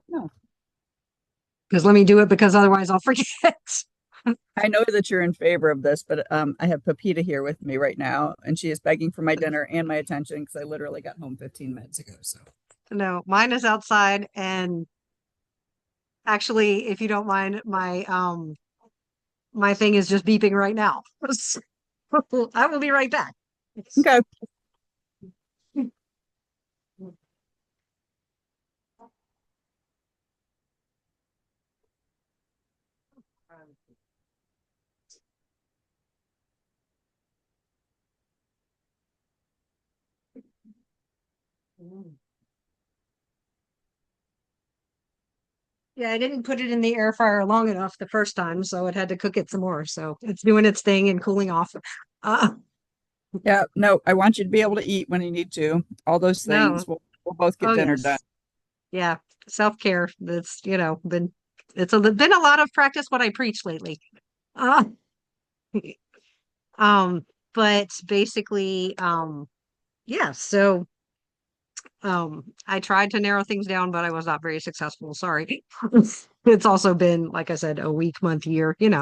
No, Because let me do it because otherwise I'll forget. I know that you're in favor of this, but I have Pepita here with me right now, and she is begging for my dinner and my attention because I literally got home 15 minutes ago. So, No, mine is outside. And actually, if you don't mind, my thing is just beeping right now. I will be right back. okay. Yeah, I didn't put it in the air fryer long enough the first time, so it had to cook it some more. So it's doing its thing and cooling off. Uh, Yeah, no, I want you to be able to eat when you need to. All those no. things. We'll both get Oh dinner done. yes. Yeah. Self-care. That's, been a lot of practice what I preach lately. Uh, um, but basically, yeah, so I tried to narrow things down, but I was not very successful. Sorry. It's also been, like I said, a week, month, year. You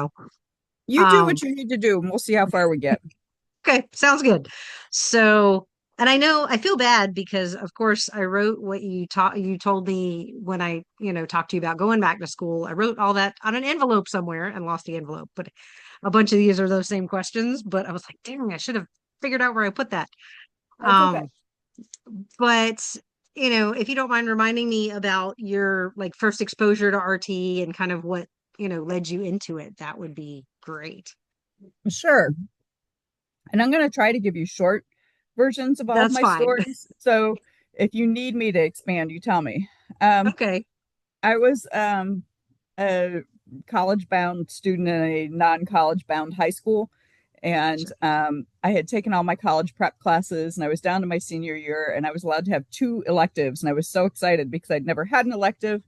do Um, what you need to do, and we'll see how far we get. okay, sounds good. So, and I know I feel bad because of course I wrote what you told me when I, talked to you about going back to school. I wrote all that on an envelope somewhere and lost the envelope, but a bunch of these are those same questions, but I was like, dang, I should have figured out where I put that. That's okay. Um, but if you don't mind reminding me about your like first exposure to RT and kind of what, led you into it, that would be great. Sure. And I'm going to try to give you short versions of all of That's my fine. stories. So if you need me to expand, you tell me. Um, Okay. I was a college bound student in a non college bound high school. And I had taken all my college prep classes and I was down to my senior year and I was allowed to have two electives. And I was so excited because I'd never had an elective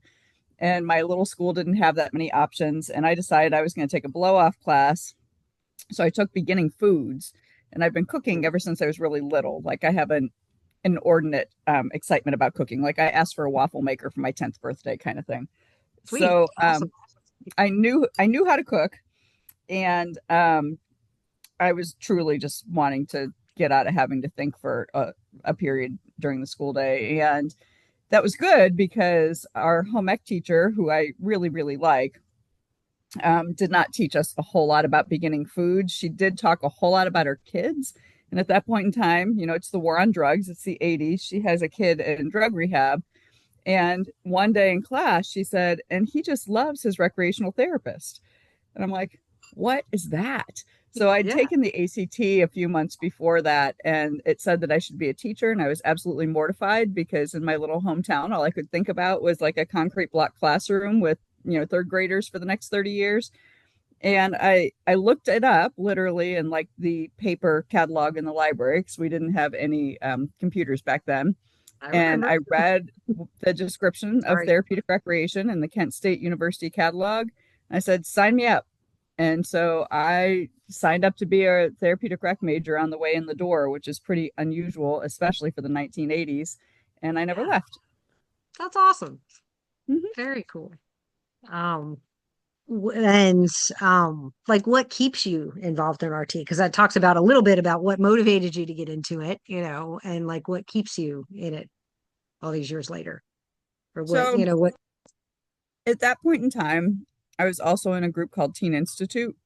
and my little school didn't have that many options. And I decided I was going to take a blow off class. So I took beginning foods and I've been cooking ever since I was really little. Like I have an inordinate excitement about cooking. Like I asked for a waffle maker for my 10th birthday kind of thing. Sweet. So Awesome. I knew how to cook and I was truly just wanting to get out of having to think for a period during the school day. And that was good because our home ec teacher, who I really, really like, did not teach us a whole lot about beginning foods. She did talk a whole lot about her kids. And at that point in time, it's the war on drugs, it's the 80s. She has a kid in drug rehab. And one day in class, she said, and he just loves his recreational therapist. And I'm like, what is that? So I'd Yeah. taken the ACT a few months before that, and it said that I should be a teacher. And I was absolutely mortified because in my little hometown, all I could think about was like a concrete block classroom with, third graders for the next 30 years. And I looked it up literally in like the paper catalog in the library because we didn't have any computers back then. I And remember. I read the description of Sorry. therapeutic recreation in the Kent State University catalog. I said, sign me up. And so I signed up to be a therapeutic rec major on the way in the door, which is pretty unusual, especially for the 1980s. And I never Yeah. left. That's awesome. Mm-hmm. Very cool. Um, and like what keeps you involved in RT? Because that talks about a little bit about what motivated you to get into it, and like what keeps you in it all these years later, or what, So what. at that point in time, I was also in a group called Teen Institute.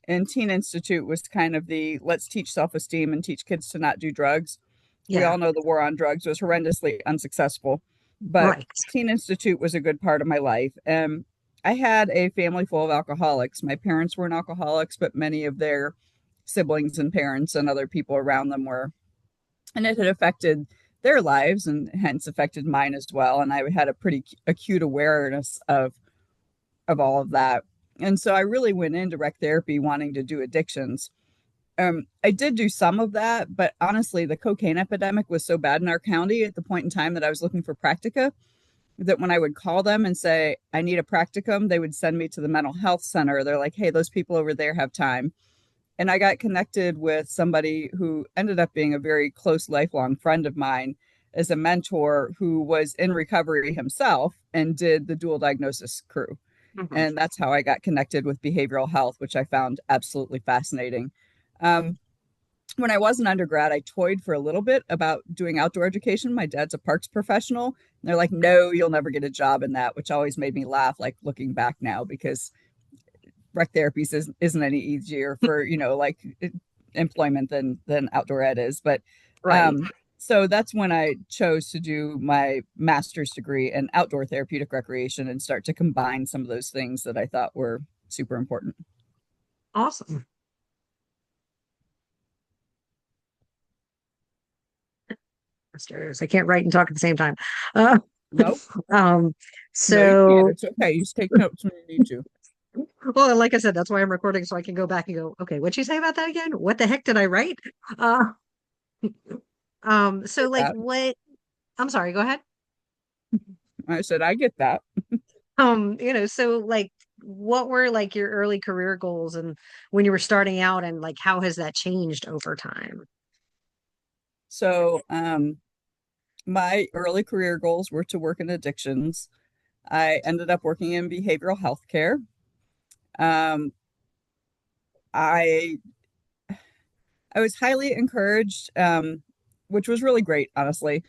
And Teen Institute was kind of the let's teach self esteem and teach kids to not do drugs. We Yeah, all know the war on drugs was horrendously unsuccessful, but right. Teen Institute was a good part of my life. And I had a family full of alcoholics. My parents weren't alcoholics, but many of their siblings and parents and other people around them were. And it had affected their lives and hence affected mine as well. And I had a pretty acute awareness of all of that. And so I really went into rec therapy wanting to do addictions. I did do some of that, but honestly, the cocaine epidemic was so bad in our county at the point in time that I was looking for practica that when I would call them and say, I need a practicum, they would send me to the mental health center. They're like, hey, those people over there have time. And I got connected with somebody who ended up being a very close, lifelong friend of mine as a mentor who was in recovery himself and did the dual diagnosis crew. Mhm. And that's how I got connected with behavioral health, which I found absolutely fascinating. Um, when I was an undergrad, I toyed for a little bit about doing outdoor education. My dad's a parks professional. And they're like, no, you'll never get a job in that, which always made me laugh, like looking back now, because rec therapies isn't any easier for, like employment than outdoor ed is. But Right. um, so that's when I chose to do my master's degree in outdoor therapeutic recreation and start to combine some of those things that I thought were super important. Awesome. Upstairs. I can't write and talk at the same time. Uh, Nope. um, No, you can't. so, It's okay. You just take notes when you need to. well, like I said, that's why I'm recording so I can go back and go, okay, what'd you say about that again? What the heck did I write? Uh, so Get like that. what, I'm sorry, go ahead. I said, I get that. So like what were like your early career goals and when you were starting out and like how has that changed over time? So, my early career goals were to work in addictions. I ended up working in behavioral health care. Um, I I was highly encouraged, which was really great, honestly.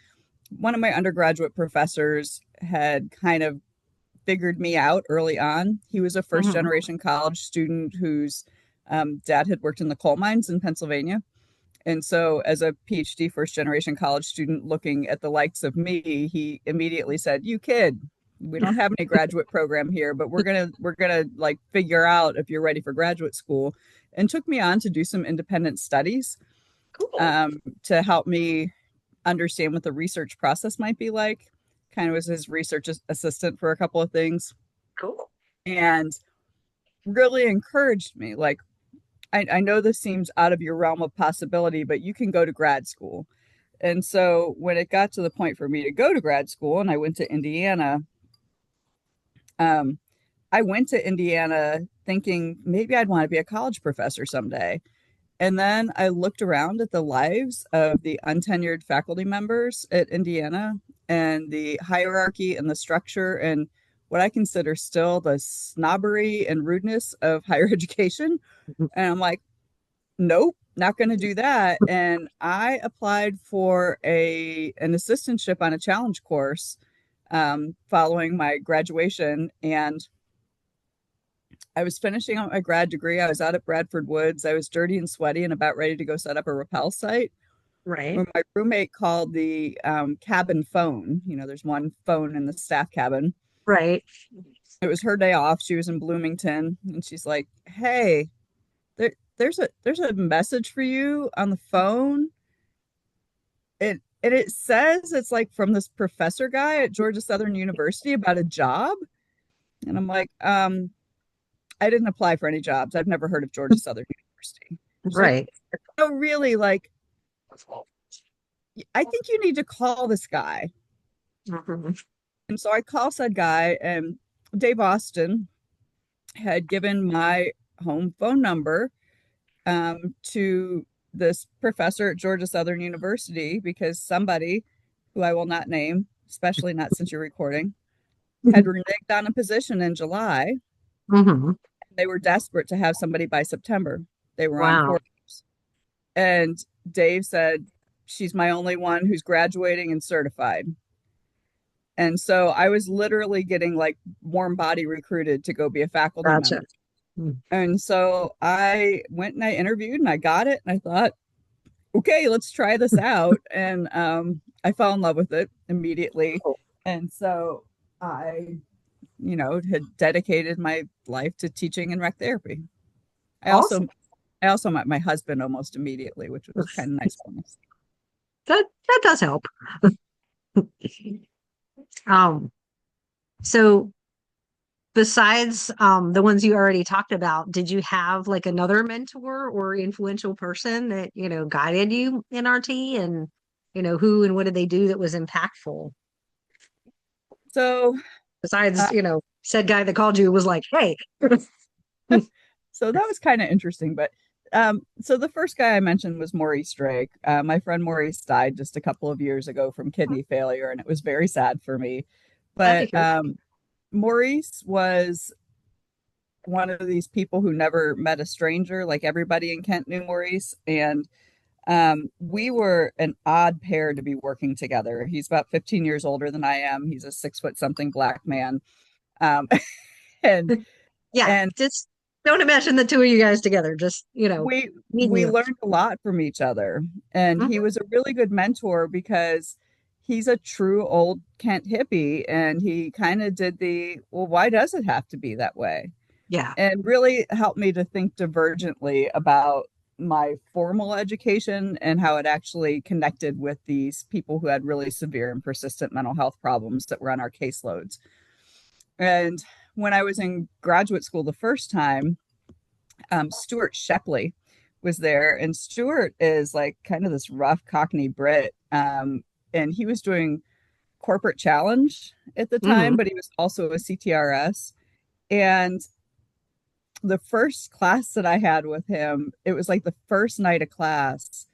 One of my undergraduate professors had kind of figured me out early on. He was a first Hmm. generation college student whose dad had worked in the coal mines in Pennsylvania. And so, as a PhD first generation college student looking at the likes of me, he immediately said, "You kid, we don't have any graduate program here, but we're gonna like figure out if you're ready for graduate school," and took me on to do some independent studies Cool. to help me understand what the research process might be like. Kind of was his research assistant for a couple of things, Cool. and really encouraged me. Like, I know this seems out of your realm of possibility, but you can go to grad school. And so when it got to the point for me to go to grad school and I went to Indiana, um, I went to Indiana thinking maybe I'd want to be a college professor someday. And then I looked around at the lives of the untenured faculty members at Indiana and the hierarchy and the structure and what I consider still the snobbery and rudeness of higher education. And I'm like, nope, not going to do that. And I applied for an assistantship on a challenge course following my graduation. And I was finishing out my grad degree. I was out at Bradford Woods. I was dirty and sweaty and about ready to go set up a rappel site Right. when my roommate called the cabin phone. There's one phone in the staff cabin. Right. It was her day off. She was in Bloomington, and she's like, "Hey, there's a message for you on the phone. And it says it's like from this professor guy at Georgia Southern University about a job." And I'm like, I didn't apply for any jobs. I've never heard of Georgia Southern University. She's like, Right. oh, really? Like, I think you need to call this guy. Mhm. And so I call said guy, and Dave Austin had given my home phone number to this professor at Georgia Southern University because somebody who I will not name, especially not since you're recording, had reneged on a position in July. Mhm. They were desperate to have somebody by September. They were on Wow. course. And Dave said, she's my only one who's graduating and certified. And so I was literally getting like warm body recruited to go be a faculty Gotcha. member. And so I went and I interviewed and I got it. And I thought, okay, let's try this out. And I fell in love with it immediately. Cool. And so I, had dedicated my life to teaching and rec therapy. I Awesome. also I also met my husband almost immediately, which was kind of nice bonus. That does help. Um, so besides the ones you already talked about, did you have like another mentor or influential person that, guided you in RT and, who and what did they do that was impactful? So Besides, uh, said guy that called you was like, hey. so that was kind of interesting, but So the first guy I mentioned was Maurice Drake. My friend Maurice died just a couple of years ago from kidney failure, and it was very sad for me. Glad to But hear that. Maurice was one of these people who never met a stranger. Like everybody in Kent knew Maurice, and we were an odd pair to be working together. He's about 15 years older than I am. He's a 6 foot something black man, um, and Yeah, and just don't imagine the two of you guys together. Just, meeting we you. learned a lot from each other, and he Mhm. was a really good mentor because he's a true old Kent hippie, and he kind of did the, well, why does it have to be that way, Yeah. and really helped me to think divergently about my formal education and how it actually connected with these people who had really severe and persistent mental health problems that were on our caseloads. And when I was in graduate school the first time, Stuart Shepley was there, and Stuart is like kind of this rough Cockney Brit, and he was doing corporate challenge at the time, Hmm. but he was also a CTRS. And the first class that I had with him, it was like the first night of class,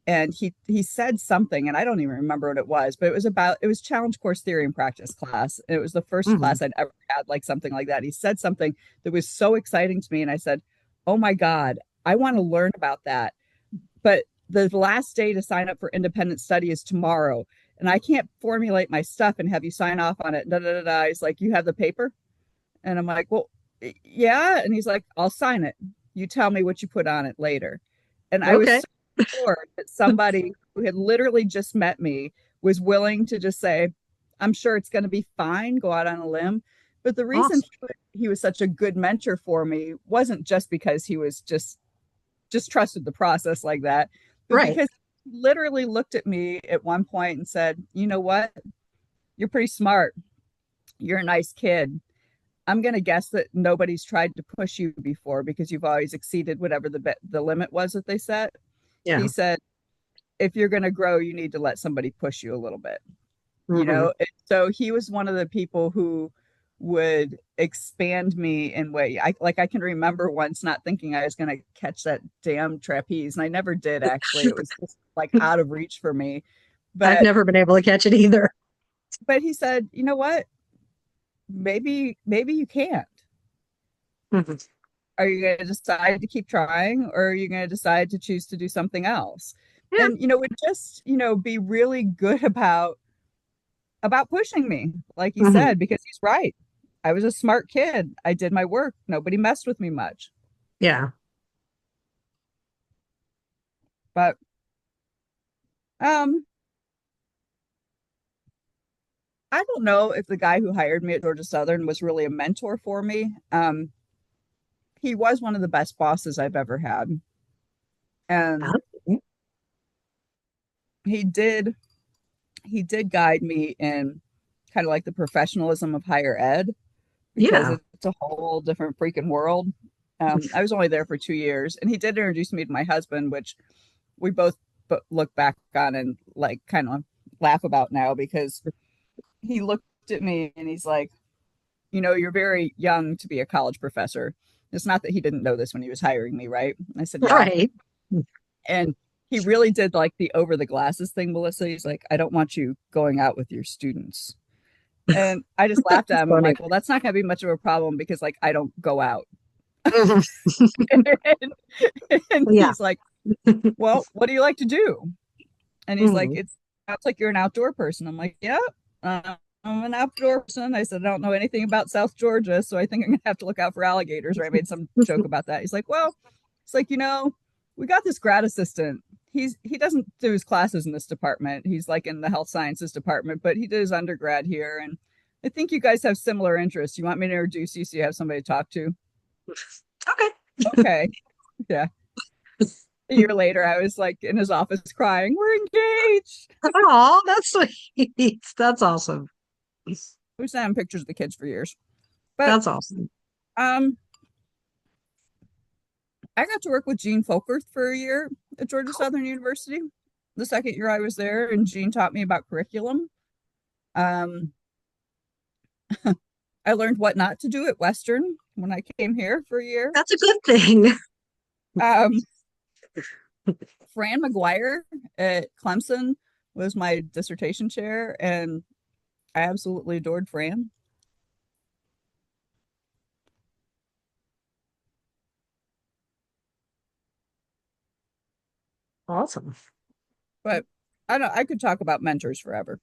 and he said something, and I don't even remember what it was, but it was challenge course theory and practice class, and it was the first Hmm. class I'd ever had like something like that. He said something that was so exciting to me, and I said, "Oh my God, I want to learn about that." But the last day to sign up for independent study is tomorrow, and I can't formulate my stuff and have you sign off on it. Da da da da. He's like, "You have the paper?" And I'm like, "Well, yeah." And he's like, "I'll sign it. You tell me what you put on it later." And I was Okay. so sure that somebody who had literally just met me was willing to just say, "I'm sure it's going to be fine, go out on a limb." But the reason Awesome. he was such a good mentor for me wasn't just because he was just trusted the process like that, but Right. because he literally looked at me at one point and said, "You know what? You're pretty smart. You're a nice kid. I'm going to guess that nobody's tried to push you before because you've always exceeded whatever the limit was that they set." He Yeah. said, "If you're going to grow, you need to let somebody push you a little bit." You Hmm. know, so he was one of the people who would expand me in way I can remember once not thinking I was going to catch that damn trapeze, and I never did. Actually, it was just like out of reach for me. I've but never been able to catch it either. but he said, "You know what, maybe you can't. Mhm. Are you going to decide to keep trying, or are you going to decide to choose to do something else?" Yeah. And would just be really good about pushing me, like he Hmm. said, because he's right. I was a smart kid. I did my work. Nobody messed with me much. Yeah. But um, I don't know if the guy who hired me at Georgia Southern was really a mentor for me. He was one of the best bosses I've ever had, and Okay. he did he did guide me in kind of like the professionalism of higher ed, because Yeah. it's a whole different freaking world. I was only there for 2 years, and he did introduce me to my husband, which we both look back on and like kind of laugh about now, because he looked at me and he's like, "You're very young to be a college professor." It's not that he didn't know this when he was hiring me, right? I said, "Yeah." Right. And he really did like the over the glasses thing, Melissa. He's like, "I don't want you going out with your students." And I just laughed at him. I'm Funny. like, "Well, that's not going to be much of a problem because like I don't go out." Mhm. And Yeah. he's like, "Well, what do you like to do?" And he's like, Hmm. "It sounds like you're an outdoor person." I'm like, "Yeah, I'm an outdoor person." I said, "I don't know anything about South Georgia, so I think I'm gonna have to look out for alligators." Or I made some joke about that. He's like, "Well," it's like, we got this grad assistant. He doesn't do his classes in this department. He's like in the health sciences department, but he did his undergrad here, and I think you guys have similar interests. You want me to introduce you so you have somebody to talk to?" Okay. Okay, yeah. A year later, I was like in his office crying, "We're engaged." Oh, that's sweet. That's awesome. We sent him pictures of the kids for years. But That's awesome. um, I got to work with Gene Folkerth for a year at Georgia Southern University. The second year I was there, and Gene taught me about curriculum. Um, I learned what not to do at Western when I came here for a year. That's a good thing. Um, Fran McGuire at Clemson was my dissertation chair, and I absolutely adored Fran. Awesome. But I don't. I could talk about mentors forever.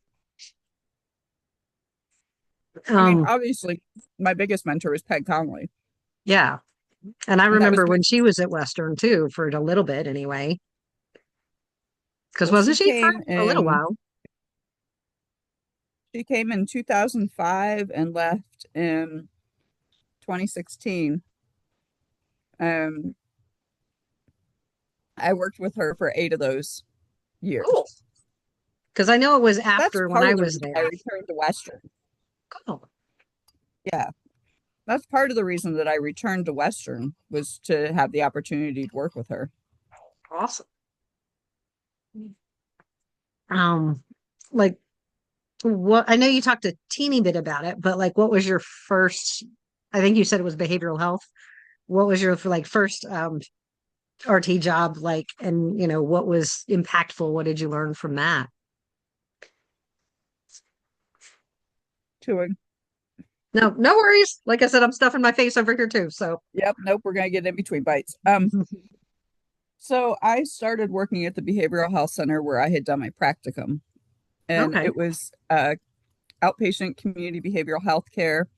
I mean, Um, obviously, my biggest mentor is Peg Conley, yeah. And I and that was remember my. when she was at Western too, for a little bit anyway. Because Well, wasn't she for a little while? she came in 2005 and left in 2016. Um, I worked with her for 8 of those Cool. years. Because I know it was That's after when part I of the was reason I there. returned to Western. Cool. Yeah, that's part of the reason that I returned to Western was to have the opportunity to work with her. Awesome. Um, like what I know you talked a teeny bit about it, but like what was your first, I think you said it was behavioral health. What was your like first RT job like, and what was impactful? What did you learn from that? To No, no worries. Like I said, I'm stuffing my face over here too. So Yep, nope, we're gonna get in between bites. So I started working at the behavioral health center where I had done my practicum, and okay, it was outpatient community behavioral health care.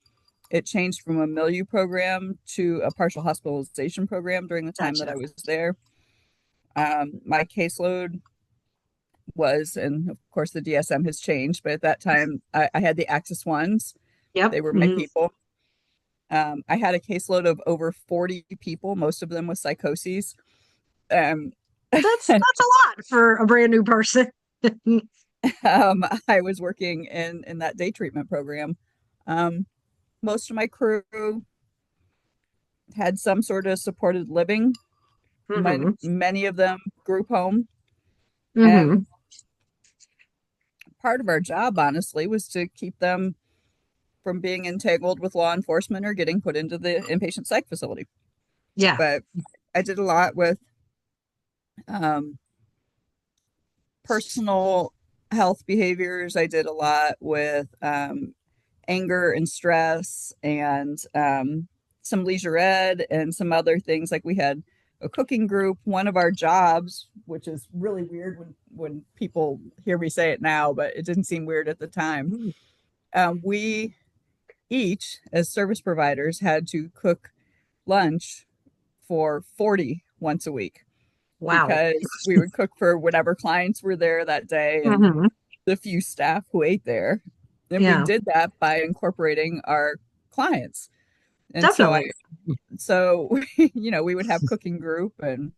It changed from a milieu program to a partial hospitalization program during the time that gotcha. I was there. My caseload was, and of course the DSM has changed, but at that time I had the Axis ones. Yep. They were my Mhm. people. I had a caseload of over 40 people, most of them with psychoses. Um, That's a lot for a brand new person. I was working in that day treatment program. Um, most of my crew had some sort of supported living. Hmm. Many of them group home, Hmm. and part of our job, honestly, was to keep them from being entangled with law enforcement or getting put into the inpatient psych facility. Yeah. But I did a lot with um, personal health behaviors. I did a lot with anger and stress and some leisure ed and some other things. Like we had a cooking group. One of our jobs, which is really weird when people hear me say it now, but it didn't seem weird at the time. Mm. We each, as service providers, had to cook lunch for 40 once a week Wow. because we would cook for whatever clients were there that day and Hmm. the few staff who ate there. And we Yeah, did that by incorporating our clients. And definitely. we would have cooking group and,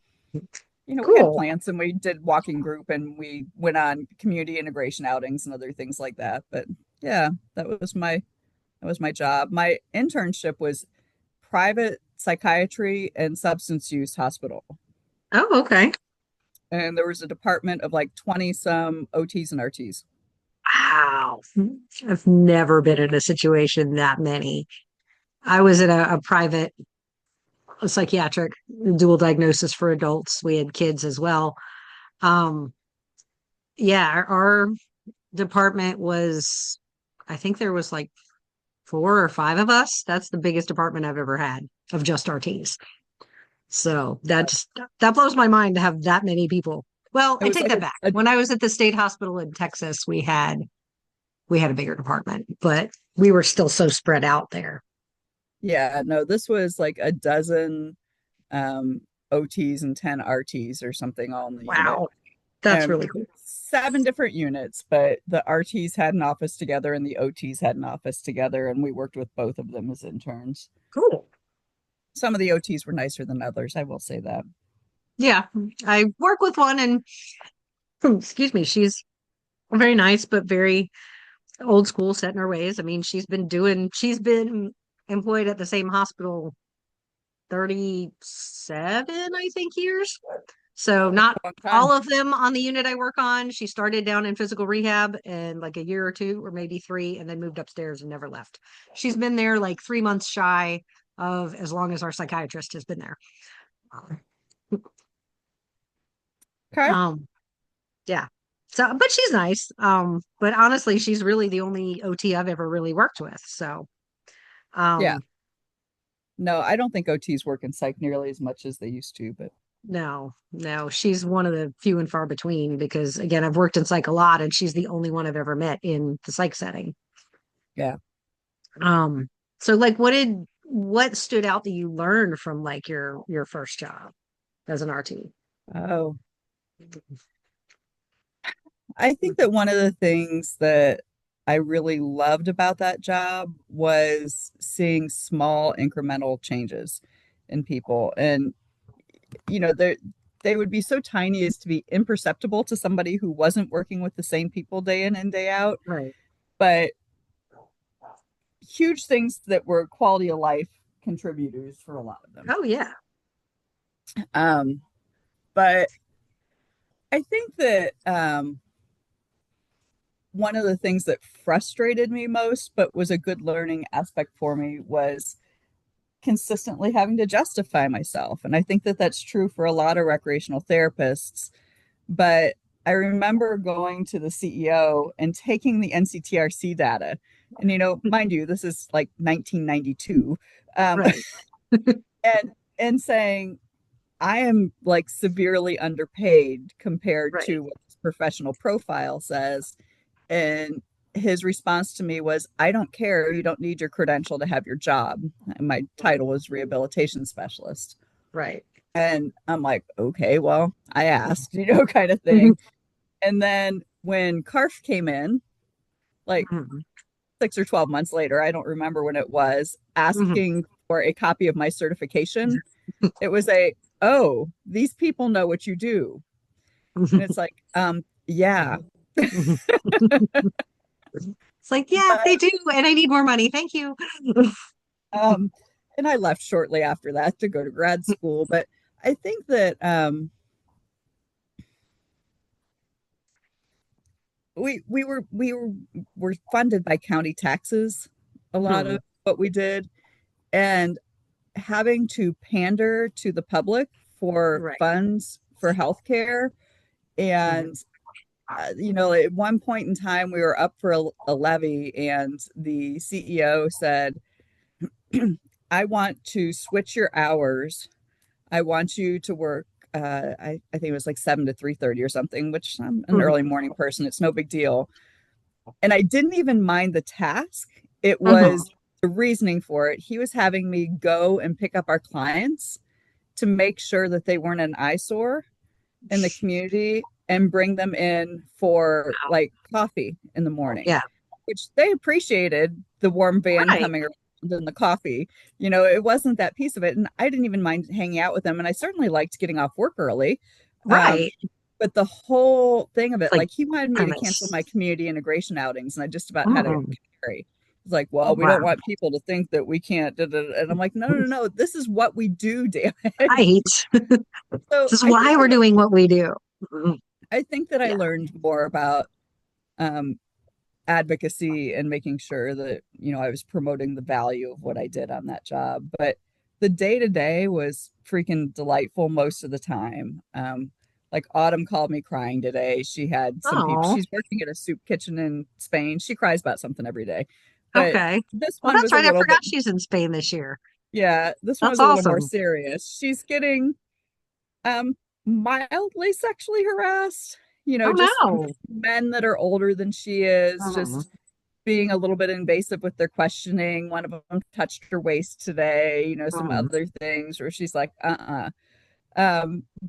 we had Cool. plants and we did walking group and we went on community integration outings and other things like that. But yeah, that was my job. My internship was private psychiatry and substance use hospital. Oh, okay. And there was a department of like 20 some OTs and RTs. Wow. I've never been in a situation that many. I was in a private psychiatric dual diagnosis for adults. We had kids as well. Um, yeah, our department was, I think there was like 4 or 5 of us. That's the biggest department I've ever had of just RTs. So that blows my mind to have that many people. Well, It I was take like that back. a When I was at the state hospital in Texas, we had a bigger department, but we were still so spread out there. yeah, no, this was like a dozen um, OTs and 10 RTs or something all in the unit. Wow. That's Um, really cool. 7 different units, but the RTs had an office together and the OTs had an office together, and we worked with both of them as interns. Cool. Some of the OTs were nicer than others, I will say that. Yeah. I work with one and excuse me, she's very nice, but very old school, set in her ways. I mean, she's been employed at the same hospital 37, I think, years. So That's not a long all time. of them on the unit I work on. She started down in physical rehab and like a year or two, or maybe 3, and then moved upstairs and never left. She's been there like 3 months shy of as long as our psychiatrist has been there. Okay. Um, yeah. So, but she's nice. But honestly, she's really the only OT I've ever really worked with. So, Yeah. um, No, I don't think OTs work in psych nearly as much as they used to, but no, no, she's one of the few and far between because again, I've worked in psych a lot and she's the only one I've ever met in the psych setting. yeah. Um, so like what stood out that you learned from like your first job as an RT? Oh, I think that one of the things that I really loved about that job was seeing small incremental changes in people. And, they would be so tiny as to be imperceptible to somebody who wasn't working with the same people day in and day out, Right. but huge things that were quality of life contributors for a lot of them. Oh yeah. Um, but I think that one of the things that frustrated me most, but was a good learning aspect for me, was consistently having to justify myself. And I think that that's true for a lot of recreational therapists. But I remember going to the CEO and taking the NCTRC data. And, mind you, this is like 1992. Um, Right. and saying, I am like severely underpaid compared Right. to what this professional profile says. And his response to me was, I don't care. You don't need your credential to have your job. And my title was rehabilitation specialist. Right. And I'm like, okay, well, I asked, kind of thing. And then when Karf came in, like Mhm. 6 or 12 months later, I don't remember when it was, Mhm. asking for a copy of my certification, it was oh, these people know what you do. And it's like, yeah. It's like, yeah, But they do, and I need more money. Thank you. um and I left shortly after that to go to grad school. But I think that we were funded by county taxes, a lot of Mhm. what we did, and having to pander to the public for Right. funds for healthcare. Mhm. And at one point in time, we were up for a levy, and the CEO said, I want to switch your hours. I want you to work. I think it was like 7 to 3:30 or something, which I'm an Mhm. early morning person. It's no big deal. And I didn't even mind the task. It Mhm. was the reasoning for it. He was having me go and pick up our clients to make sure that they weren't an eyesore in the community and bring them in for Wow. like coffee in the morning, Yeah. which they appreciated the warm van Right. coming around and the coffee. It wasn't that piece of it. And I didn't even mind hanging out with them. And I certainly liked getting off work early. Um, Right. but the whole thing of It's it, like like he wanted me to cancel premise. my community integration outings, and I just about had a Mhm. carry. It's like, well, we don't Wow. want people to think that we can't. Da, da, da. And I'm like, no, no, no. This is what we do, damn it. Right. So This is why we're doing what we do. Mhm. I think that I Yeah. learned more about um, advocacy and making sure that I was promoting the value of what I did on that job. But the day to day was freaking delightful most of the time. Like Autumn called me crying today. She had some people. Oh, She's working at a soup kitchen in Spain. She cries about something every day, but okay. this Well, one that's was a right. I little bit. forgot she's in Spain this year. Yeah, this one That's was a little more awesome. serious. She's getting um mildly sexually harassed, Oh just no. men that are older than she is, Mhm. just being a little bit invasive with their questioning. One of them touched her waist today, some Mhm. other things where she's like,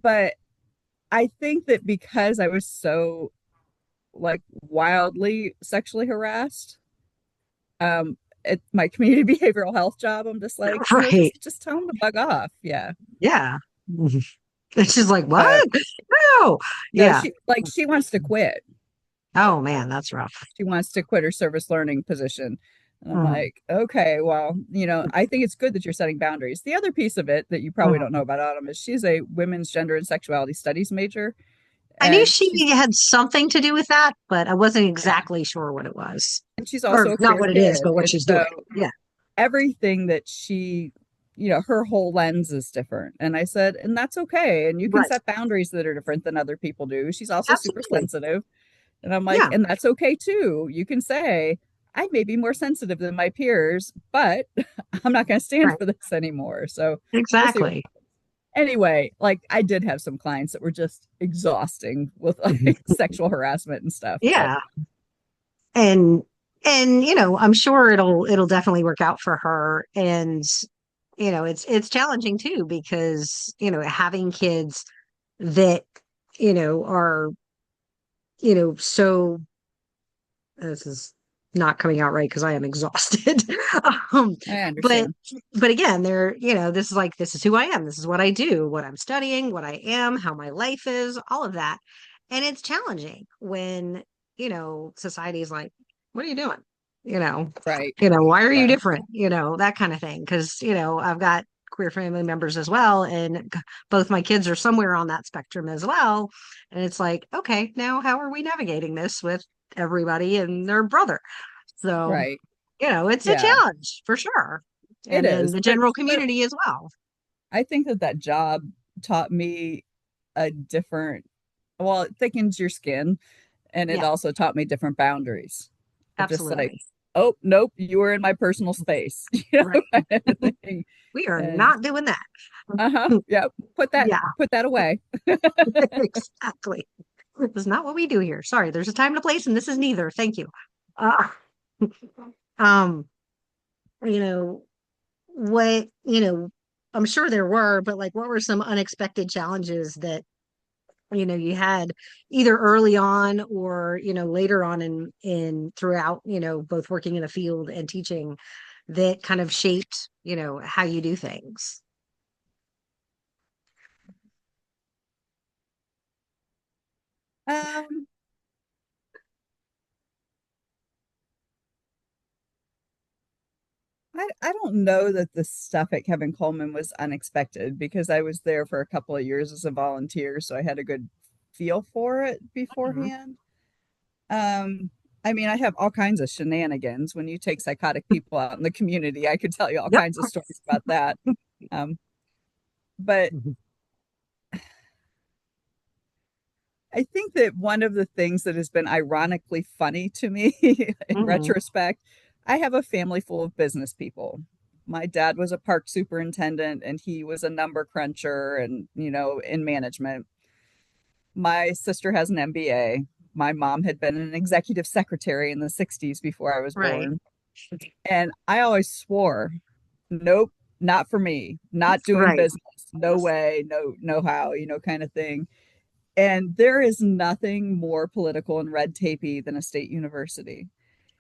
but I think that because I was so like wildly sexually harassed, at my community behavioral health job, I'm just like, Right. just tell them to bug off. Yeah. Yeah. Mhm. And she's like, Uh, what? No. no, Yeah. she wants to quit. Oh man, that's rough. She wants to quit her service learning position. And I'm Mhm. like, okay, well, I think it's good that you're setting boundaries. The other piece of it that you probably don't know Mhm. about Autumn is she's a women's gender and sexuality studies major. I knew And she had something to do with that, but I wasn't yeah, exactly sure what it was. and she's Or also a not queer what it is, kid. but what And she's so doing. Yeah. everything that she her whole lens is different. And I said, and that's okay. And you can Right. set boundaries that are different than other people do. She's also super Absolutely. sensitive. And I'm like, Yeah. and that's okay too. You can say, I may be more sensitive than my peers, but I'm not going to stand Right. for this anymore. So we'll see. Exactly. Anyway, like I did have some clients that were just exhausting with like sexual harassment and stuff, but Yeah. And I'm sure it'll definitely work out for her. And it's challenging too because, having kids that, are, so this is not coming out right because I am exhausted. um, I but understand. but again, they're, this is who I am. This is what I do, what I'm studying, what I am, how my life is, all of that. And it's challenging when, society is like, what are you doing? You know, Right. why are you Yeah. different? That kind of thing. Because, I've got queer family members as well. And both my kids are somewhere on that spectrum as well. And it's like, okay, now how are we navigating this with everybody and their brother? So, Right. it's a Yeah, challenge for sure. it And then is. the general But community as well. I think that job taught me a different, well, it thickens your skin, and it Yeah, also taught me different boundaries of just like, absolutely. oh, nope, you were in my personal space, Right. kind of thing. We are And not doing that. yeah, Yeah, put that away. exactly. This is not what we do here. Sorry, there's a time and a place, and this is neither. Thank you. Uh, um, you know, what, I'm sure there were, but like what were some unexpected challenges that, you had either early on or, later on in throughout, both working in the field and teaching that kind of shaped, how you do things? Um, I don't know that the stuff at Kevin Coleman was unexpected because I was there for a couple of years as a volunteer, so I had a good feel for it Mhm. beforehand. Um, I mean, I have all kinds of shenanigans when you take psychotic people out in the community. I could tell you all Yep. kinds of stories about that. Um, but Mhm. I think that one of the things that has been ironically funny to me in Mhm. retrospect, I have a family full of business people. My dad was a park superintendent and he was a number cruncher and, in management. My sister has an MBA. My mom had been an executive secretary in the 60s before I was Right. born. And I always swore, nope, not for me, not doing Right. business. No way, no how, kind of thing. And there is nothing more political and red tapey than a state university.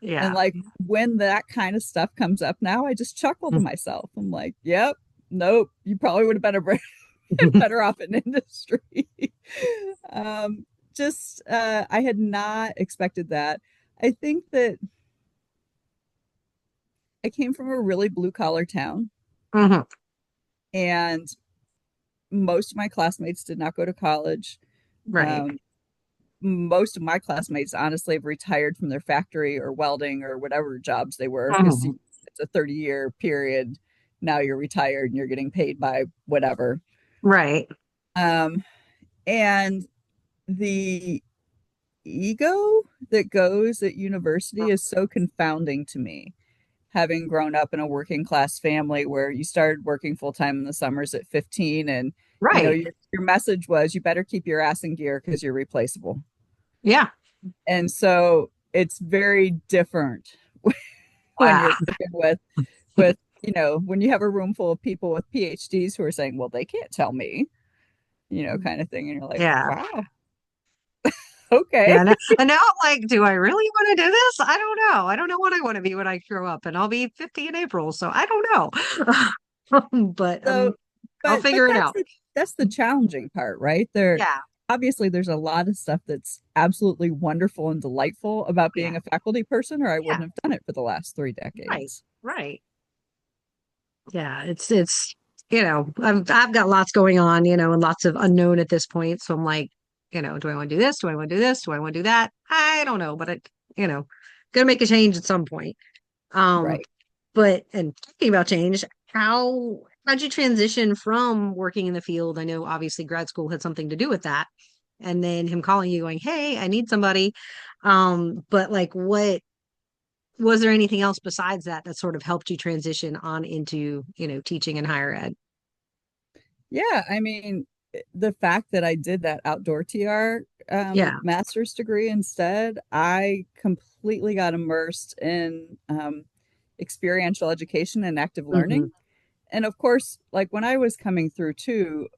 And Yeah. like when that kind of stuff comes up now, I just chuckle to Mhm. myself. I'm like, yep, nope, you probably would have been better off in industry. um, just I had not expected that. I think that I came from a really blue collar town, Mhm. and most of my classmates did not go to college. Right. Um, most of my classmates honestly have retired from their factory or welding or whatever jobs they were because Mhm. it's a 30-year period. Now you're retired and you're getting paid by whatever. Right. Um, and the ego that goes at university is so confounding to me. Having grown up in a working class family where you started working full time in the summers at 15, and Right. your message was you better keep your ass in gear because you're replaceable. Yeah. And so it's very different when Wow. you're working with when you have a room full of people with PhDs who are saying, well, they can't tell me, kind of thing. And you're like, Yeah. wow, okay. Yeah. And now I'm like, do I really want to do this? I don't know. I don't know what I want to be when I grow up, and I'll be 50 in April, so I don't know. But So, I'll but figure it out. that's the challenging part, right? Yeah. Obviously there's a lot of stuff that's absolutely wonderful and delightful about Yeah. being a faculty person, or I Yeah. wouldn't have done it for the last three Right. decades. Right. Yeah. It's I've got lots going on, and lots of unknown at this point. So I'm like, do I want to do this? Do I want to do this? Do I want to do that? I don't know, but you know, gonna make a change at some point. Um, Right. but and talking about change, how how'd you transition from working in the field? I know obviously grad school had something to do with that. And then him calling you going, "Hey, I need somebody." But like what was there anything else besides that that sort of helped you transition on into, teaching in higher ed? Yeah, I mean, the fact that I did that outdoor TR Yeah. master's degree instead, I completely got immersed in experiential education and active Hmm. learning. And of course, like when I was coming through too,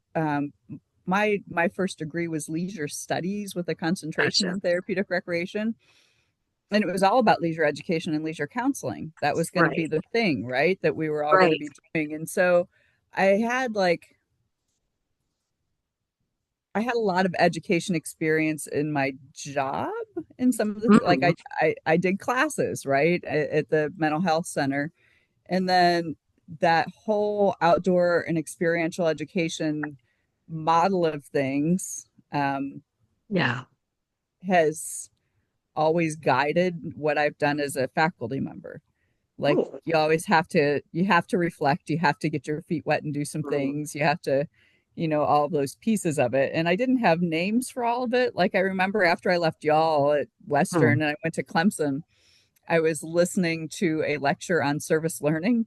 my first degree was leisure studies with a concentration Gotcha. in therapeutic recreation. And it was all about leisure education and leisure counseling. That was going to be Right. the thing, right? That we were all going to Right. be doing. And so I had like I had a lot of education experience in my job in some of the like Hmm. I did classes, right, at the mental health center. And then that whole outdoor and experiential education model of things Yeah. has always guided what I've done as a faculty member. Like Cool. you have to reflect, you have to get your feet wet and do some Mhm. things, you have to, all those pieces of it. And I didn't have names for all of it. Like I remember after I left y'all at Hmm. Western and I went to Clemson, I was listening to a lecture on service learning.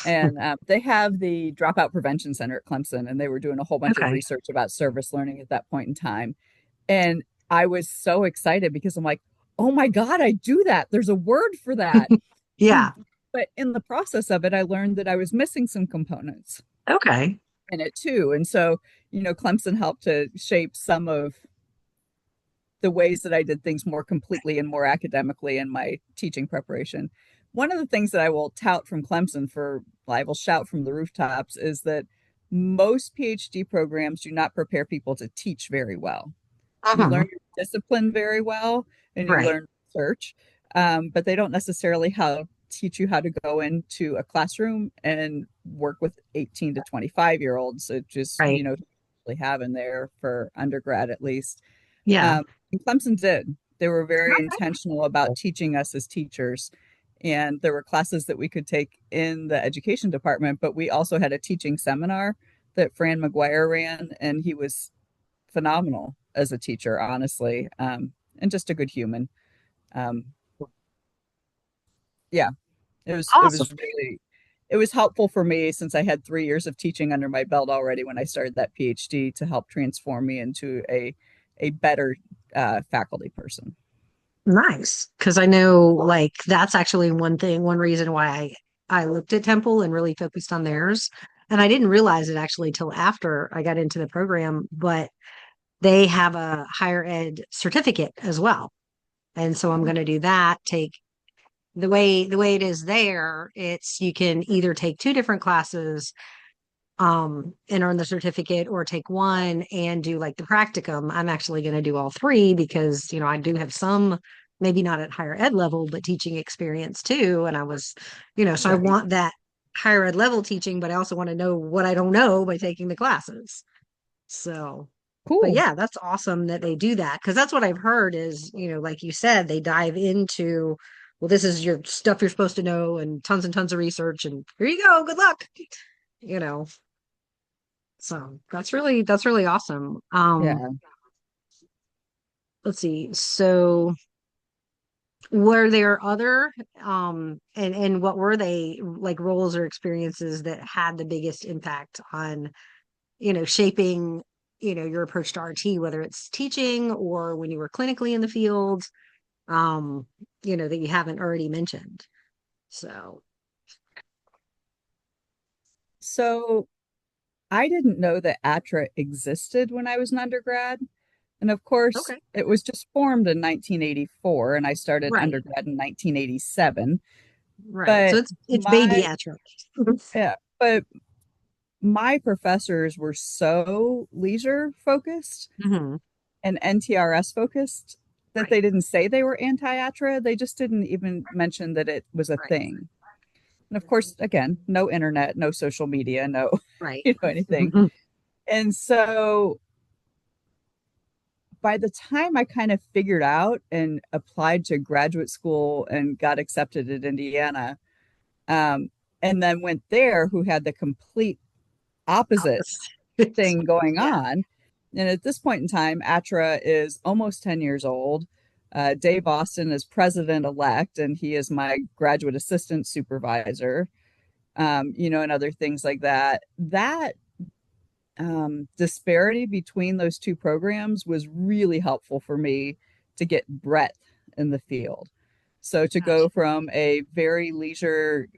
And they have the Dropout Prevention Center at Clemson, and they were doing a whole bunch of Okay. research about service learning at that point in time. And I was so excited because I'm like, oh my God, I do that. There's a word for that. Yeah. But in the process of it, I learned that I was missing some components Okay. in it too. And so, Clemson helped to shape some of the ways that I did things more completely and more academically in my teaching preparation. One of the things that I will tout from Clemson for, I will shout from the rooftops, is that most PhD programs do not prepare people to teach very well. You Hmm. learn your discipline very well and you Right. learn research, but they don't necessarily teach you how to go into a classroom and work with 18 to 25-year-olds, which is, Right. we have in there for undergrad at least. Yeah. And Clemson did. They were very Okay. intentional about teaching us as teachers. And there were classes that we could take in the education department, but we also had a teaching seminar that Fran McGuire ran, and he was phenomenal as a teacher, honestly, and just a good human. Um, yeah, it Awesome. was really it was helpful for me since I had 3 years of teaching under my belt already when I started that PhD to help transform me into a better faculty person. Nice. Because I know like that's actually one reason why I looked at Temple and really focused on theirs. And I didn't realize it actually till after I got into the program, but they have a higher ed certificate as well. And so I'm going to do that, take the way it is there, it's you can either take two different classes and earn the certificate or take one and do like the practicum. I'm actually going to do all three because, I do have some, maybe not at higher ed level, but teaching experience too. And I was, so I Right. want that higher ed level teaching, but I also want to know what I don't know by taking the classes. So, but Cool. yeah, that's awesome that they do that because that's what I've heard is, like you said, they dive into, well, this is your stuff you're supposed to know and tons of research and here you go, good luck, you know. So that's really awesome. Yeah. Let's see. So were there other and what were they like roles or experiences that had the biggest impact on, shaping, your approach to RT, whether it's teaching or when you were clinically in the field, um, that you haven't already mentioned. So, So I didn't know that ATRA existed when I was an undergrad. And of course, okay. it was just formed in 1984, and I started Right. undergrad in 1987. Right. So But it's baby my, atro. yeah, but my professors were so leisure focused Hmm. and NTRS focused that Right. they didn't say they were anti-ATRA. They just didn't even mention that it was a Right. thing. And of course, again, no internet, no social media, no, Right. anything. And so by the time I kind of figured out and applied to graduate school and got accepted at Indiana, um, and then went there, who had the complete opposite Opposite. thing going Yeah. on. And at this point in time, ATRA is almost 10 years old. Dave Austin is president elect, and he is my graduate assistant supervisor, and other things like that. That disparity between those two programs was really helpful for me to get breadth in the field. So to go Gotcha. from a very leisure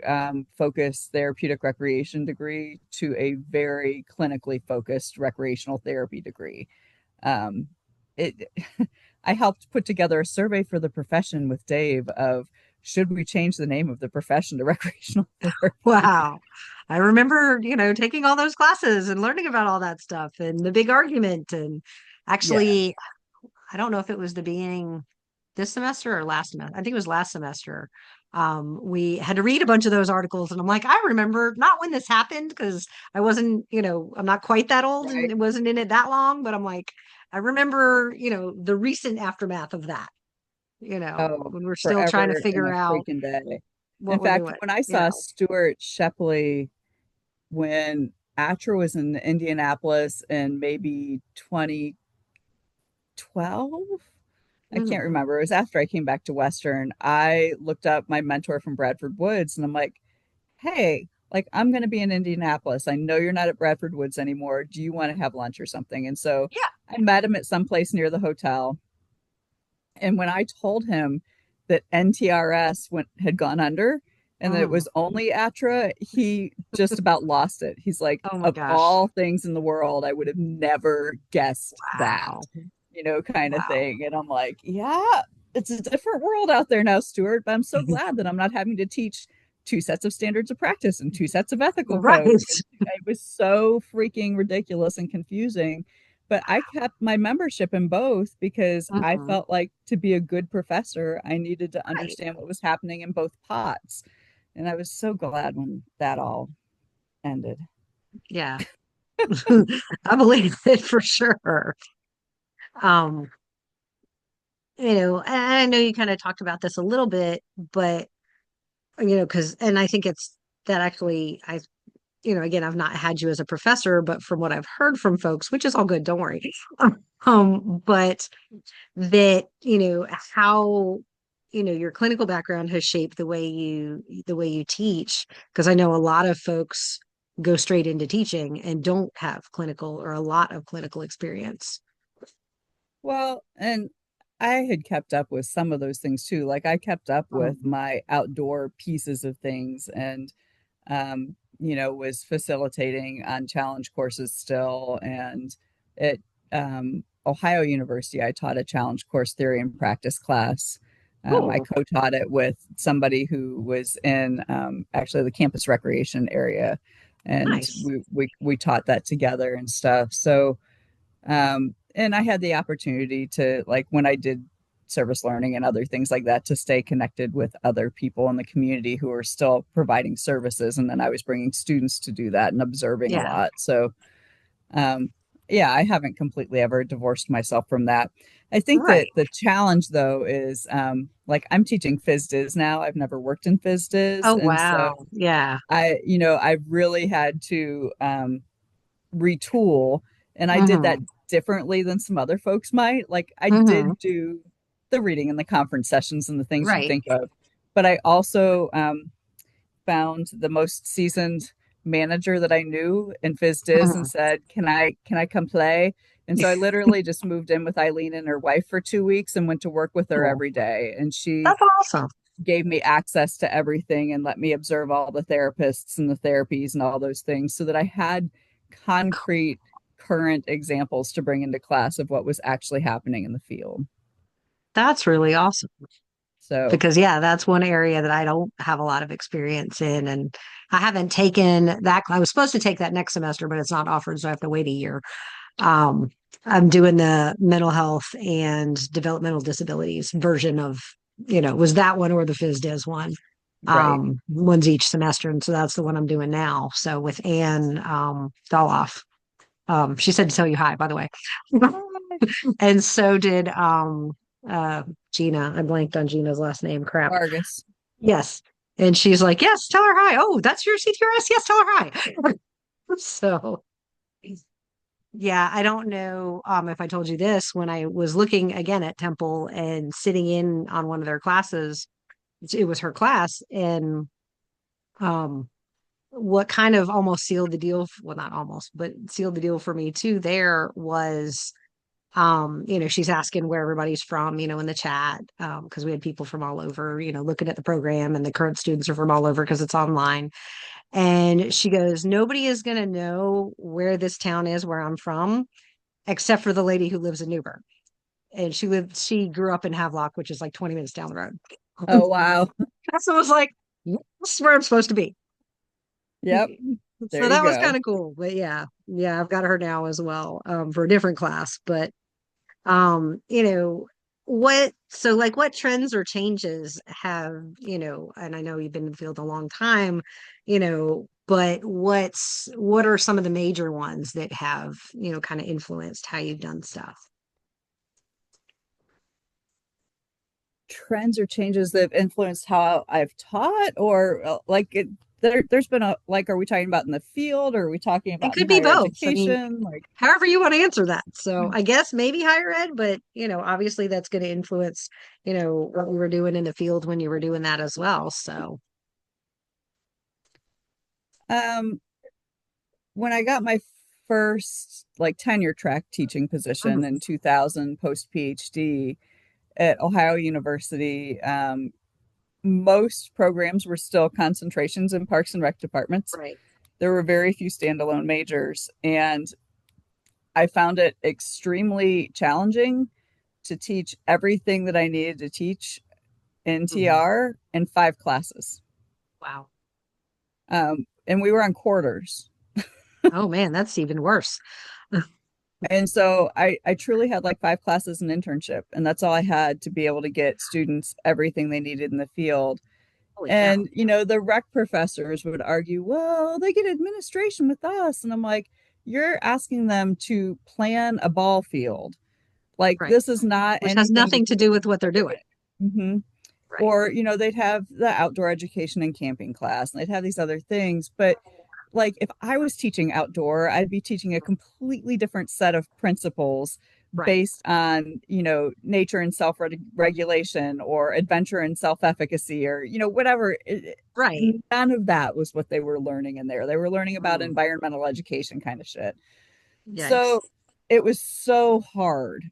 focused therapeutic recreation degree to a very clinically focused recreational therapy degree, um, it I helped put together a survey for the profession with Dave of should we change the name of the profession to recreational therapy? Wow. I remember, taking all those classes and learning about all that stuff and the big argument. And Yeah. actually, I don't know if it was the beginning this semester or last semester. I think it was last semester. We had to read a bunch of those articles, and I'm like, I remember not when this happened because I wasn't, I'm not quite that old and Right. it wasn't in it that long, but I'm like, I remember, the recent aftermath of that, Oh, when we're still trying to forever and figure a out freaking day. In what we're fact, doing, when I saw Stuart Shepley when ATRA was in Indianapolis in maybe 2012, I can't Mhm. remember. It was after I came back to Western. I looked up my mentor from Bradford Woods and I'm like, hey, like I'm going to be in Indianapolis. I know you're not at Bradford Woods anymore. Do you want to have lunch or something? And so Yeah. I met him at some place near the hotel. And when I told him that NTRS had gone under and that it Mhm. was only ATRA, he just about lost it. He's like, Oh my of gosh. all things in the world, I would have never guessed that, Wow. kind of Wow. thing. And I'm like, yeah, it's a different world out there now, Stuart, but I'm so glad that I'm not having to teach two sets of standards of practice and two sets of ethical Right. codes. It was so freaking ridiculous and confusing, but I kept my membership in both because I Mhm. felt like to be a good professor, I needed to Right. understand what was happening in both pots. And I was so glad when that all ended. Yeah. I believe it for sure. Um, and I know you kind of talked about this a little bit, but and I think it's that actually again, I've not had you as a professor, but from what I've heard from folks, which is all good, don't worry. But that, how, your clinical background has shaped the way you teach. Because I know a lot of folks go straight into teaching and don't have clinical or a lot of clinical experience. Well, and I had kept up with some of those things too. Like I kept up with Mhm. my outdoor pieces of things and was facilitating on challenge courses still. And at Ohio University, I taught a challenge course theory and practice class. I Cool. co-taught it with somebody who was in actually the campus recreation area, and Nice. we taught that together and stuff. So and I had the opportunity to, like, when I did service learning and other things like that, to stay connected with other people in the community who are still providing services. And then I was bringing students to do that and observing a Yeah. lot. So, um, yeah, I haven't completely ever divorced myself from that. I think Right. that the challenge, though, is like I'm teaching phys diz now. I've never worked in phys diz. Oh, And so wow. Yeah. I've really had to retool, and I did that Hmm. differently than some other folks might. Like I Hmm. did do the reading and the conference sessions and the things you Right. think of, but I also found the most seasoned manager that I knew in FizDiz and Mhm. said, "Can I come play?" And so I literally just moved in with Eileen and her wife for 2 weeks and went to work with her Cool. every day. And she That's awesome. gave me access to everything and let me observe all the therapists and the therapies and all those things so that I had concrete current examples to bring into class of what was actually happening in the field. That's really awesome. So, Because yeah, that's one area that I don't have a lot of experience in. And I haven't taken that. I was supposed to take that next semester, but it's not offered, so I have to wait a year. Um, I'm doing the mental health and developmental disabilities version of, was that one or the phys des one. right. One's each semester. And so that's the one I'm doing now. So with Anne Doloff. She said to tell you hi, by the way. And so did uh Gina. I blanked on Gina's last name. Crap. Vargas. Yes. And she's like, yes, tell her hi. Oh, that's your CTRS. Yes, tell her hi. So yeah, I don't know if I told you this when I was looking again at Temple and sitting in on one of their classes. It was her class, and um, what kind of almost sealed the deal, well, not almost, but sealed the deal for me too. There was, she's asking where everybody's from, in the chat, because we had people from all over, looking at the program, and the current students are from all over because it's online. And she goes, nobody is going to know where this town is, where I'm from, except for the lady who lives in Newburgh. And she grew up in Havelock, which is like 20 minutes down the road. Oh, wow. So it was like, that's where I'm supposed to be. Yep. There So you that was go. kind of cool. But yeah, I've got her now as well, for a different class. But um, you know, what trends or changes have, and I know you've been in the field a long time, but what are some of the major ones that have, kind of influenced how you've done stuff? Trends or changes that have influenced how I've taught, or there's been a, like, are we talking about in the field, or are we talking It about in could be higher both. I mean, education? Like, however you want to answer that. So I guess maybe higher ed, but obviously that's going to influence, what we were doing in the field when you were doing that as well. So, um, when I got my first like tenure track teaching position mhm, in 2000 post PhD at Ohio University, most programs were still concentrations in parks and rec departments. right. There were very few standalone majors, and I found it extremely challenging to teach everything that I needed to teach in Mhm. TR in 5 classes. Wow. And we were on quarters. Oh man, that's even worse. And so I truly had like 5 classes an internship, and that's all I had to be able to get students everything they needed in the field. Holy cow. And, the rec professors would argue, well, they get administration with us. And I'm like, you're asking them to plan a ball field. Like, Right. this is not Which has anything to nothing do to do with what they're doing. with. Hmm. Right. Or, they'd have the outdoor education and camping class, and they'd have these other things. But like, if I was teaching outdoor, I'd be teaching a completely different set of principles Right. based on, nature and self-regulation, or adventure and self-efficacy, or, whatever. Right. None of that was what they were learning in there. They were learning about Mm. environmental education kind of shit. So Yikes. it was so hard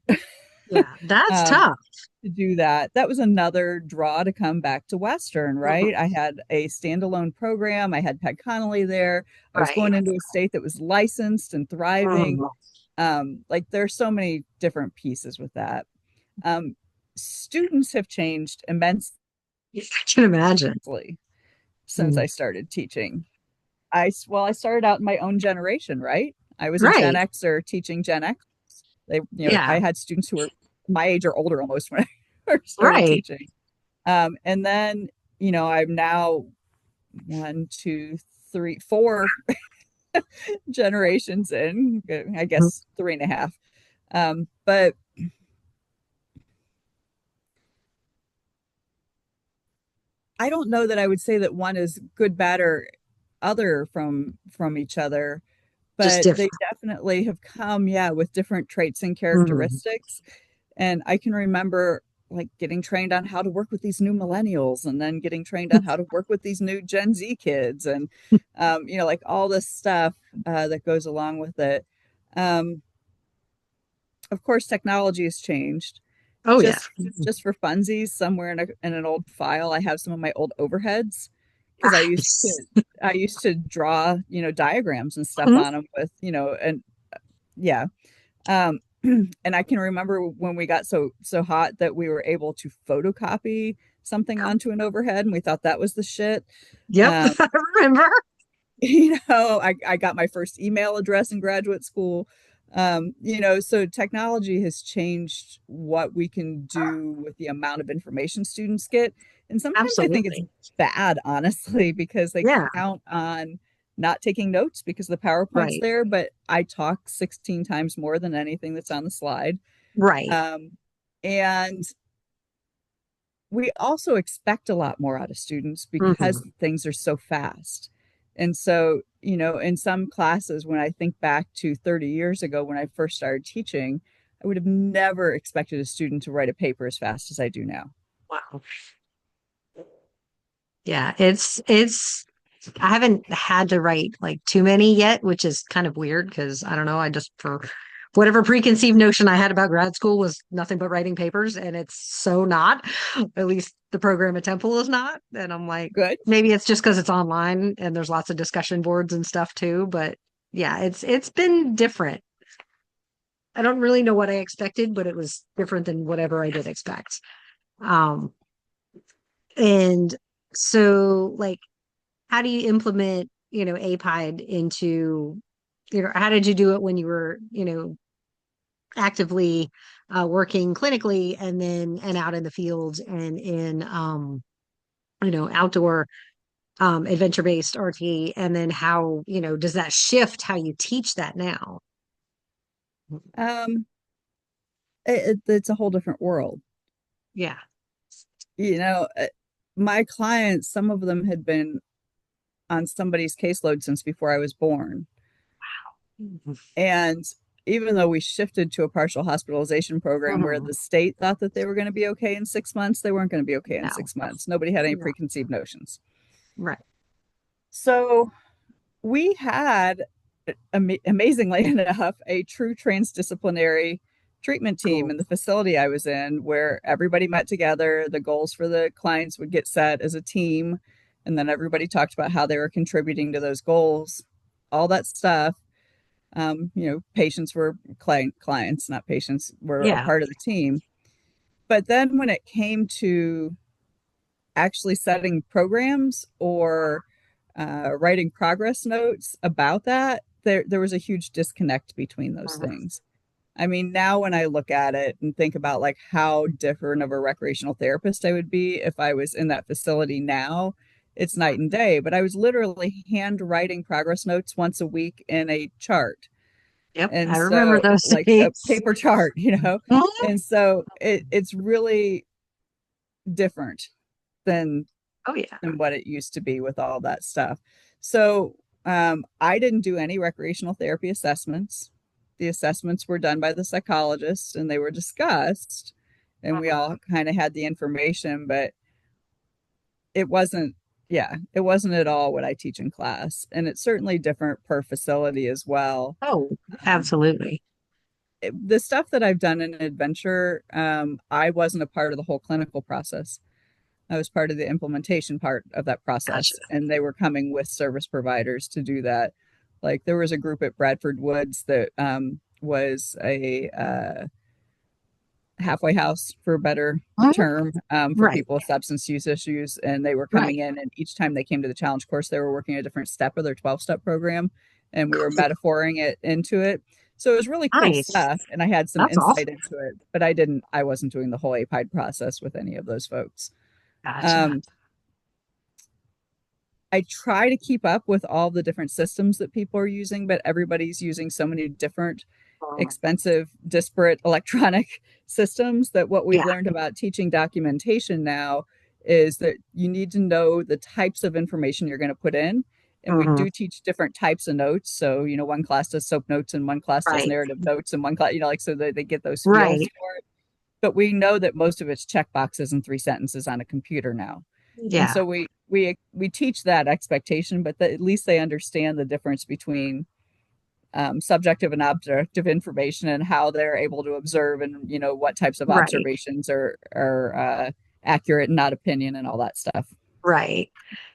Yeah, that's um, tough. to do that. That was another draw to come back to Western, right? Mhm. I had a standalone program. I had Peg Connolly there. I was Right. going into a state that was licensed and thriving. Mhm. Like, there's so many different pieces with that. Um, Students have changed immensely I can imagine. since Mm. I started teaching. I started out in my own generation, right? I was a Gen Right. Xer teaching Gen X. I Yeah. had students who were my age or older almost when I first started Right. teaching. And then, I'm now one, two, three, 4 generations in, I Mhm. guess 3.5. But I don't know that I would say that one is good, bad, or other from each other, Just but they different. definitely have come, yeah, with different traits and Mhm. characteristics. And I can remember like getting trained on how to work with these new millennials, and then getting trained on how to work with these new Gen Z kids, and like all this stuff that goes along with it. Um, of course, technology has changed. Oh yeah. Just for funsies, somewhere in an old file, I have some of my old overheads, because Nice. I used to draw, diagrams and stuff Mhm. on them with, and yeah. Um, and I can remember when we got so hot that we were able to photocopy something onto an overhead, and we thought that was the shit. Yep. Um, I remember. I got my first email address in graduate school. So technology has changed what we can do with the amount of information students get. And sometimes I think it's Absolutely. bad, honestly, because they Yeah. count on not taking notes because the PowerPoint's Right. there, but I talk 16 times more than anything that's on the slide. Right. Um, and we also expect a lot more out of students because Mhm. things are so fast. And so in some classes, when I think back to 30 years ago when I first started teaching, I would have never expected a student to write a paper as fast as I do now. Wow. Yeah, it's I haven't had to write like too many yet, which is kind of weird because I don't know, I just for whatever preconceived notion I had about grad school was nothing but writing papers, and it's so not. At least the program at Temple is not. And I'm like, Good. maybe it's just because it's online and there's lots of discussion boards and stuff too. But yeah, it's been different. I don't really know what I expected, but it was different than whatever I did expect. Um, and so like how do you implement, APIDE into, how did you do it when you were, actively working clinically and out in the fields and in, outdoor adventure-based RT, and then how, does that shift how you teach that now? Um, it's a whole different world. Yeah. You know, my clients, some of them had been on somebody's caseload since before I was born. Mhm. And even though we shifted to a partial hospitalization program where Mhm. the state thought that they were going to be okay in 6 months, they weren't going to be okay in No, 6 months. Nobody had any no, preconceived notions. right. So we had, amazingly enough, a true transdisciplinary treatment team Cool. in the facility I was in where everybody met together. The goals for the clients would get set as a team. And then everybody talked about how they were contributing to those goals, all that stuff. Patients were clients, not patients, were a Yeah. part of the team. But then when it came to actually setting programs or writing progress notes about that, there was a huge disconnect between those Mhm. things. I mean, now when I look at it and think about like how different of a recreational therapist I would be if I was in that facility now, it's night and day. But I was literally handwriting progress notes once a week in a chart. Yep. And I remember so, those like a days. paper chart, Mhm. and so it's really different than Oh yeah. what it used to be with all that stuff. So I didn't do any recreational therapy assessments. The assessments were done by the psychologist and they were discussed, and we all Mhm. kind of had the information, but it wasn't, yeah, it wasn't at all what I teach in class. And it's certainly different per facility as well. Oh, Um, absolutely. the stuff that I've done in adventure, I wasn't a part of the whole clinical process. I was part of the implementation part of that Gotcha. process, and they were coming with service providers to do that. Like there was a group at Bradford Woods that was a halfway house, for a better Mhm. term, for Right. people with substance use issues, and they were Right. coming in, and each time they came to the challenge course, they were working a different step of their 12-step program, and we were metaphoring it into it. So it was really cool Nice. stuff, and I had some That's insight awesome. into it, but I wasn't doing the whole APIDE process with any of those folks. Gotcha. Um, I try to keep up with all the different systems that people are using, but everybody's using so many different Um, expensive, disparate electronic systems that what we've yeah. learned about teaching documentation now is that you need to know the types of information you're going to put in. And we Hmm. do teach different types of notes. So, one class does soap notes and one class does Right. narrative notes and one class, like so that they get those feels Right. for it. But we know that most of it's check boxes and three sentences on a computer now. And Yeah. so we teach that expectation, but at least they understand the difference between subjective and objective information and how they're able to observe, and what types of Right. observations are accurate and not opinion and all that stuff. Right.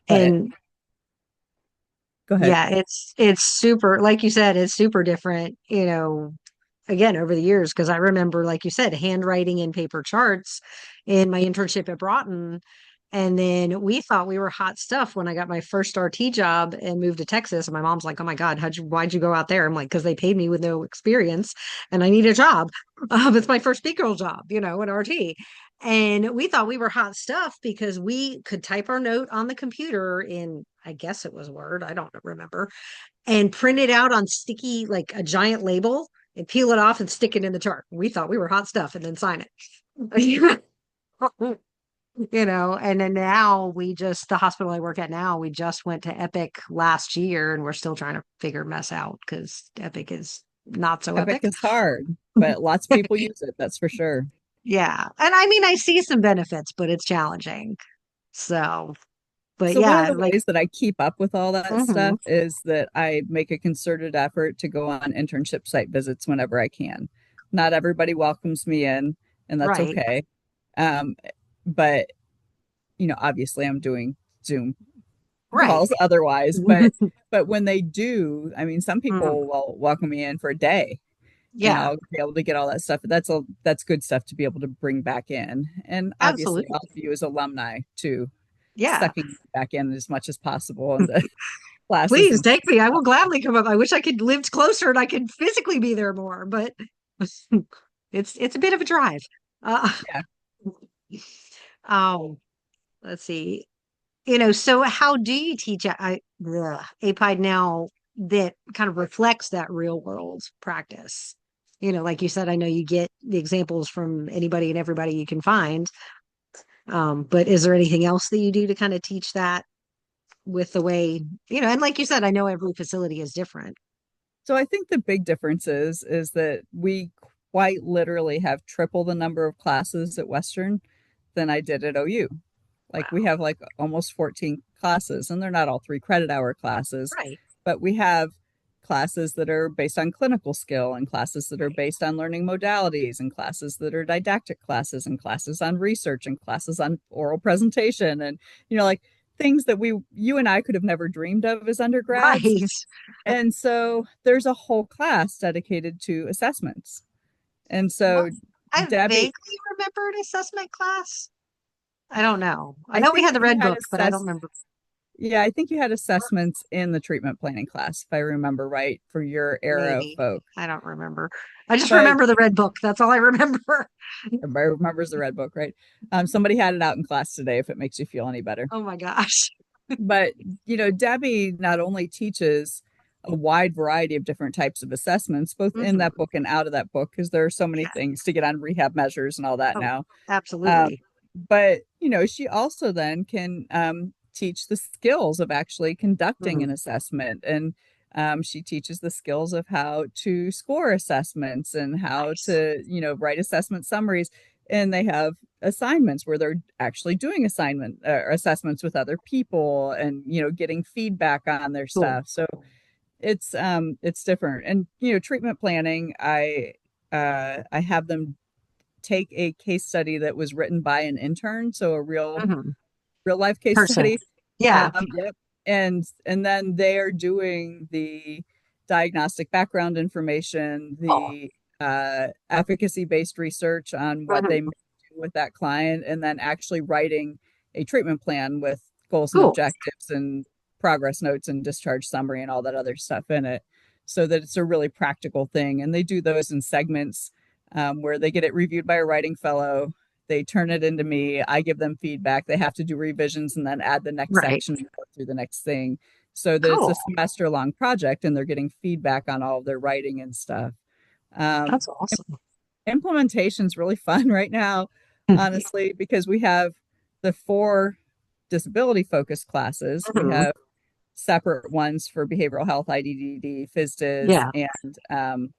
But And go ahead. yeah, it's super, like you said, it's super different, again, over the years, because I remember, like you said, handwriting in paper charts in my internship at Broughton. And then we thought we were hot stuff when I got my first RT job and moved to Texas. And my mom's like, "Oh my God, why'd you go out there?" I'm like, "Because they paid me with no experience and I need a job." It's my first big girl job, in RT. And we thought we were hot stuff because we could type our note on the computer in, I guess it was Word, I don't remember, and print it out on sticky, like a giant label, and peel it off and stick it in the chart. We thought we were hot stuff and then sign it. And then now the hospital I work at now, we just went to Epic last year and we're still trying to figure mess out because Epic is not so Epic epic. is hard, but lots of people use it, that's for sure. Yeah. And I mean, I see some benefits, but it's challenging. So, but So one of yeah, the like, ways that I keep up with all that hmm stuff is that I make a concerted effort to go on internship site visits whenever I can. Not everybody welcomes me in, and that's right, okay. Um, but obviously I'm doing Zoom right. calls otherwise, but when they do, I mean, some Mhm. people will welcome me in for a day and Yeah, I'll be able to get all that stuff. That's good stuff to be able to bring back in. And obviously absolutely. all of you as alumni too, Yeah. sucking back in as much as possible in the classes Please and take me. I will gladly come up. I wish I could live closer and I could physically be there more, but it's a bit of a drive. Uh, yeah. um, let's see. So how do you teach APIDE now that kind of reflects that real world practice? Like you said, I know you get the examples from anybody and everybody you can find. But is there anything else that you do to kind of teach that with the way, and like you said, I know every facility is different. So I think the big difference is that we quite literally have triple the number of classes at Western than I did at OU. Like we Wow. have like almost 14 classes, and they're not all 3 credit hour classes, Right. but we have classes that are based on clinical skill, and classes that are Right. based on learning modalities, and classes that are didactic classes, and classes on research, and classes on oral presentation, and like things that you and I could have never dreamed of as undergrads. Right. And so there's a whole class dedicated to assessments. And What? so I Debbie, vaguely remembered assessment class. I don't know. I I know we think had the you red had book, but I don't assess remember. yeah, I think you had assessments in the treatment planning class, if I remember right, for your era of Maybe. folk. I don't remember. I just But remember the red book. That's all I remember. everybody remembers the red book, right? Somebody had it out in class today, if it makes you feel any better. Oh my gosh. But Debbie not only teaches a wide variety of different types of assessments, both in that hmm book and out of that book, because there are so many Yeah. things to get on rehab measures and all that Oh, now. Um, absolutely. but she also then can teach the skills of actually conducting an hmm assessment, and she teaches the skills of how to score assessments and how Nice. to write assessment summaries. And they have assignments where they're actually doing assignment assessments with other people, and getting feedback on their Cool. stuff. So it's different. And treatment planning, I have them take a case study that was written by an intern, so a hmm real life case Person. study. Yeah. Yep. And then they are doing the diagnostic background information, Oh. the efficacy based research on what they hmm do with that client, and then actually writing a treatment plan with goals and Cool. objectives and progress notes and discharge summary and all that other stuff in it, so that it's a really practical thing. And they do those in segments, where they get it reviewed by a writing fellow. They turn it into me. I give them feedback. They have to do revisions and then add the next Right. section and go through the next thing, so that it's a Cool. semester long project and they're getting feedback on all of their writing and stuff. Um, That's awesome. Implementation is really fun right now, honestly, because we have the 4 disability focused classes. We hmm have separate ones for behavioral health, IDDD, FISDIS, Yeah. and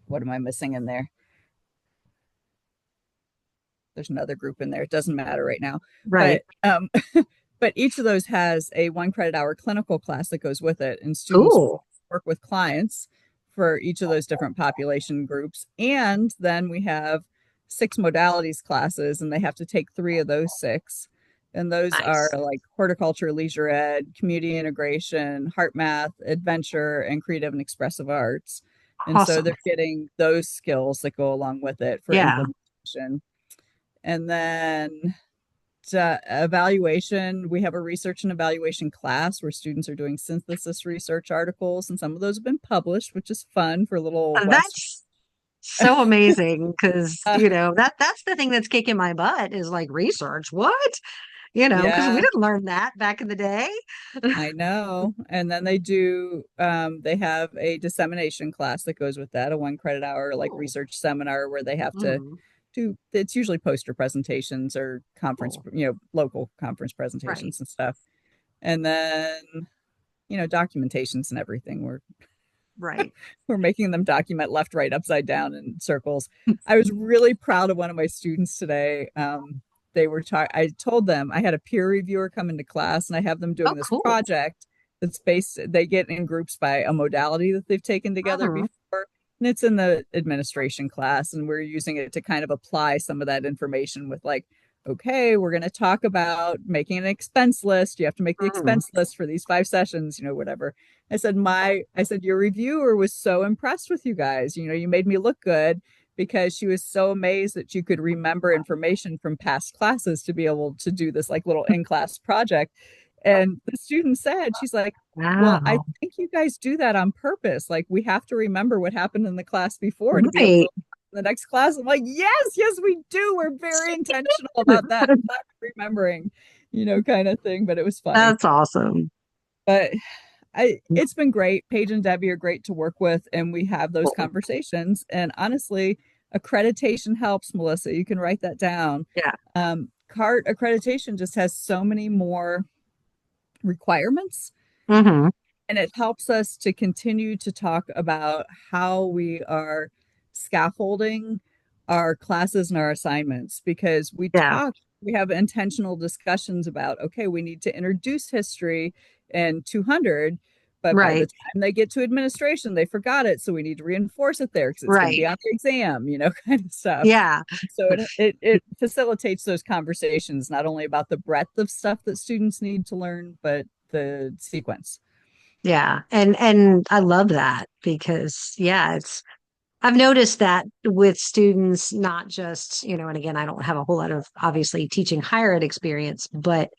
what am I missing in there? There's another group in there. It doesn't matter right now. Right. But but each of those has a 1 credit hour clinical class that goes with it, and students Cool. work with clients for each of those different population groups. And then we have 6 modalities classes, and they have to take 3 of those 6. And those are Nice. like horticulture, leisure ed, community integration, heart math, adventure, and creative and expressive arts. And so Awesome. they're getting those skills that go along with it for Yeah. implementation. And then evaluation, we have a research and evaluation class where students are doing synthesis research articles, and some of those have been published, which is fun for little West. That's so amazing because, Uh, that's the thing that's kicking my butt is like research. What? Because we yeah, didn't learn that back in the day. I know. And then they have a dissemination class that goes with that, a 1 credit hour like Cool. research seminar where they have to Mhm. do, it's usually poster presentations or conference, Cool. local conference Right. presentations and stuff. And then, documentations and everything. Right. We're making them document left, right, upside down in circles. I was really proud of one of my students today. I told them I had a peer reviewer come into class and I have them Oh, doing this cool. project that's based, they get in groups by a modality that they've taken together Mhm. before. And it's in the administration class. And we're using it to kind of apply some of that information with like, okay, we're going to talk about making an expense list. You have to make the Mhm. expense list for these 5 sessions, whatever. I said, your reviewer was so impressed with you guys. You made me look good because she was so amazed that you could remember information from past classes to be able to do this like little in-class project. And the student said, she's like, well, I Wow. think you guys do that on purpose. Like we have to remember what happened in the class before to be able to Right. in the next class. I'm like, yes, yes, we do. We're very intentional about that, not remembering, kind of thing. But it was funny. That's awesome. But it's been great. Paige and Debbie are great to work with, and we have those Cool. conversations. And honestly, accreditation helps, Melissa. You can write that down. Yeah. CART accreditation just has so many more requirements, Hmm. and it helps us to continue to talk about how we are scaffolding our classes and our assignments because Yeah. we have intentional discussions about, okay, we need to introduce history in 200, but by the Right. time they get to administration, they forgot it. So we need to reinforce it there because it's going to Right. be on the exam, kind of stuff. Yeah. So it facilitates those conversations, not only about the breadth of stuff that students need to learn, but the sequence. Yeah. And I love that because yeah, it's I've noticed that with students, not just, and again, I don't have a whole lot of obviously teaching higher ed experience, but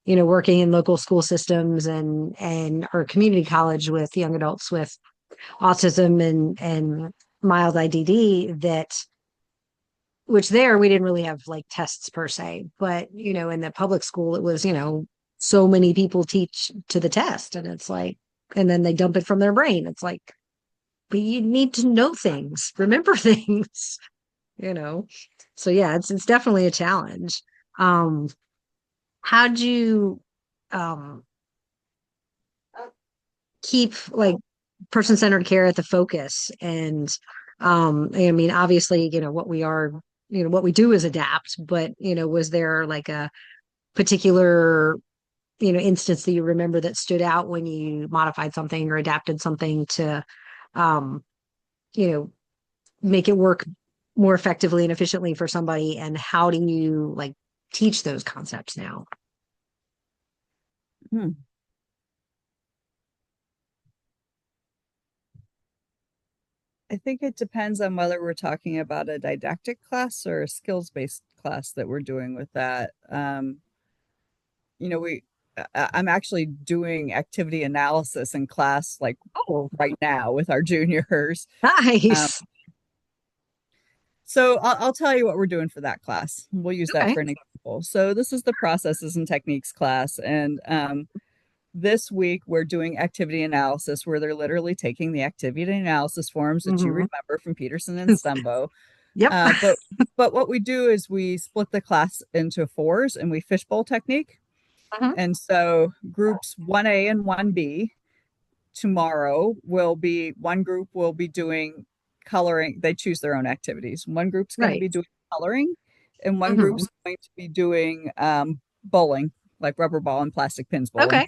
working in local school systems and or community college with young adults with autism and mild IDD that which there we didn't really have like tests per se, but in the public school it was, so many people teach to the test and it's like and then they dump it from their brain. It's like, but you need to know things, remember things, you know. So yeah, it's definitely a challenge. Um, how'd you um keep like person-centered care at the focus and I mean obviously what we are what we do is adapt but was there like a particular instance that you remember that stood out when you modified something or adapted something to um you know make it work more effectively and efficiently for somebody and how do you like teach those concepts now? Hmm. I think it depends on whether we're talking about a didactic class or a skills-based class that we're doing with that. You know, we I'm actually doing activity analysis in class like Oh, right now with our juniors. Um, nice. so I'll tell you what we're doing for that class. We'll use that Okay. for an example. So this is the processes and techniques class, and this week we're doing activity analysis where they're literally taking the activity analysis forms that you Hmm. remember from Peterson and Stumbo. Yep. Uh, but but what we do is we split the class into fours and we fishbowl technique. Mhm. And so groups 1A and 1B tomorrow will be one group will be doing coloring. They choose their own activities. One group's going to Right. be doing coloring, and one Hmm. group's going to be doing bowling, like rubber ball and plastic pins bowling. Okay.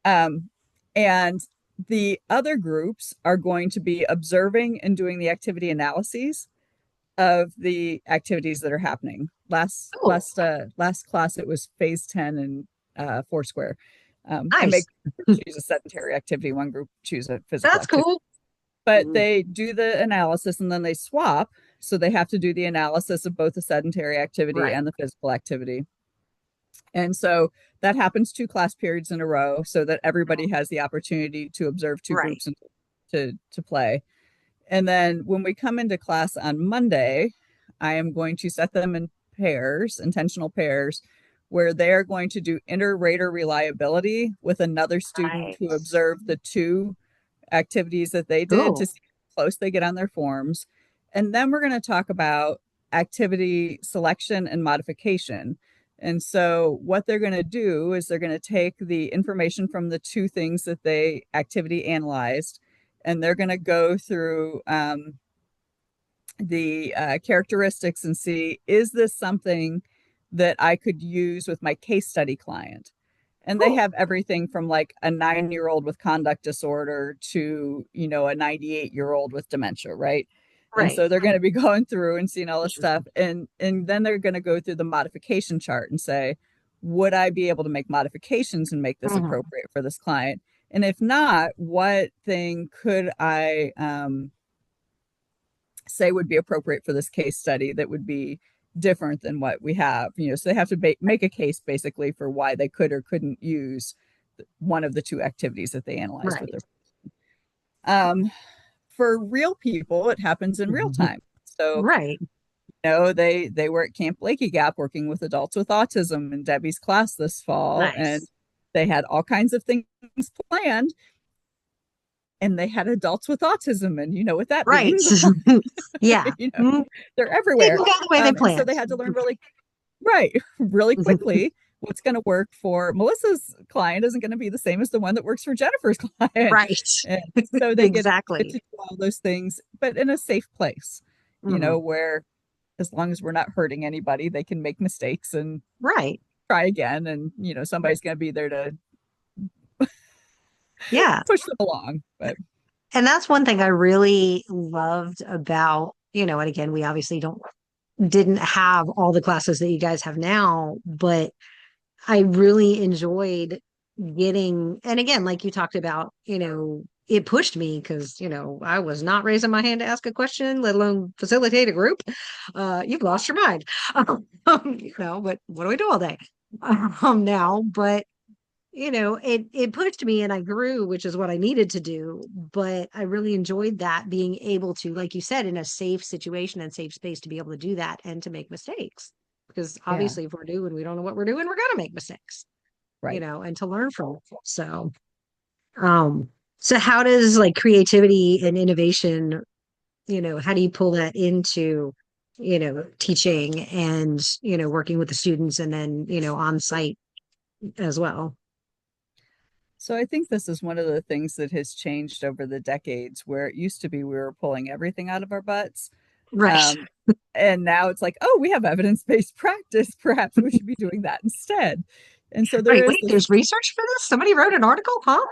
Um, and the other groups are going to be observing and doing the activity analyses of the activities that are happening. Cool. Last class it was phase 10 and Foursquare. I make Nice. choose a sedentary activity, one group choose a physical That's activity. cool. But Mhm. they do the analysis and then they swap. So they have to do the analysis of both the sedentary activity Right. and the physical activity. And so that happens 2 class periods in a row so that everybody has the opportunity to observe two Right. groups and to play. And then when we come into class on Monday, I am going to set them in pairs, intentional pairs, where they're going to do inter-rater reliability with another student who Nice. observed the two activities that they did to Cool. see how close they get on their forms. And then we're going to talk about activity selection and modification. And so what they're going to do is they're going to take the information from the two things that they activity analyzed, and they're going to go through the characteristics and see, is this something that I could use with my case study client? And they Cool. have everything from like a 9-year-old with conduct disorder to, a 98-year-old with dementia, right? And Right. so they're going to be going through and seeing all this stuff. And then they're going to go through the modification chart and say, would I be able to make modifications and make this Hmm. appropriate for this client? And if not, what thing could I say would be appropriate for this case study that would be different than what we have? So they have to make a case basically for why they could or couldn't use one of the two activities that they analyzed with Right. their um, for real people. It happens in real Mhm. time. So Right. they were at Camp Lakey Gap working with adults with autism in Debbie's class this fall, and Nice. they had all kinds of things planned, and they had adults with autism, and you know what that Right. means. Yeah. you know Mm. they're Didn't everywhere. go the way they And so planned. they had to learn really quickly what's going to work for Melissa's client isn't going to be the same as the one that works for Jennifer's client. Right. And so they get to Exactly. do all those things, but in a safe place, Hmm. where as long as we're not hurting anybody, they can make mistakes and Right. try again. And, somebody's going to be there to Yeah. push them along. But And that's one thing I really loved about, and again, we obviously didn't have all the classes that you guys have now, but I really enjoyed getting, and again, like you talked about, it pushed me because, I was not raising my hand to ask a question, let alone facilitate a group. You've lost your mind. But what do I do all day? Now, but it pushed me and I grew, which is what I needed to do. But I really enjoyed that being able to, like you said, in a safe situation and safe space to be able to do that and to make mistakes. Because yeah, obviously, if we're new and we don't know what we're doing, we're going to make mistakes, right. and to learn from it. Um, so how does like creativity and innovation, how do you pull that into, teaching and, working with the students and then, on site as well? So I think this is one of the things that has changed over the decades, where it used to be we were pulling everything out of our butts. Right. Um, and now it's like, oh, we have evidence-based practice. Perhaps we should be doing that instead. And so there Right. is Wait, this there's research for this? Somebody wrote an article, huh?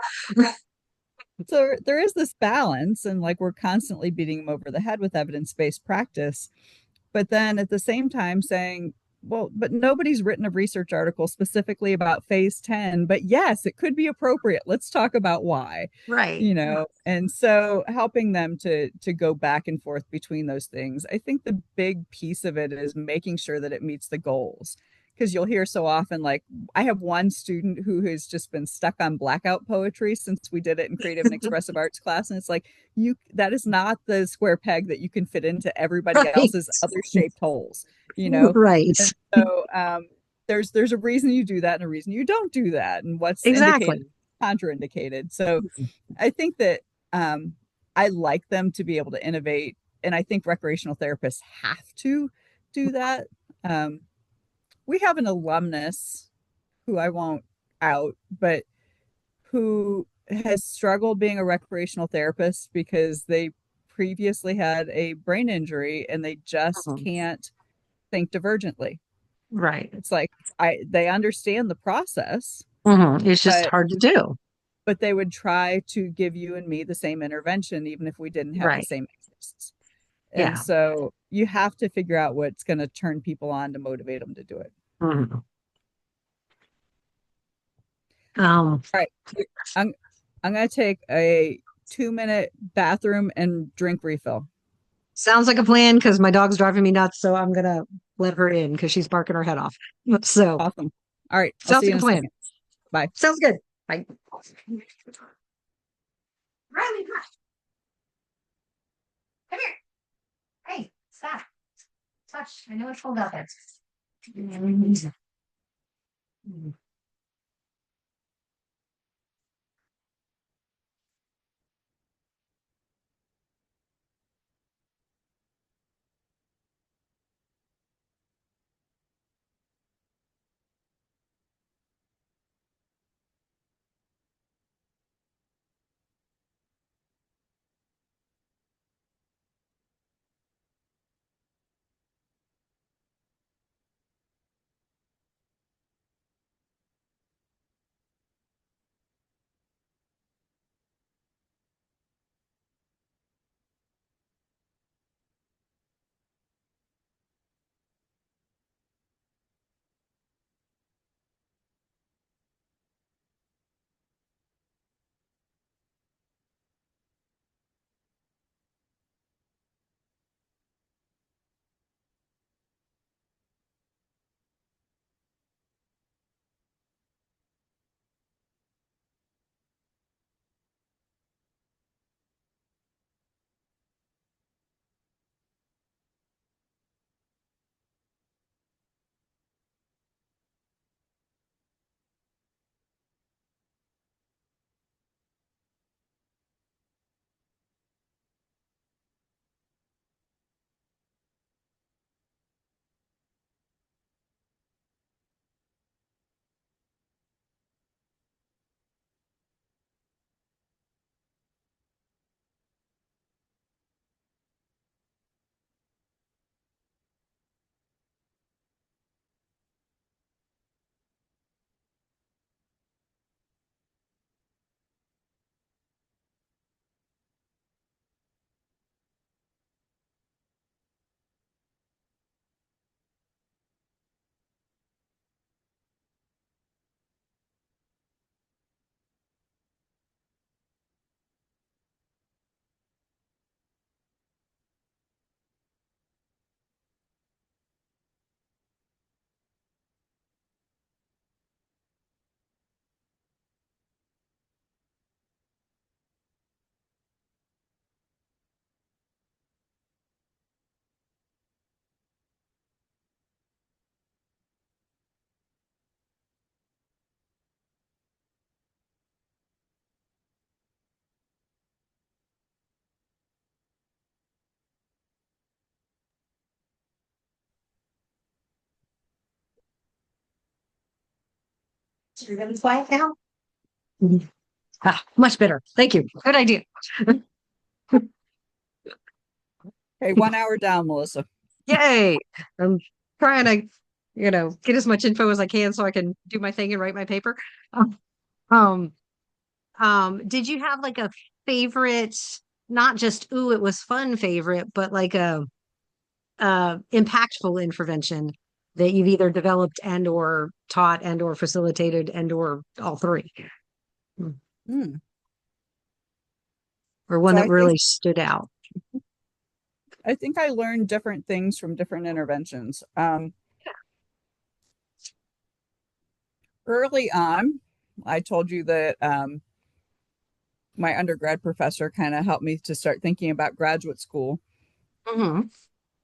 so there is this balance, and like we're constantly beating them over the head with evidence-based practice, but then at the same time saying, well, but nobody's written a research article specifically about phase 10, but yes, it could be appropriate. Let's talk about why. Right. And so helping them to go back and forth between those things. I think the big piece of it is making sure that it meets the goals, because you'll hear so often, like, I have one student who has just been stuck on blackout poetry since we did it in creative and expressive arts class, and it's like, that is not the square peg that you can fit into everybody Right. else's other shaped holes, you know Right. and so there's a reason you do that and a reason you don't do that, and what's indicated, Exactly. contraindicated. So I think that I like them to be able to innovate, and I think recreational therapists have to do that. um, we have an alumnus who I won't out, but who has struggled being a recreational therapist because they previously had a brain injury and they just Mhm. can't think divergently. Right. It's like they understand the process, It's just but hard to do. they would try to give you and me the same intervention even if we didn't have the Right. same interests. And Yeah. so you have to figure out what's going to turn people on to motivate them to do it. Mhm. Um, All right. I'm I'm going to take a 2-minute bathroom and drink refill. Sounds like a plan because my dog's driving me nuts, so I'm gonna let her in because she's barking her head off. So Awesome. All right. I'll sounds see you like in a a plan. second. Bye. Sounds good. Bye. Riley, come here. Hey, stop. Touch. I know it's cold out there. You're gonna be quiet now? Mhm. Ah, much better. Thank you. Good idea. Okay, 1 hour down, Melissa. Yay. I'm trying to, get as much info as I can so I can do my thing and write my paper. Um, um, did you have like a favorite, not just, ooh, it was fun favorite, but like a impactful intervention that you've either developed and or taught and or facilitated and or all three? Hmm. Mm. Or one So that really stood out? I think I learned different things from different interventions. Early on, I told you that my undergrad professor kind of helped me to start thinking about graduate school. Hmm.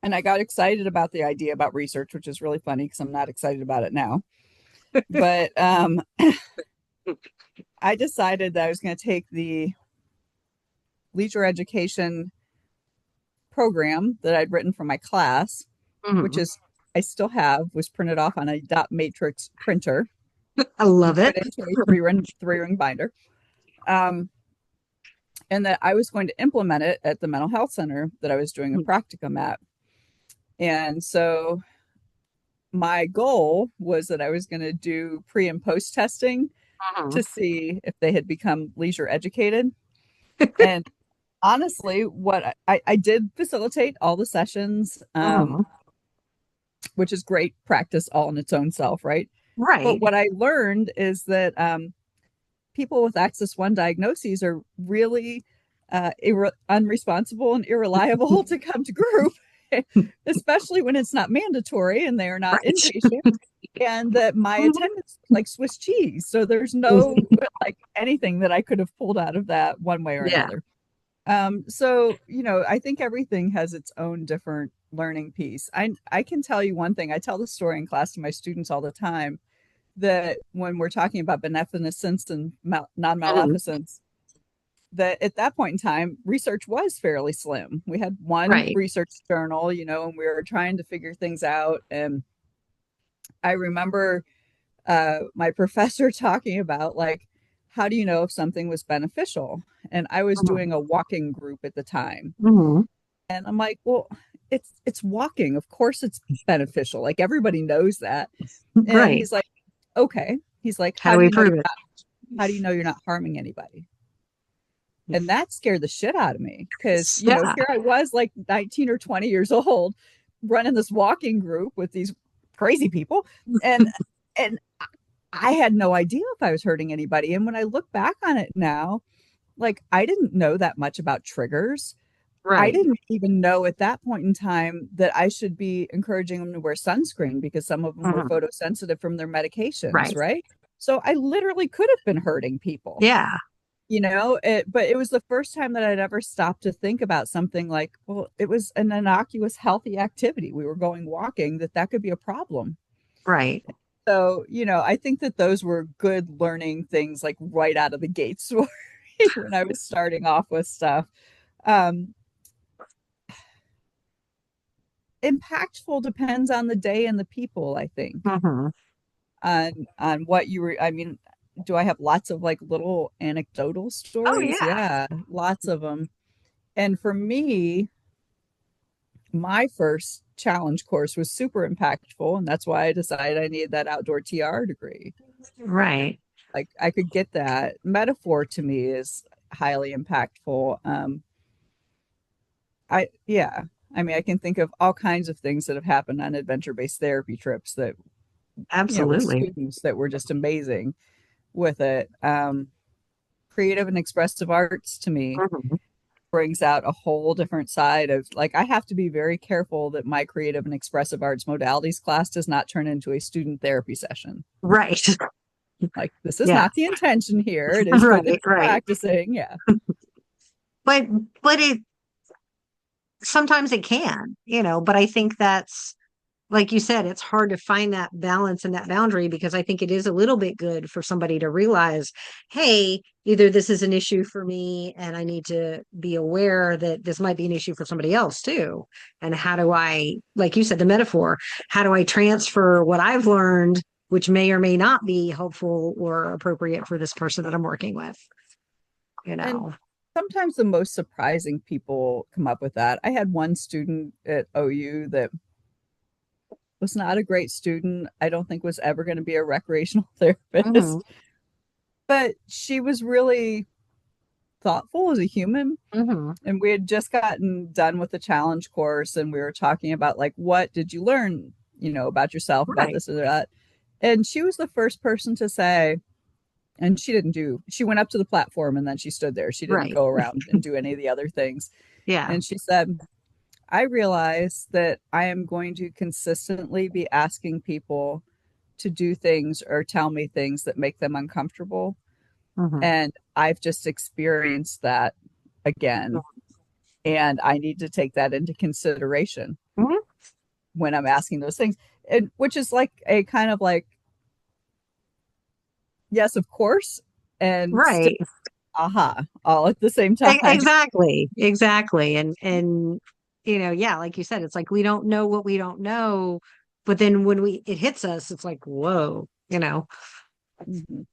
And I got excited about the idea about research, which is really funny because I'm not excited about it now. But I decided that I was going to take the leisure education program that I'd written for my class, which Hmm. is I still have, was printed off on a dot matrix printer I and love put it. into a three ring binder. Um, and that I was going to implement it at the mental health center that I was doing a practicum at. And so my goal was that I was going to do pre and post testing Mhm. to see if they had become leisure educated. And honestly, what I did facilitate all the sessions, Mhm. which is great practice all in its own self, right? But Right. what I learned is that people with Axis 1 diagnoses are really unresponsible and irreliable to come to group, especially when it's not mandatory and they are not Right. inpatient. And that my Mhm. attendance was like Swiss cheese. So there's no like anything that I could have pulled out of that one way or Yeah. another. So I think everything has its own different learning piece. I can tell you one thing. I tell the story in class to my students all the time that when we're talking about beneficence and Mhm. non-maleficence, that at that point in time, research was fairly slim. We had one Right. research journal, and we were trying to figure things out. And I remember my professor talking about like, how do you know if something was beneficial? And I was Mhm. doing a walking group at the time. Mhm. And I'm like, well, it's walking. Of course it's beneficial. Like everybody knows that. And Right. he's like, okay. He's like, How do we prove it? how do you know you're not harming anybody? And that scared the shit out of me because, Yeah. here I was like 19 or 20 years old running this walking group with these crazy people. And I had no idea if I was hurting anybody. And when I look back on it now, like I didn't know that much about triggers. I Right. didn't even know at that point in time that I should be encouraging them to wear sunscreen because some of them were Mhm. photosensitive from their medications, Right. right? So I literally could have been hurting people, Yeah. but it was the first time that I'd ever stopped to think about something like, well, it was an innocuous, healthy activity. We were going walking, that could be a problem. Right. So, I think that those were good learning things like right out of the gates when I was starting off with stuff. Um, Impactful depends on the day and the people, I think. Mhm. On what you were, I mean, do I have lots of like little anecdotal Oh stories? yeah. Yeah, lots of them. And for me, my first challenge course was super impactful, and that's why I decided I needed that outdoor TR degree. Right. Like I could get that. Metaphor to me is highly impactful. Yeah, I mean, I can think of all kinds of things that have happened on adventure-based therapy trips that, with Absolutely. students that were just amazing with it. Creative and expressive arts to me Mhm. brings out a whole different side of like, I have to be very careful that my creative and expressive arts modalities class does not turn into a student therapy session. Right. Like, this is Yeah. not the intention here. It is good that Right. you're Right. practicing. Yeah. But it sometimes it can, but I think that's like you said, it's hard to find that balance and that boundary because I think it is a little bit good for somebody to realize, hey, either this is an issue for me and I need to be aware that this might be an issue for somebody else too. And how do I, like you said, the metaphor, how do I transfer what I've learned which may or may not be helpful or appropriate for this person that I'm working with, you And know. sometimes the most surprising people come up with that. I had one student at OU that was not a great student. I don't think was ever going to be a recreational Hmm. therapist, but she was really thoughtful as a human. Hmm. And we had just gotten done with the challenge course and we were talking about like what did you learn, about yourself, about Right. this or that. And she was the first person to say, and she went up to the platform and then she stood there. She didn't Right. go around and do any of the other things. Yeah. And she said, I realize that I am going to consistently be asking people to do things or tell me things that make them uncomfortable. Hmm. And I've just experienced that again. And I need to take that into consideration Hmm. when I'm asking those things. And which is like a kind of like, yes, of course, and still, Right. aha, all at the same time. Exactly. Exactly. And yeah, like you said, it's like we don't know what we don't know, but then when we it hits us, it's like, whoa, you know. Mhm.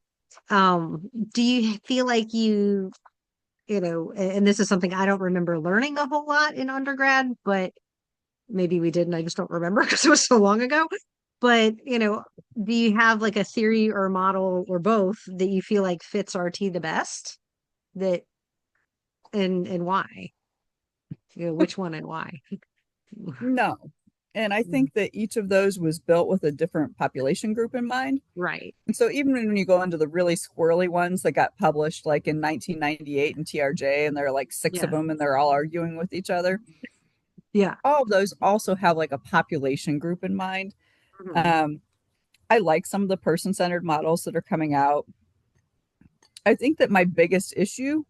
Do you feel like and this is something I don't remember learning a whole lot in undergrad, but maybe we did and I just don't remember because it was so long ago. But, do you have like a theory or model or both that you feel like fits RT the best? That and why? Which one and why? No. And I think that each of those was built with a different population group in mind. Right. And so even when you go into the really squirrely ones that got published like in 1998 in TRJ, and there are like six of Yeah. them and they're all arguing with each other, Yeah. all of those also have like a population group in mind. Mhm. Um, I like some of the person centered models that are coming out. I think that my biggest issue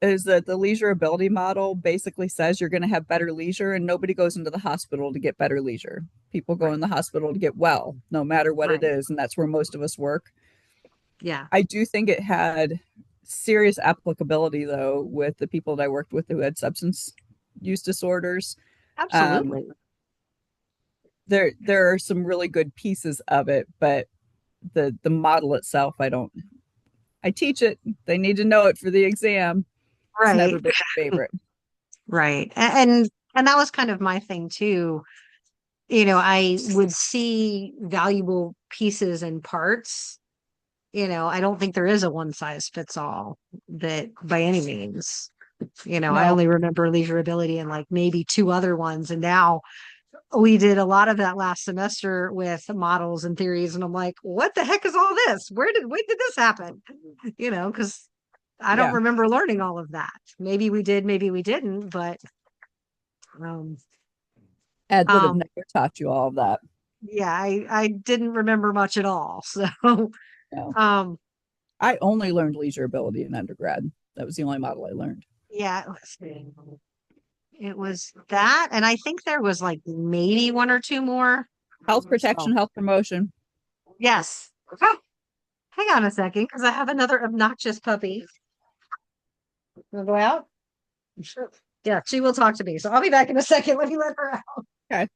is that the leisure ability model basically says you're going to have better leisure and nobody goes into the hospital to get better leisure. People go in Right. the hospital to get well, no matter what it Right. is. And that's where most of us work. Yeah. I do think it had serious applicability, though, with the people that I worked with who had substance use disorders. Um, Absolutely. there are some really good pieces of it, but the model itself, I don't. I teach it. They need to know it for the exam. It's Right. never been a favorite. Right. And that was kind of my thing too. I would see valuable pieces and parts. I don't think there is a one size fits all that by any means. I No, only remember leisure ability and like maybe two other ones. And now we did a lot of that last semester with models and theories. And I'm like, what the heck is all this? When did this happen? Because I don't yeah, remember learning all of that. Maybe we did, maybe we didn't, but um, Ed would have um, never taught you all of that. yeah, I didn't remember much at all. So, No, um, I only learned leisure ability in undergrad. That was the only model I learned. yeah, it was that, and I think there was like maybe one or two more. Health So, protection, health promotion. yes. Oh, hang on a second, because I have another obnoxious puppy. Wanna go out? Sure. Yeah, she will talk to me. So I'll be back in a second. Let me let her out. Okay.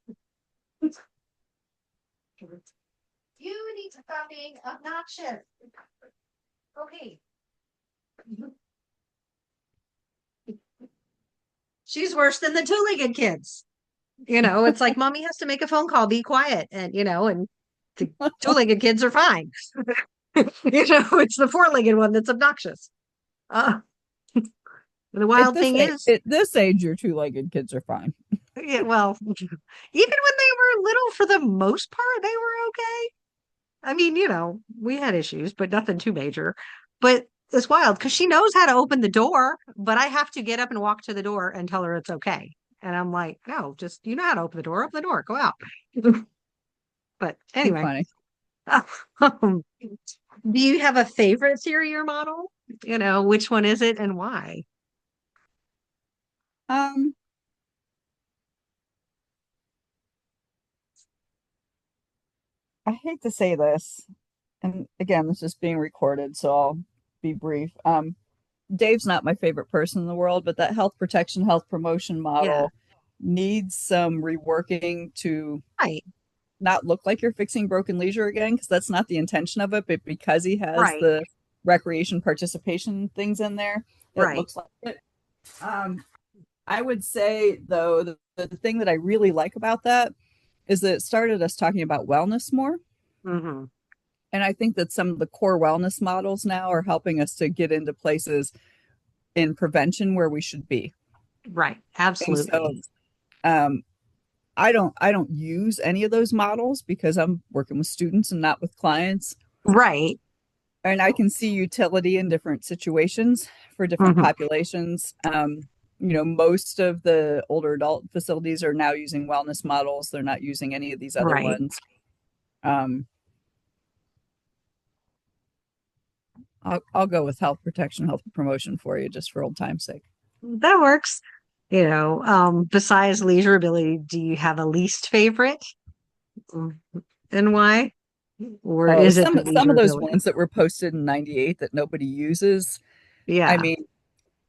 You need to stop being obnoxious. Okay. She's worse than the two-legged kids. It's like mommy has to make a phone call, be quiet, and the two-legged kids are fine. It's the four-legged one that's obnoxious. Uh, the At wild this thing age, is, at this age, your two-legged kids are fine. yeah, well, even when they were little, for the most part, they were okay. I mean, we had issues, but nothing too major. But it's wild because she knows how to open the door, but I have to get up and walk to the door and tell her it's okay. And I'm like, no, just you know how to open the door, go out. But Too anyway, funny. do you have a favorite theory or model? Which one is it and why? Um, I hate to say this, and again, this is being recorded, so I'll be brief. Dave's not my favorite person in the world, but that health protection, health promotion Yeah, model needs some reworking to right. not look like you're fixing broken leisure again, because that's not the intention of it, but because he has Right. the recreation participation things in there, it Right. looks like it. Um, I would say though, the thing that I really like about that is that it started us talking about wellness more. Hmm. And I think that some of the core wellness models now are helping us to get into places in prevention where we should be. Right. And Absolutely. so um, I don't use any of those models because I'm working with students and not with clients. Right. And I can see utility in different situations for different Hmm. populations. Most of the older adult facilities are now using wellness models. They're not using any of these other Right. ones. Um, I'll go with health protection, health promotion for you, just for old time's sake. That works. Besides leisure ability, do you have a least favorite? Mm. And why? Or Oh, is it the some leisure of those ability? ones that were posted in '98 that nobody uses. I Yeah. mean,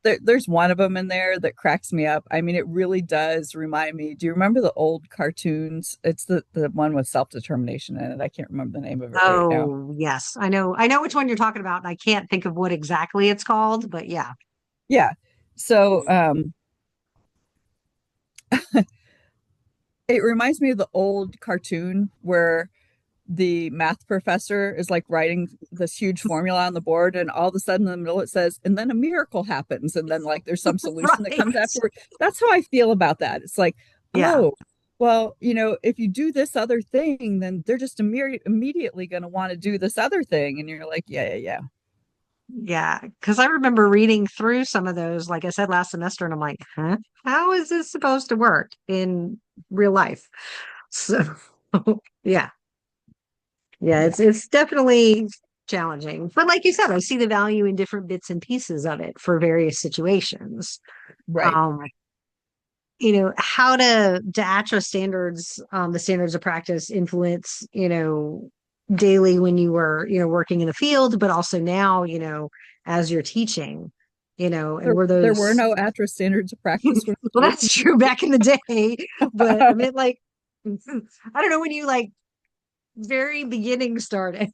there's one of them in there that cracks me up. I mean, it really does remind me. Do you remember the old cartoons? It's the one with self-determination in it. I can't remember the name of it right now. Oh, yes. I know. I know which one you're talking about, and I can't think of what exactly it's called, but yeah. Yeah. So it reminds me of the old cartoon where the math professor is like writing this huge formula on the board, and all of a sudden in the middle it says, and then a miracle happens, and then like there's some solution that Right. comes afterward. That's how I feel about that. It's like, Yeah. oh, well, if you do this other thing, then they're just immediately going to want to do this other thing, and you're like, yeah, yeah, yeah. Yeah. Because I remember reading through some of those, like I said last semester, and I'm like, huh? How is this supposed to work in real life? So, yeah. Yeah, Yeah, it's definitely challenging. But like you said, I see the value in different bits and pieces of it for various situations. right. Um, how to ATRA standards, the standards of practice influence, daily when you were, working in the field, but also now, as you're teaching, and were There were those, no ATRA standards of practice when I well, was that's working. true back in the day, but I meant like, I don't know when you like very beginning started.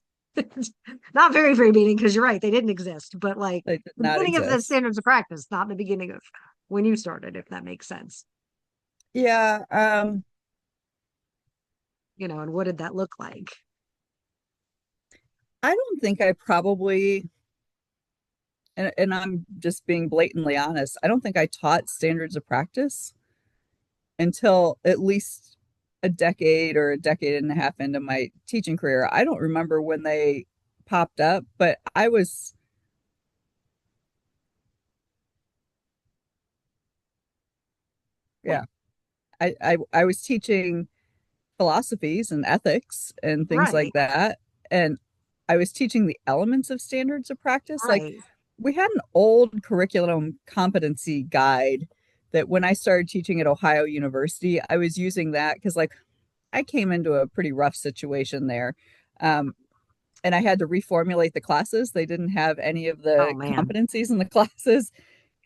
Not very, very beginning, because you're right, they didn't exist, but like They did the not beginning of the exist. standards of practice, not the beginning of when you started, if that makes sense. Yeah, And what did that look like? I don't think I probably, and I'm just being blatantly honest, I don't think I taught standards of practice until at least a decade or a decade and a half into my teaching career. I don't remember when they popped up, but yeah, I was teaching philosophies and ethics and things like Right, that. And I was teaching the elements of standards of practice. Like right. we had an old curriculum competency guide that when I started teaching at Ohio University, I was using that because like I came into a pretty rough situation there. Um, and I had to reformulate the classes. They didn't have any of Oh the man, competencies in the classes.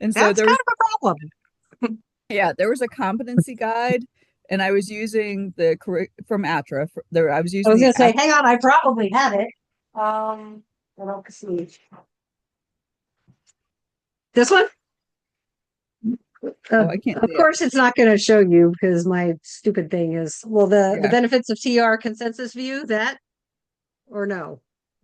And so that's there kind was, of a problem. yeah, there was a competency guide, and I was using from ATRA. I was I using was the gonna say, hang on, I probably have it. I don't see this one. oh, I can't Of see it. course, it's not going to show you because my stupid thing is, well, the Yeah. benefits of TR consensus view, that or no,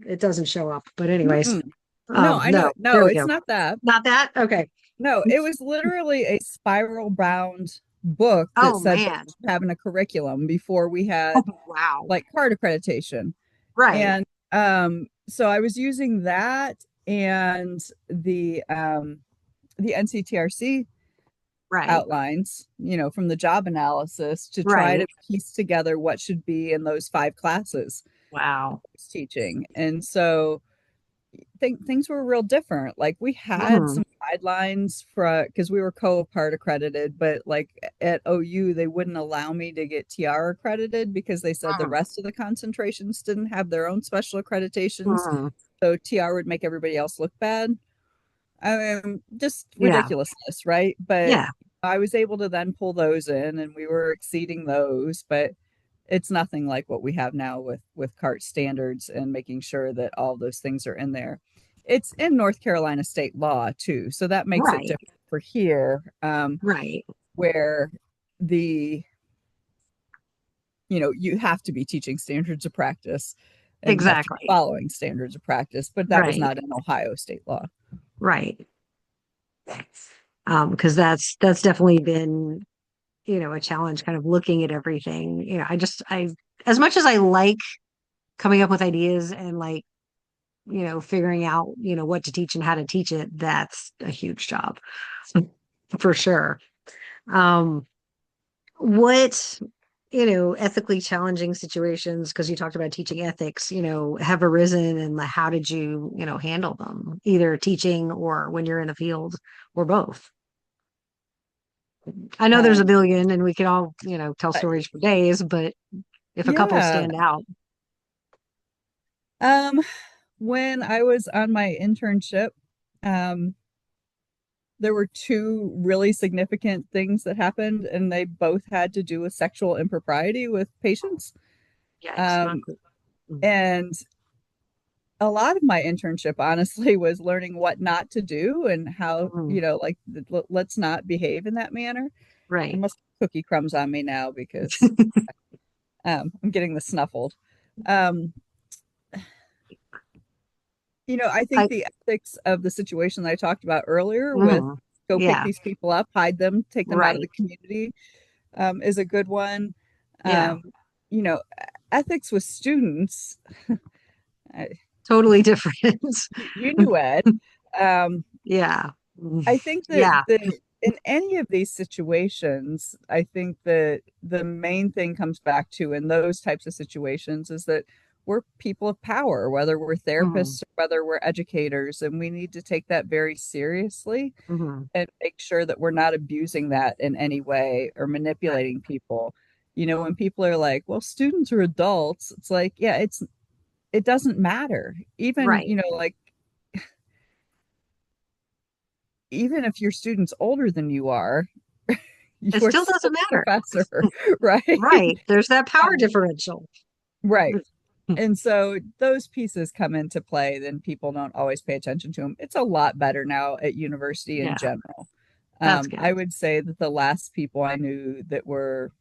it doesn't show up. But anyways, Mm-mm. No, I know. no, there No, we it's go. not that. Not that. Okay. No, it was literally a spiral bound book that Oh said that man. we were having a curriculum before we Oh, had wow. like card accreditation. Right. And so I was using that and the NCTRC Right. outlines, from the job analysis to try to Right. piece together what should be in those five classes Wow. I was teaching. And so things were real different. Like we had Mhm. some guidelines for because we were co-part accredited, but like at OU, they wouldn't allow me to get TR accredited because they said the Mhm. rest of the concentrations didn't have their own special accreditations. Mhm. So TR would make everybody else look bad. I mean, just Yeah. ridiculousness, right? But Yeah. I was able to then pull those in and we were exceeding those. But it's nothing like what we have now with CART standards and making sure that all those things are in there. It's in North Carolina state law too, so that makes it Right. different for here, Right. where the you have to be teaching standards of practice and you have to be Exactly. following standards of practice, but that was Right. not in Ohio state law. Right. Because that's definitely been, a challenge kind of looking at everything. I as much as I like coming up with ideas and like, figuring out, what to teach and how to teach it, that's a huge job for sure. Um, what, ethically challenging situations, because you talked about teaching ethics, have arisen, and how did you, handle them, either teaching or when you're in the field or both? I know there's a Um, billion and we could all, tell uh, stories for days, but if a couple yeah. stand out. Um, when I was on my internship, um, there were two really significant things that happened, and they both had to do with sexual impropriety with patients. Yikes, not Um, good. and a lot of my internship, honestly, was learning what not to do and how, Mhm. like, let's not behave in that manner. I Right. must have cookie crumbs on me now because I'm getting the snuffled. Um, I think I, the ethics of the situation that I talked about earlier with mhm. go pick Yeah, these people up, hide them, take them out of the right. community, is a good one. Yeah, Um, you know, ethics with students, I, totally different. you knew Ed. Um, Yeah. Mm. I think that Yeah. in any of these situations, I think that the main thing comes back to in those types of situations is that we're people of power, whether we're Mhm. therapists or whether we're educators, and we need to take that very seriously Mhm. and make sure that we're not abusing that in any way or Right. manipulating people. When people are like, well, students are adults, it's like, yeah, it doesn't matter. Even, Right. like even if your student's older than you are, It you're still still doesn't a matter. professor, right? Right. There's that power Um, differential. right. And so those pieces come into play, then people don't always pay attention to them. It's a lot better now at university in Yeah, general. that's good. I would say that the last people I knew that were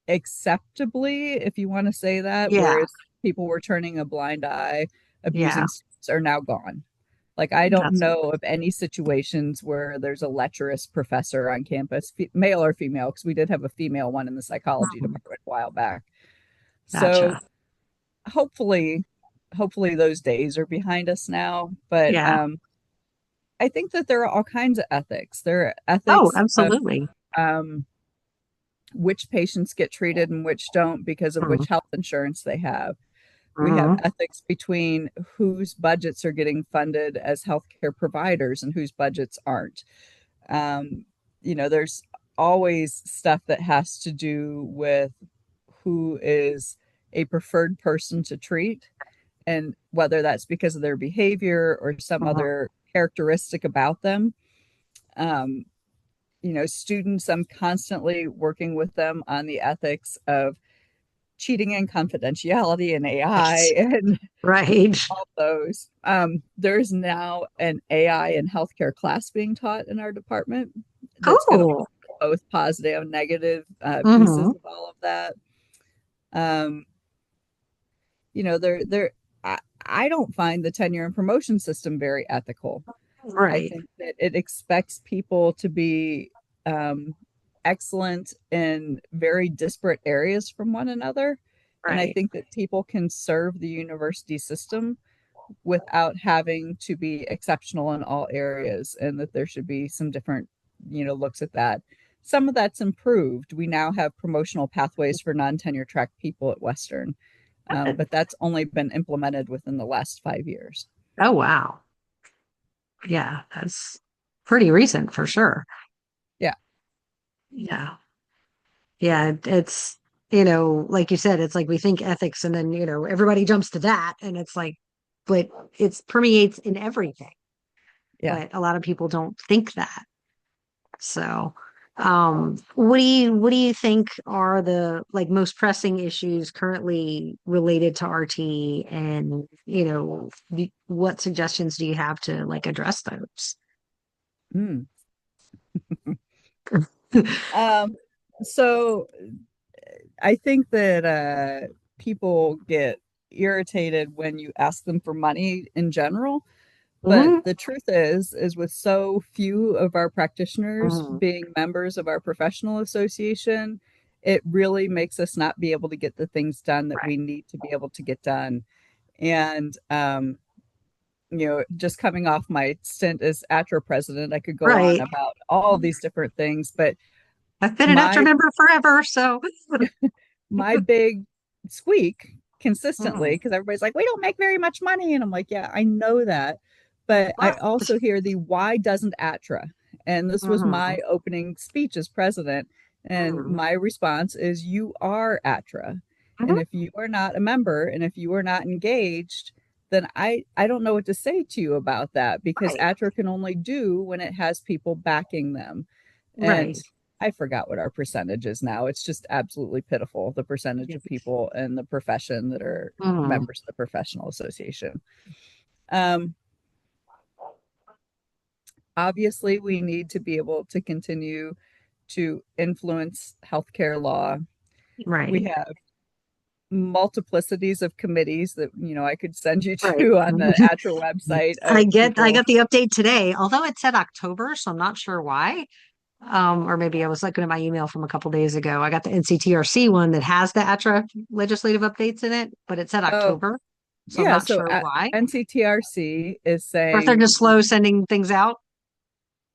acceptably, if you want to say that, Yeah. whereas people were turning a blind eye, Yeah. abusing students are now gone. Like, I don't That's know of any situations where there's a lecherous professor on campus, male or female, because we did have a female one in the psychology Mhm. department a while back. So Gotcha. hopefully, hopefully those days are behind us now. But Yeah. I think that there are all kinds of ethics. There are Oh, ethics of absolutely. um, which patients get treated and which don't because of Mhm. which health insurance they have. We have Mhm. ethics between whose budgets are getting funded as healthcare providers and whose budgets aren't. Um, there's always stuff that has to do with who is a preferred person to treat, and whether that's because of their behavior or some Mhm. other characteristic about them. Um, students, I'm constantly working with them on the ethics of cheating and confidentiality and AI Yes. and Right. all those. There's now an AI and healthcare class being taught in our department that's going to Cool. both positive and negative pieces Hmm. of all of that. Um, they're I don't find the tenure and promotion system very ethical. I Right. think that it expects people to be um, excellent in very disparate areas from one another. And I Right. think that people can serve the university system without having to be exceptional in all areas, and that there should be some different, looks at that. Some of that's improved. We now have promotional pathways for non-tenure track people at Western, but that's only been implemented within the last 5 years. Oh, wow. Yeah, that's pretty recent for sure. Yeah, Yeah. Yeah, it's, like you said, it's like we think ethics and then, everybody jumps to that and it's like, but it permeates in everything. yeah. But a lot of people don't think that. So, What do you think are the like most pressing issues currently related to RT, and what suggestions do you have to like address those? Mm. Um, so I think that people get irritated when you ask them for money in general. But Mhm. the truth is with so few of our practitioners Mhm. being members of our professional association, it really makes us not be able to get the things done that Right. we need to be able to get done. And just coming off my stint as ATRA president, I could go on Right. about all these different things, but I've been an extra my member forever, so. my big squeak consistently, Mhm. because everybody's like, we don't make very much money. And I'm like, yeah, I know that. But I Right. also hear the why doesn't ATRA? And this was my Mhm. opening speech as president. And Mhm. my response is, you are ATRA. Mhm. And if you are not a member and if you are not engaged, then I don't know what to say to you about that, because Right. ATRA can only do when it has people backing them. And Right. I forgot what our percentage is now. It's just absolutely pitiful, the percentage of people in the profession that are Mhm. members of the professional association. Um, Obviously, we need to be able to continue to influence healthcare law. We Right. have multiplicities of committees that I could send you Right. to on the ATRA website I of get I people. got the update today, although it said October, so I'm not sure why. Or maybe I was looking at my email from a couple days ago. I got the NCTRC one that has the ATRA legislative updates in it, but it said Oh, October, so I'm yeah. not So sure why. NCTRC is Or if they're saying, just slow sending things out.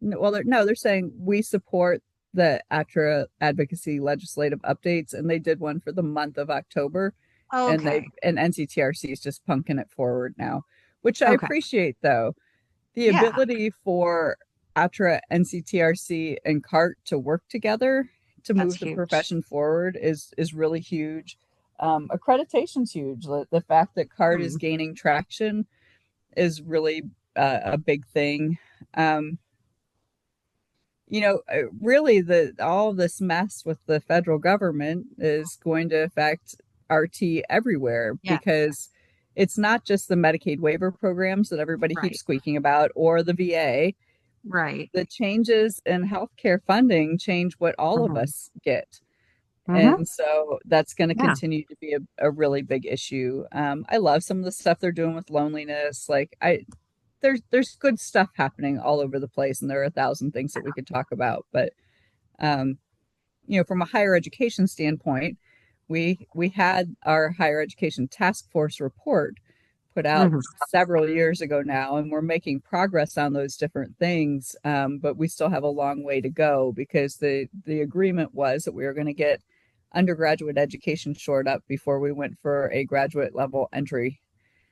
well, no, they're saying we support the ATRA advocacy legislative updates, and they did one for the month of October, and Okay. NCTRC is just punking it forward now, which I Okay. appreciate though. The Yeah, ability for ATRA, NCTRC, and CART to work together to that's move the huge. profession forward is really huge. Accreditation's huge. The fact that CART is Hmm. gaining traction is really a big thing. Um, really, the all this mess with the federal government is going to affect RT everywhere, Yeah, because it's not just the Medicaid waiver programs that everybody keeps right. squeaking about, or the VA. Right. The changes in healthcare funding change what all of Hmm. us get. Hmm. And so that's going to Yeah. continue to be a really big issue. I love some of the stuff they're doing with loneliness. There's good stuff happening all over the place, and there are a thousand things that we could talk about. But um, from a higher education standpoint, we had our higher education task force report put out Hmm. several years ago now, and we're making progress on those different things. But we still have a long way to go, because the agreement was that we were going to get undergraduate education shored up before we went for a graduate level entry,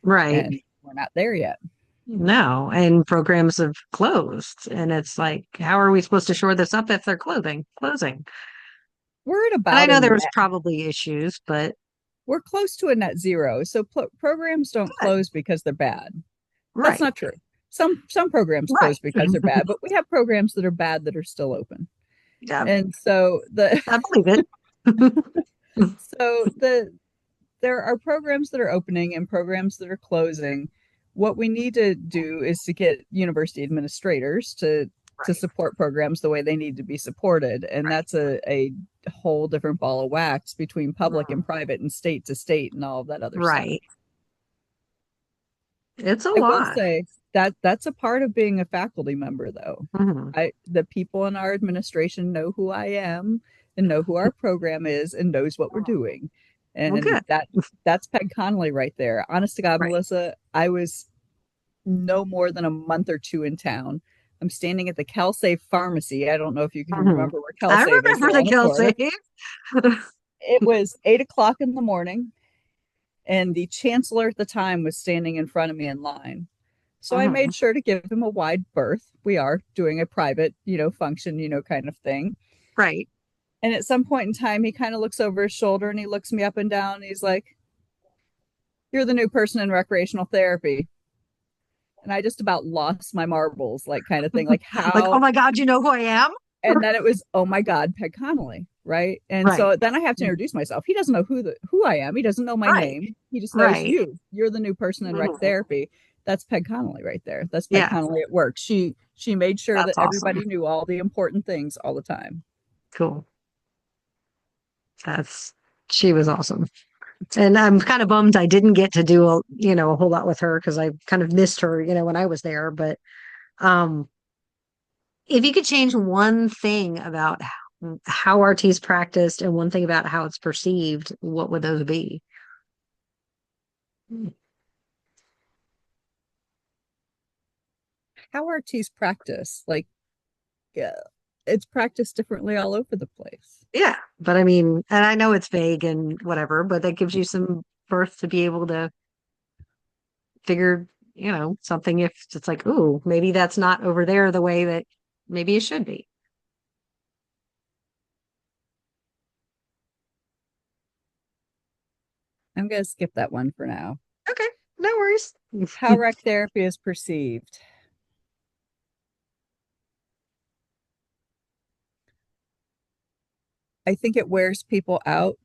Right. and we're not there yet. No, and programs have closed. And it's like, how are we supposed to shore this up if they're closing? We're at And I about a know there was net. probably issues, but We're close to a net zero. So programs don't good. close because they're bad. That's Right. not true. Some programs Right. close because they're bad, but we have programs that are bad that are still open. Yeah, And so I believe it. so the there are programs that are opening and programs that are closing. What we need to do is to get university administrators to Right. support programs the way they need to be supported. And Right. that's a whole different ball of wax between public Mhm. and private and state to state and all of that other stuff. Right. It's a I will lot. say that that's a part of being a faculty member, though. Mhm. The people in our administration know who I am and know who our program is and knows what we're doing. Well, And good. that's Peg Connolly right there. Honest to God, Right. Melissa, I was no more than a month or two in town. I'm standing at the CalSafe pharmacy. I don't know if you can Mhm. remember where I CalSafe is remember there the on the corner. Kelsey. It was 8 o'clock in the morning, and the chancellor at the time was standing in front of me in line. So I Mhm. made sure to give him a wide berth. We are doing a private, function, kind of thing. Right. And at some point in time, he kind of looks over his shoulder and he looks me up and down. And he's like, "You're the new person in recreational therapy." And I just about lost my marbles, like kind of thing. Like, Like, oh how my God, you know who I am? And then it was, oh my God, Peg Connolly, right? And Right. so then I have to introduce myself. He doesn't know who I am. He doesn't know my Right. name. He just knows Right. you. You're the new person in rec Mhm. therapy. That's Peg Connolly right there. That's Peg Yeah, Connolly at work. She made sure that that's awesome. everybody knew all the important things all the time. Cool. That's she was awesome. And I'm kind of bummed I didn't get to do a whole lot with her because I kind of missed her, when I was there. But um, if you could change one thing about how RT is practiced and one thing about how it's perceived, what would those be? How are teas practiced? Like, yeah, it's practiced differently all over the place. Yeah, but I mean, and I know it's vague and whatever, but that gives you some birth to be able to figure, something if it's like, ooh, maybe that's not over there the way that maybe it should be. I'm going to skip that one for now. Okay, no worries. How rec therapy is perceived. I think it wears people out.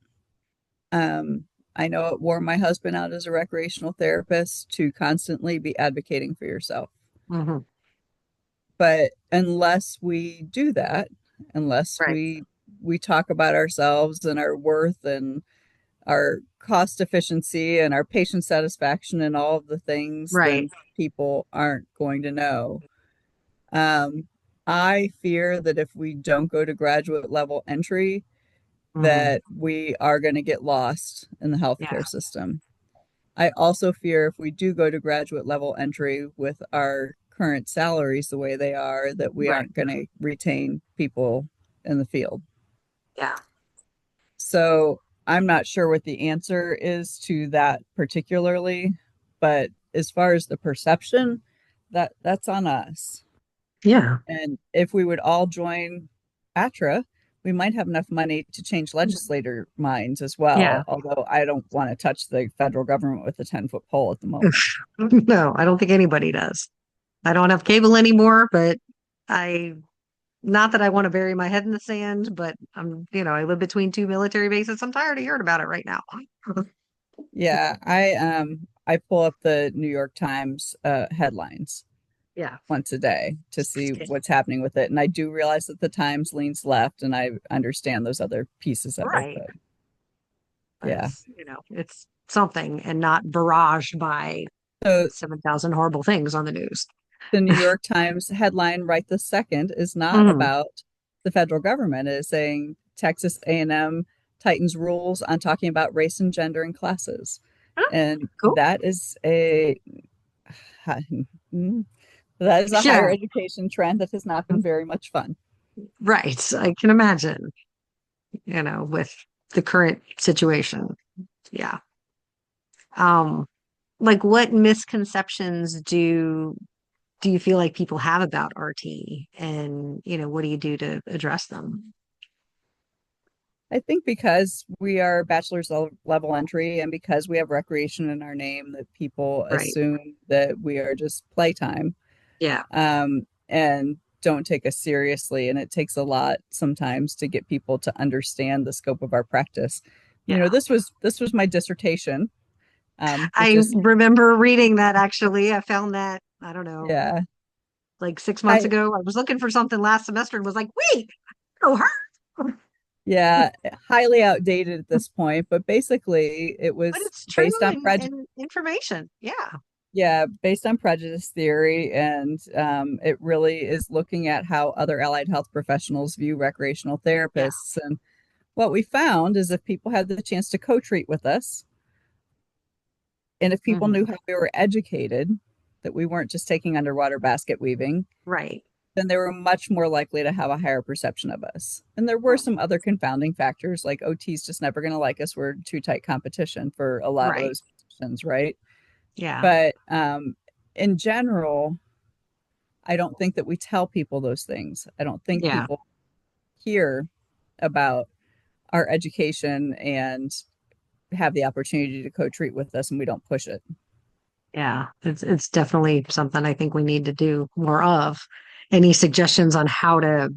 Um, I know it wore my husband out as a recreational therapist to constantly be advocating for yourself. Hmm. But unless we do that, unless Right, we talk about ourselves and our worth and our cost efficiency and our patient satisfaction and all of the things, right. then people aren't going to know. Um, I fear that if we don't go to graduate level entry, Hmm. that we are going to get lost in the Yeah, healthcare system. I also fear if we do go to graduate level entry with our current salaries the way they are, that we right. aren't going to retain people in the field. Yeah, So I'm not sure what the answer is to that particularly, but as far as the perception, that's on us. yeah, And if we would all join ATRA, we might have enough money to change legislator minds as yeah. well. Although I don't want to touch the federal government with a 10-foot pole at the moment. No, I don't think anybody does. I don't have cable anymore, but I, not that I want to bury my head in the sand, but I live between two military bases. I'm tired of hearing about it right now. Yeah, I pull up the New York Times headlines Yeah. once a day to see what's happening with it. And I do realize that the Times leans left, and I understand those other pieces of it. Right. But But yeah. it's something and not barraged by So 7,000 horrible things on the news. the New York Times headline right this second is not Hmm. about the federal government. It is saying Texas A&M tightens rules on talking about race and gender in classes. Oh, And cool. that is a higher Yeah, education trend that has not been very much fun. right. I can imagine, with the current situation. Yeah. Um, like what misconceptions do you feel like people have about RT and, what do you do to address them? I think because we are bachelor's level entry and because we have recreation in our name, that people Right. assume that we are just playtime, Yeah. and don't take us seriously. And it takes a lot sometimes to get people to understand the scope of our practice. You know, Yeah. this was my dissertation, which I is remember reading that actually. I found that, I don't know, yeah, like 6 months I ago. I was looking for something last semester and was like, wait, oh, her. yeah, highly outdated at this point. But basically, it But was it's true based on prejudice. and information. Yeah. Yeah, based on prejudice theory, and it really is looking at how other allied health professionals view recreational Yeah. therapists. And what we found is if people had the chance to co-treat with us, and if people Hmm. knew how we were educated, that we weren't just taking underwater basket weaving, Right. then they were much more likely to have a higher perception of us. And there were some other confounding factors, like OT's just never going to like us. We're too tight competition for a lot of Right. those positions, right? Yeah. But in general, I don't think that we tell people those things. I don't think Yeah. people hear about our education and have the opportunity to co-treat with us, and we don't push it. Yeah. It's definitely something I think we need to do more of. Any suggestions on how to?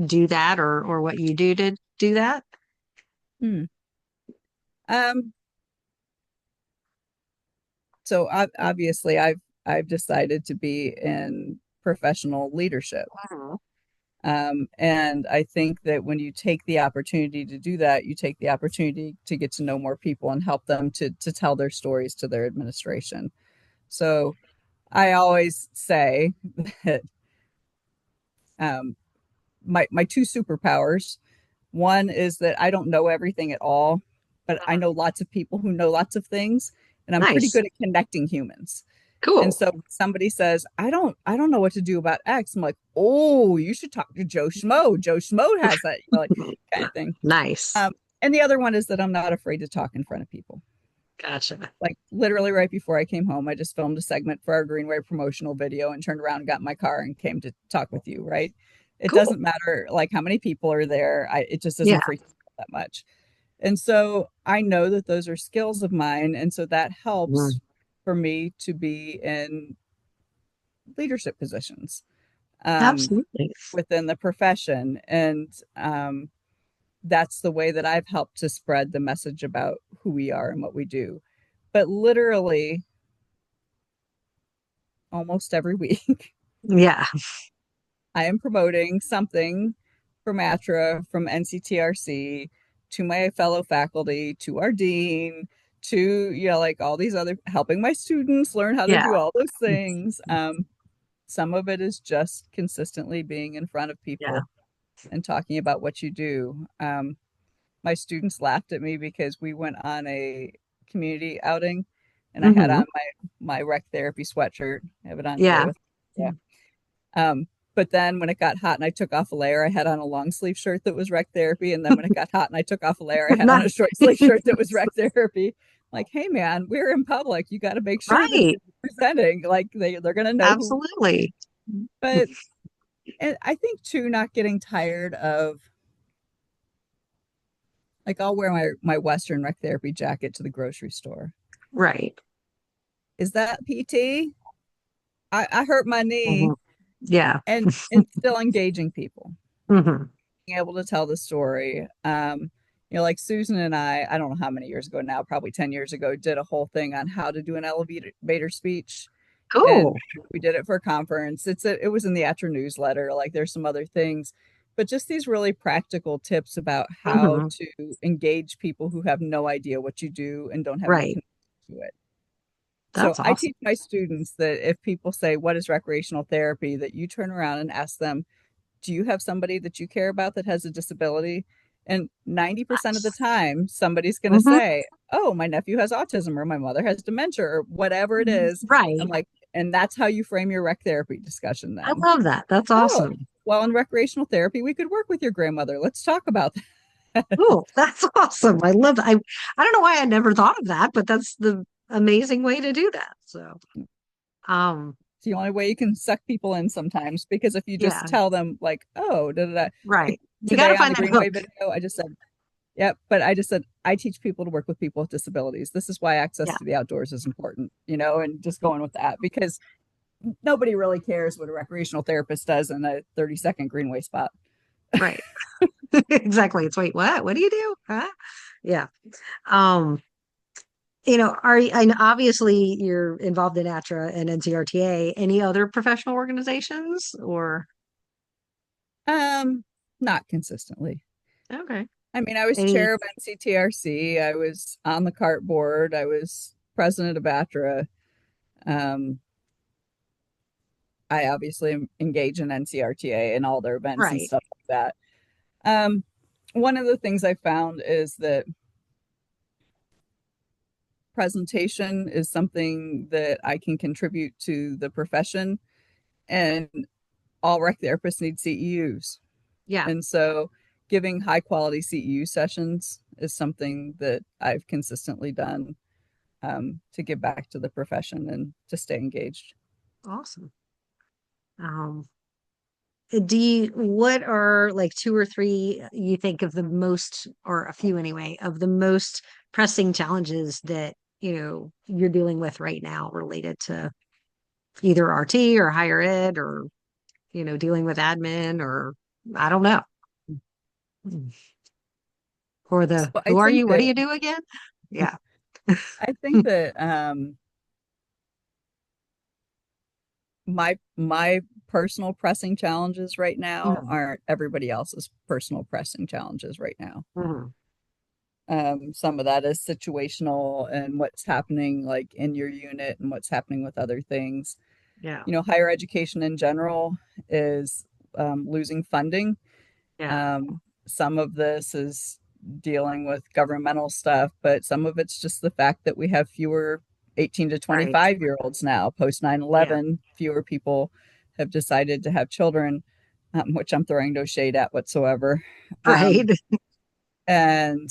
do that or what you do to do that? Hmm. Um, so obviously I've decided to be in professional leadership. Mhm. And I think that when you take the opportunity to do that, you take the opportunity to get to know more people and help them to tell their stories to their administration. So I always say that um, my two superpowers, one is that I don't know everything at all, but I know lots of people who know lots of things, and I'm pretty Nice. good at connecting humans. And Cool. so somebody says, I don't know what to do about X. I'm like, oh, you should talk to Joe Schmo. Joe Schmo has that, like, kind of thing. Nice. Um, and the other one is that I'm not afraid to talk in front of people. Gotcha. Like literally right before I came home, I just filmed a segment for our Greenway promotional video and turned around and got in my car and came to talk with you, right? It Cool. doesn't matter like how many people are there. It just Yeah. doesn't freak me out that much. And so I know that those are skills of mine. And so that Mhm. helps for me to be in leadership positions um, Absolutely. within the profession. And that's the way that I've helped to spread the message about who we are and what we do. But literally, almost every week, Yeah. I am promoting something from ATRA, from NCTRC, to my fellow faculty, to our dean, to, like all these other, helping my students learn how to Yeah. do all those things. Some of it is just consistently being in front of Yeah. people and talking about what you do. My students laughed at me because we went on a community outing and I had Hmm. on my rec therapy sweatshirt. I have it on today Yeah. with, yeah. But then when it got hot and I took off a layer, I had on a long sleeve shirt that was rec therapy. And then when it got hot and I took off a layer, I had on Not a short sleeve shirt that was rec therapy. Like, hey man, we're in public. You got to make sure that right. you're presenting. Like they're gonna know who. Absolutely. But and I think too, not getting tired of like I'll wear my Western rec therapy jacket to the grocery store. Right. Is that PT? I hurt my Hmm. knee Yeah. and still engaging people, Hmm. being able to tell the story. Like Susan and I don't know how many years ago now, probably 10 years ago, did a whole thing on how to do an elevator speech. And Cool. we did it for a conference. It was in the Etcher newsletter. Like there's some other things, but just these really practical tips about how Hmm. to engage people who have no idea what you do and don't have any Right. connection to it. So That's I awesome. teach my students that if people say, what is recreational therapy, that you turn around and ask them, do you have somebody that you care about that has a disability? And 90% of the time, somebody's going to Hmm. say, oh, my nephew has autism or my mother has dementia or whatever it is. I'm Right. like, and that's how you frame your rec therapy discussion I then. love that. That's Oh, awesome. well, in recreational therapy, we could work with your grandmother. Let's talk about that. Cool. That's awesome. I love that. I don't know why I never thought of that, but that's the amazing way to do that. So, um, It's the only way you can suck people in sometimes because if you just yeah, tell them, like, oh, da da da, like right. You got to today on find the that hook. Greenway video, I just said, yep. But I just said, I teach people to work with people with disabilities. This is why access Yeah, to the outdoors is important, and just going with that because nobody really cares what a recreational therapist does in a 30-second Greenway spot. right. Exactly. It's wait, what? What do you do? Huh? Yeah. Um, and obviously you're involved in ATRA and NCRTA. Any other professional organizations or Um, Not consistently. okay. I mean, I was Any chair of NCTRC. I was on the cart board. I was president of ATRA. Um, I obviously engage in NCRTA and all their events and right. stuff like that. Um, One of the things I found is that presentation is something that I can contribute to the profession, and all rec therapists need CEUs. Yeah. And so giving high quality CEU sessions is something that I've consistently done to give back to the profession and to stay engaged. Awesome. Um, what are like two or three you think of the most, or a few anyway, of the most pressing challenges that, you're dealing with right now related to either RT or higher ed or, dealing with admin or I don't know. Or So the I who are think you? What do that you do again? Yeah. I think that my personal pressing challenges right now Mhm. aren't everybody else's personal pressing challenges right now. Mhm. Some of that is situational and what's happening like in your unit and what's happening with other things. Yeah. Higher education in general is losing funding. Yeah. Some of this is dealing with governmental stuff, but some of it's just the fact that we have fewer 18 to Right. 25-year-olds now. Post Yeah. 9/11, fewer people have decided to have children, which I'm throwing no shade at whatsoever. Right. Um, and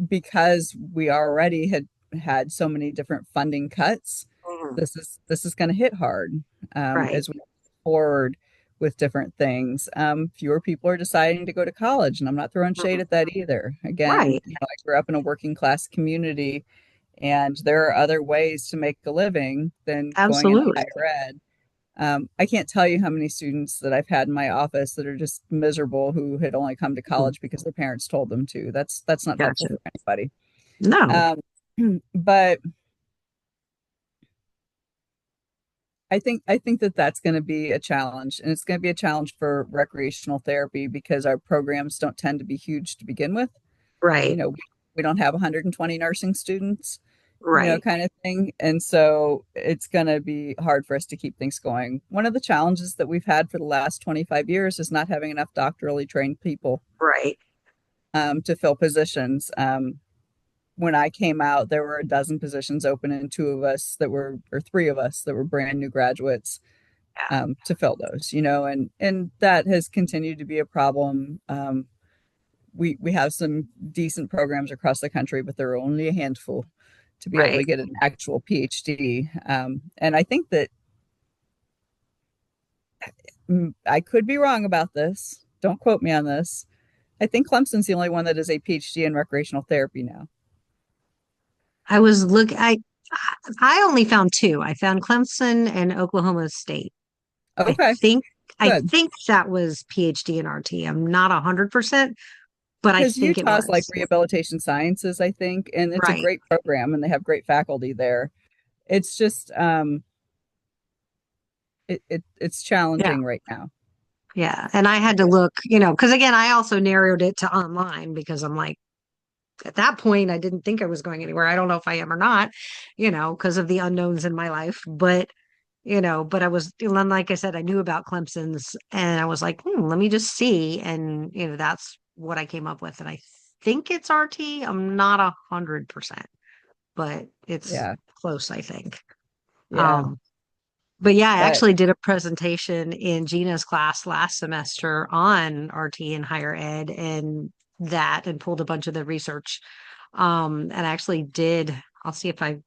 because we already had so many different funding cuts, Mhm. this is going to hit hard Right. as we move forward with different things. Fewer people are deciding to go to college, and I'm not throwing shade Mhm. at that either. Again, Right. I grew up in a working class community, and there are other ways to make a living than going into Absolutely. higher ed. I can't tell you how many students that I've had in my office that are just miserable who had only come to Mhm. college because their parents told them to. That's not helpful Gotcha. for anybody. No. Um, but I think that that's going to be a challenge, and it's going to be a challenge for recreational therapy because our programs don't tend to be huge to begin with. You Right. know, we don't have 120 nursing students, Right. kind of thing, and so it's going to be hard for us to keep things going. One of the challenges that we've had for the last 25 years is not having enough doctorally trained people Right. to fill positions. When I came out, there were a dozen positions open, and three of us that were brand new graduates Yeah. to fill those, and that has continued to be a problem. We have some decent programs across the country, but there are only a handful to be able Right. to get an actual PhD. And I think that I could be wrong about this. Don't quote me on this. I think Clemson's the only one that is a PhD in recreational therapy now. I was look I only found two. I found Clemson and Oklahoma State. I Okay, think I good. think that was PhD in RT. I'm not 100%, but I Because think it Utah's like was. rehabilitation sciences, I think, and it's a Right. great program and they have great faculty there. It's just it's Yeah. challenging right now. Yeah. And I had to look, because again, I also narrowed it to online because I'm like, at that point, I didn't think I was going anywhere. I don't know if I am or not, because of the unknowns in my life. But I was, and then, like I said, I knew about Clemson's and I was like, let me just see. And, that's what I came up with. And I think it's RT. I'm not 100%, but it's Yeah, close, I think. yeah. Um, but yeah, I But actually did a presentation in Gina's class last semester on RT and higher ed and pulled a bunch of the research. And I actually did, I'll see if I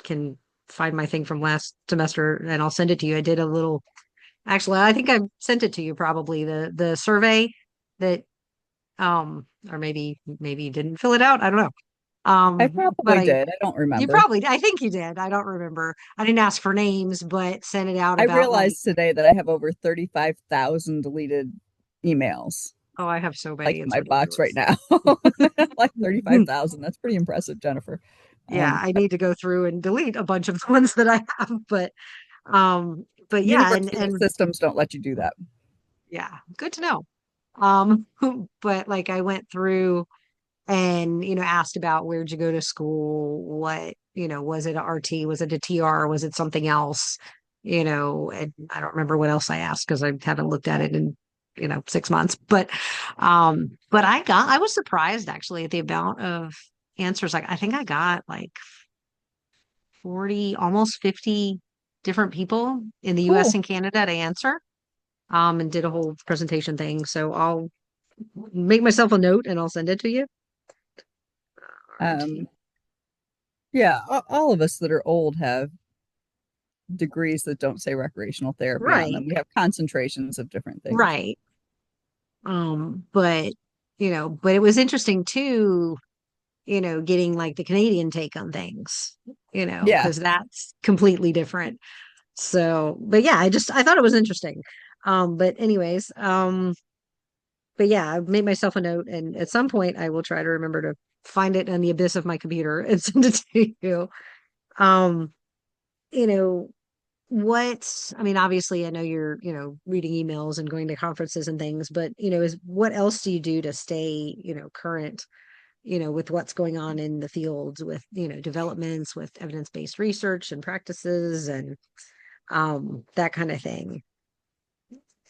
can find my thing from last semester and I'll send it to you. I did a little, actually, I think I sent it to you probably the survey that, or maybe you didn't fill it out. I don't know. I But probably did. I don't you remember. probably, I think you did. I don't remember. I didn't ask for names, but sent it out I about like, realized today that I have over 35,000 deleted emails oh, I have so like many. in It's my box right ridiculous. now. Like 35,000. That's pretty impressive, Jennifer. Yeah, Um, I need to go through and delete a bunch of the ones that I have, but yeah, University and systems don't let you do that. yeah, good to know. Um, but like I went through and asked about where'd you go to school, what, was it a RT, was it a TR, was it something else, and I don't remember what else I asked because I haven't looked at it in 6 months. But I was surprised actually at the amount of answers. Like I think I got like 40, almost 50 different people in the US Cool. and Canada to answer. And did a whole presentation thing. So I'll make myself a note and I'll send it to you. Um, yeah, all of us that are old have degrees that don't say recreational therapy on Right, them. We have concentrations of different things. right. But but it was interesting too, getting like the Canadian take on things, Yeah. because that's completely different. So, but yeah, I thought it was interesting. But anyways, but yeah, I've made myself a note, and at some point I will try to remember to find it in the abyss of my computer and send it to you. Um, you know, I mean, obviously I know you're, reading emails and going to conferences and things, but is what else do you do to stay, current, with what's going on in the fields with, developments with evidence-based research and practices and that kind of thing.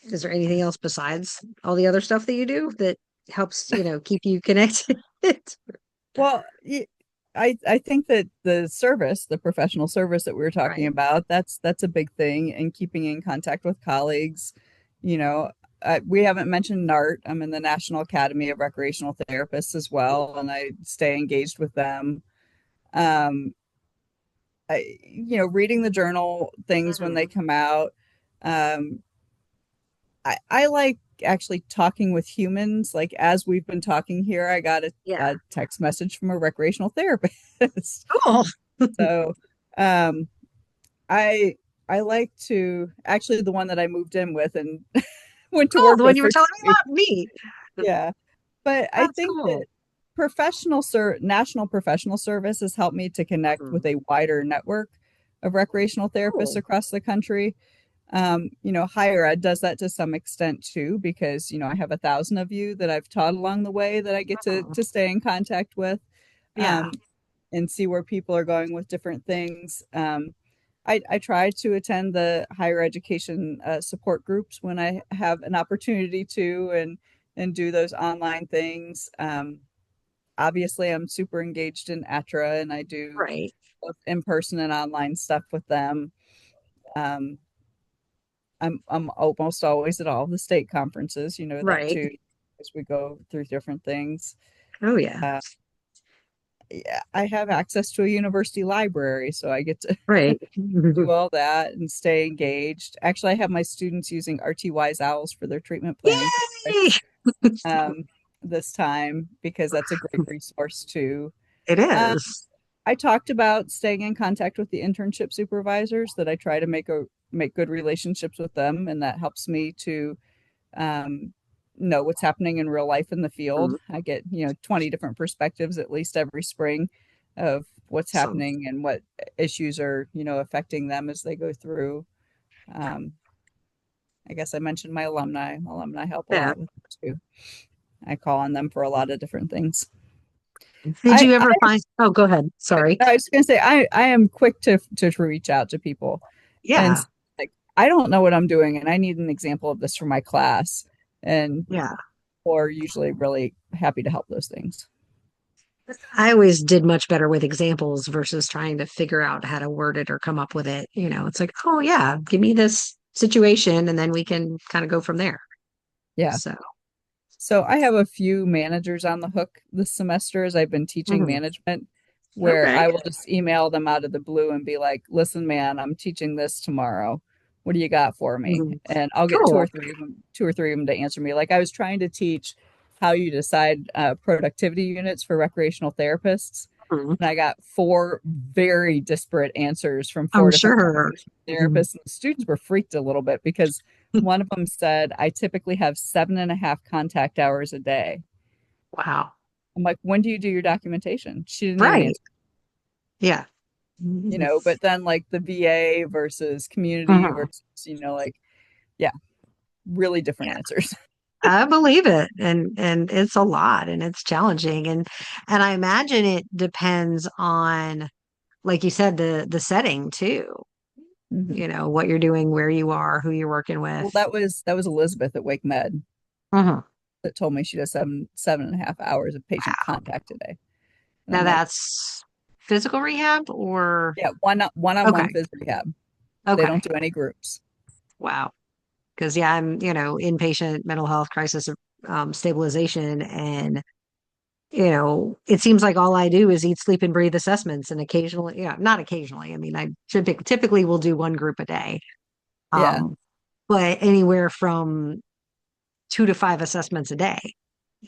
Is there anything else besides all the other stuff that you do that helps, keep you connected? Well, I think that the service, the professional service that we were talking Right. about, that's a big thing, and keeping in contact with colleagues. You know, we haven't mentioned NART. I'm in the National Academy of Recreational Therapists as well, and I stay engaged with them. Um, reading the journal things when they Mhm. come out. Um, I like actually talking with humans. Like as we've been talking here, I got Yeah. a text message from a recreational therapist. Cool. So um, I I like to actually the one that I moved in with and went to Cool. work The one with you were for telling me 2 weeks. about. Neat. Yeah. But I That's think cool. that national professional service has helped me to connect with Mhm. a wider network of recreational therapists Cool. across the country. Higher ed does that to some extent too, because, I have 1,000 of you that I've taught along the way that I get Mhm. to stay in contact with, Yeah. um, and see where people are going with different things. I try to attend the higher education support groups when I have an opportunity to, and do those online things. Obviously, I'm super engaged in ATRA, and I do Right. both in person and online stuff with them. Um, I'm almost always at all the state conferences, that Right. too, as we go through different things. Oh yeah. Uh, yeah, I have access to a university library, so I get to Right. do all that and stay engaged. Actually, I have my students using RTY's owls for their treatment planning Yay! projects um, this time because that's a great resource too. It Um, is. I talked about staying in contact with the internship supervisors that I try to make good relationships with them, and that helps me to um, know what's happening in real life in the field. Mhm. I get 20 different perspectives at least every spring of what's Some. happening and what issues are affecting them as they go through. Um, I guess I mentioned my alumni. Alumni help a Yeah. lot with it too. I call on them for a lot of different things. Did I, you ever find, oh, go ahead. Sorry. I was going to say I am quick to reach out to people and Yeah. like I don't know what I'm doing and I need an example of this for my class, and Yeah. or usually really happy to help those things. I always did much better with examples versus trying to figure out how to word it or come up with it. It's like, oh yeah, give me this situation and then we can kind of go from there. Yeah. So, So I have a few managers on the hook this semester as I've been teaching mhm. management, where Okay. I will just email them out of the blue and be like, "Listen, man, I'm teaching this tomorrow. What do you got for me?" Mhm. And I'll get Cool. two or three of them to answer me. Like I was trying to teach how you decide productivity units for recreational therapists, Mhm. and I got four very disparate answers from I'm four different sure. Mhm. therapists, and the students were freaked a little bit because one of them said, I typically have 7.5 contact hours a day. Wow. I'm like, when do you do your documentation? She didn't even Right. answer, Yeah. Mhm. but then like the VA versus community Mhm. versus, yeah, really different answers. I believe it. And it's a lot and it's challenging. And I imagine it depends on, like you said, the setting too. Mhm. What you're doing, where you are, who you're working with. Well, that was Elizabeth at Wake Med Mhm. that told me she does 7.5 hours of patient Wow. contact today. And I'm Now like, that's physical rehab or yeah, one-on-one okay. phys rehab. They don't Okay. do any groups. Wow. Because yeah, I'm, inpatient mental health crisis stabilization and it seems like all I do is eat, sleep, and breathe assessments, and occasionally, not occasionally. I mean, I typically will do one group a day, Yeah. um, but anywhere from 2 to 5 assessments a day.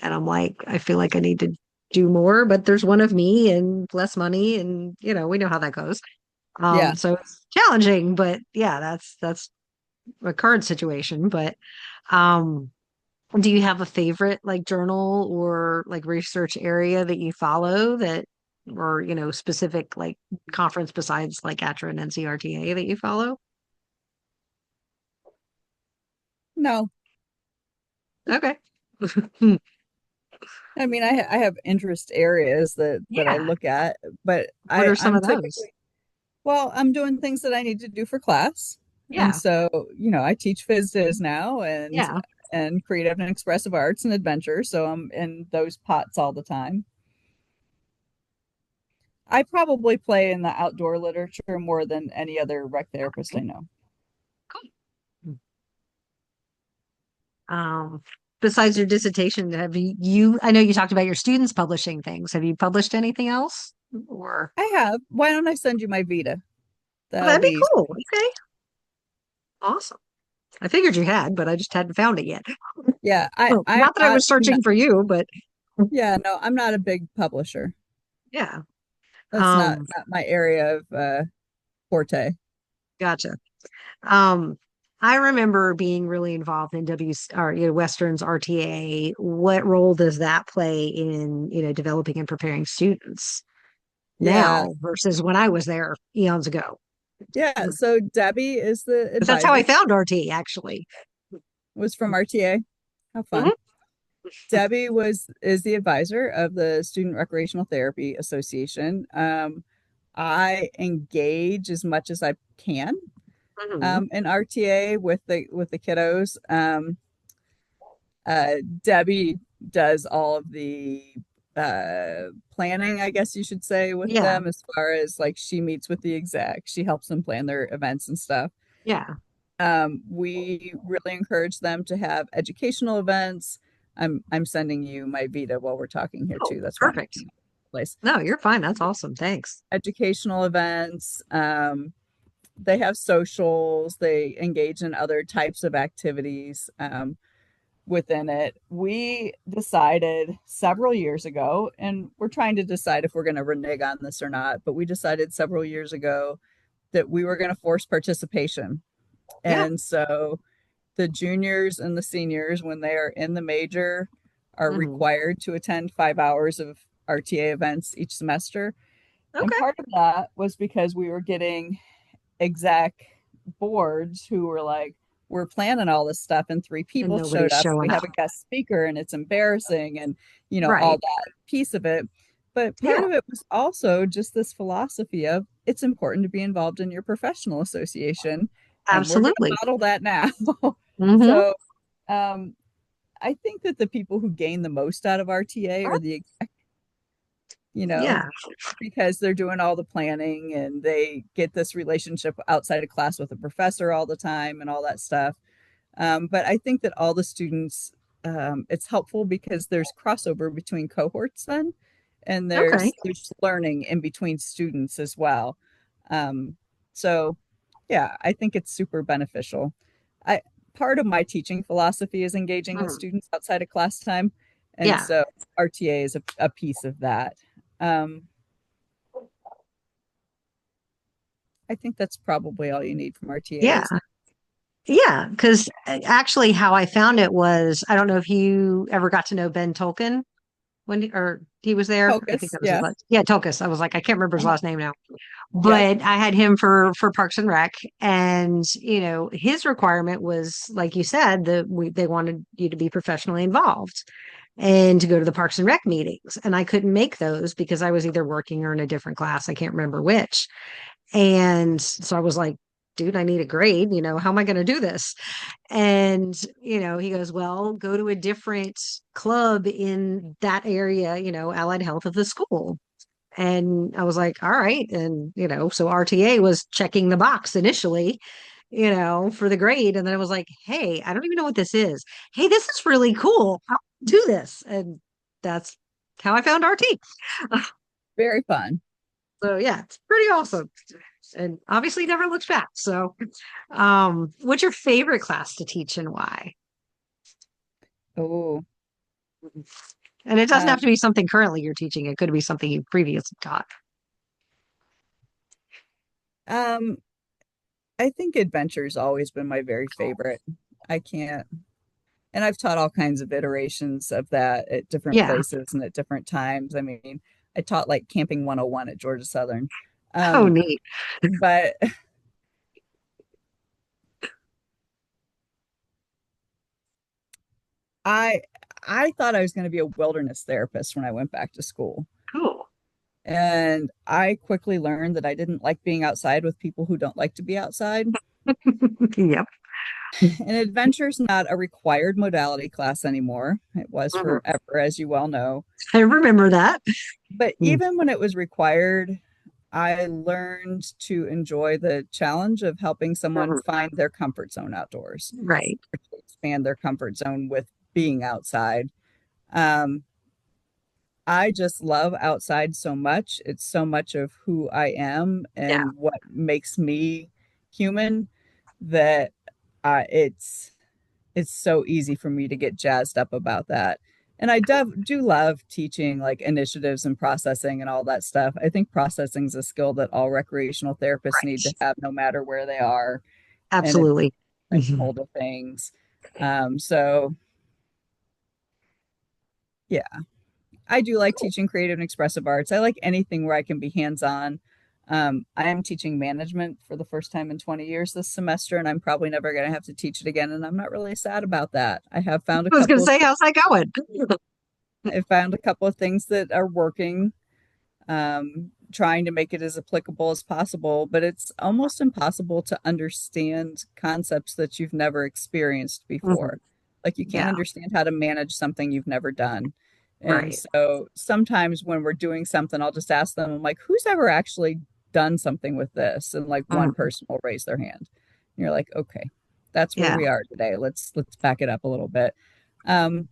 And I'm like, I feel like I need to do more, but there's one of me and less money, and we know how that goes. Yeah. So it's challenging, but yeah, that's a current situation, but um, do you have a favorite like journal or like research area that you follow that, or specific like conference besides like ATRA and NCRTA that you follow? No, Okay. I mean, I have interest areas that I Yeah. look at, but What are some I'm of those? typically, well, I'm doing things that I need to do for class. And Yeah. so, I teach phys phys now Yeah. and creative and expressive arts and adventure. So I'm in those pots all the time. I probably play in the outdoor literature more than any other rec therapist I Okay. know. Cool. Um, Besides your dissertation, have I know you talked about your students publishing things. Have you published anything else? Or I have. Why don't I send you my Vita? well, That'll that'd be be cool. Okay. Awesome. I figured you had, but I just hadn't found it yet. yeah. Well, I'm not that I was I'm not, searching for you, but yeah. No, I'm not a big publisher. yeah. That's Um, not my area of forte. gotcha. Um, I remember being really involved in Western's RTA. What role does that play in, developing and preparing students Yeah, now versus when I was there eons ago? yeah. So Debbie is the Because that's how I advisor. found RT actually. Was from RTA. How fun. Hmm. Debbie was is the advisor of the Student Recreational Therapy Association. I engage as much as I can Hmm. in RTA with the kiddos. Debbie does all of the planning, I guess you should say, with Yeah, them as far as like she meets with the exec, she helps them plan their events and stuff. yeah. We really encourage them to have educational events. I'm sending you my Vita while we're talking here Oh, too. That's why I'm perfect. looking at the place. No, you're fine. That's awesome. Thanks. Educational events. They have socials. They engage in other types of activities within it. We decided several years ago, and we're trying to decide if we're going to renege on this or not, but we decided several years ago that we were going to force participation. Yeah. And so the juniors and the seniors, when they are in the major, are Hmm. required to attend 5 hours of RTA events each semester. And Okay. part of that was because we were getting exec boards who were like, we're planning all this stuff and three And people showed nobody's up and we showing have up. a guest speaker and it's embarrassing and all Right. that piece of it. But part Yeah, of it was also just this philosophy of it's important to be involved in your professional association and we're going to absolutely. model that now. Hmm. So um, I think that the people who gain the most out of RTA are the you know Yeah, because they're doing all the planning and they get this relationship outside of class with a professor all the time and all that stuff. But I think that all the students, it's helpful because there's crossover between cohorts then, and okay. there's learning in between students as well. Um, so yeah, I think it's super beneficial. I Part of my teaching philosophy is engaging with Mhm. students outside of class time, and Yeah, so RTA is a piece of that. Um, I think that's probably all you need from RTA, yeah, isn't it? yeah. Because actually, how I found it was, I don't know if you ever got to know Ben Tolkien or he was there. I think Focus, that was his yeah. last. Yeah, Tolkis. I was like, I can't remember his Uh-huh. last name now, Yep. but I had him for Parks and Rec, and his requirement was, like you said, they wanted you to be professionally involved and to go to the Parks and Rec meetings, and I couldn't make those because I was either working or in a different class. I can't remember which. And so I was like, dude, I need a grade. How am I going to do this? And, he goes, well, go to a different club in that area, allied health of the school. And I was like, all right. And, so RTA was checking the box initially, for the grade. And then I was like, hey, I don't even know what this is. Hey, this is really cool. I'll do this. And that's how I found RT. Very fun. So yeah, it's pretty awesome. And obviously never looked back. So what's your favorite class to teach and why? Oh, And it doesn't um, have to be something currently you're teaching. It could be something you previously taught. um, I think adventure's always been my very favorite. I can't, and I've taught all kinds of iterations of that at different Yeah. places and at different times. I mean, I taught like camping 101 at Georgia Southern. Oh, Um, neat. but I I thought I was going to be a wilderness therapist when I went back to school. Cool. And I quickly learned that I didn't like being outside with people who don't like to be outside. Yep. And adventure's not a required modality class anymore. It was Mhm. forever, as you well know. I remember that. But Mm. even when it was required, I learned to enjoy the challenge of helping someone Mhm. find their comfort zone outdoors, Right. or to expand their comfort zone with being outside. Um, I just love outside so much. It's so much of who I am Yeah. and what makes me human that it's so easy for me to get jazzed up about that. And I do love teaching like initiatives and processing and all that stuff. I think processing is a skill that all recreational therapists need to Right. have no matter where they are and it's Absolutely. like Mhm. hold of things. So yeah, I do like Cool. teaching creative and expressive arts. I like anything where I can be hands-on. I am teaching management for the first time in 20 years this semester, and I'm probably never going to have to teach it again. And I'm not really sad about that. I was going to say, how's that going? I found a couple of things that are working, trying to make it as applicable as possible, but it's almost impossible to understand concepts that you've never experienced Mhm. before. Like you can't Yeah. understand how to manage something you've never done. And Right. so sometimes when we're doing something, I'll just ask them, I'm like, who's ever actually done something with this? And like one Mhm. person will raise their hand. And you're like, okay, that's where Yeah. we are today. Let's back it up a little bit. Um,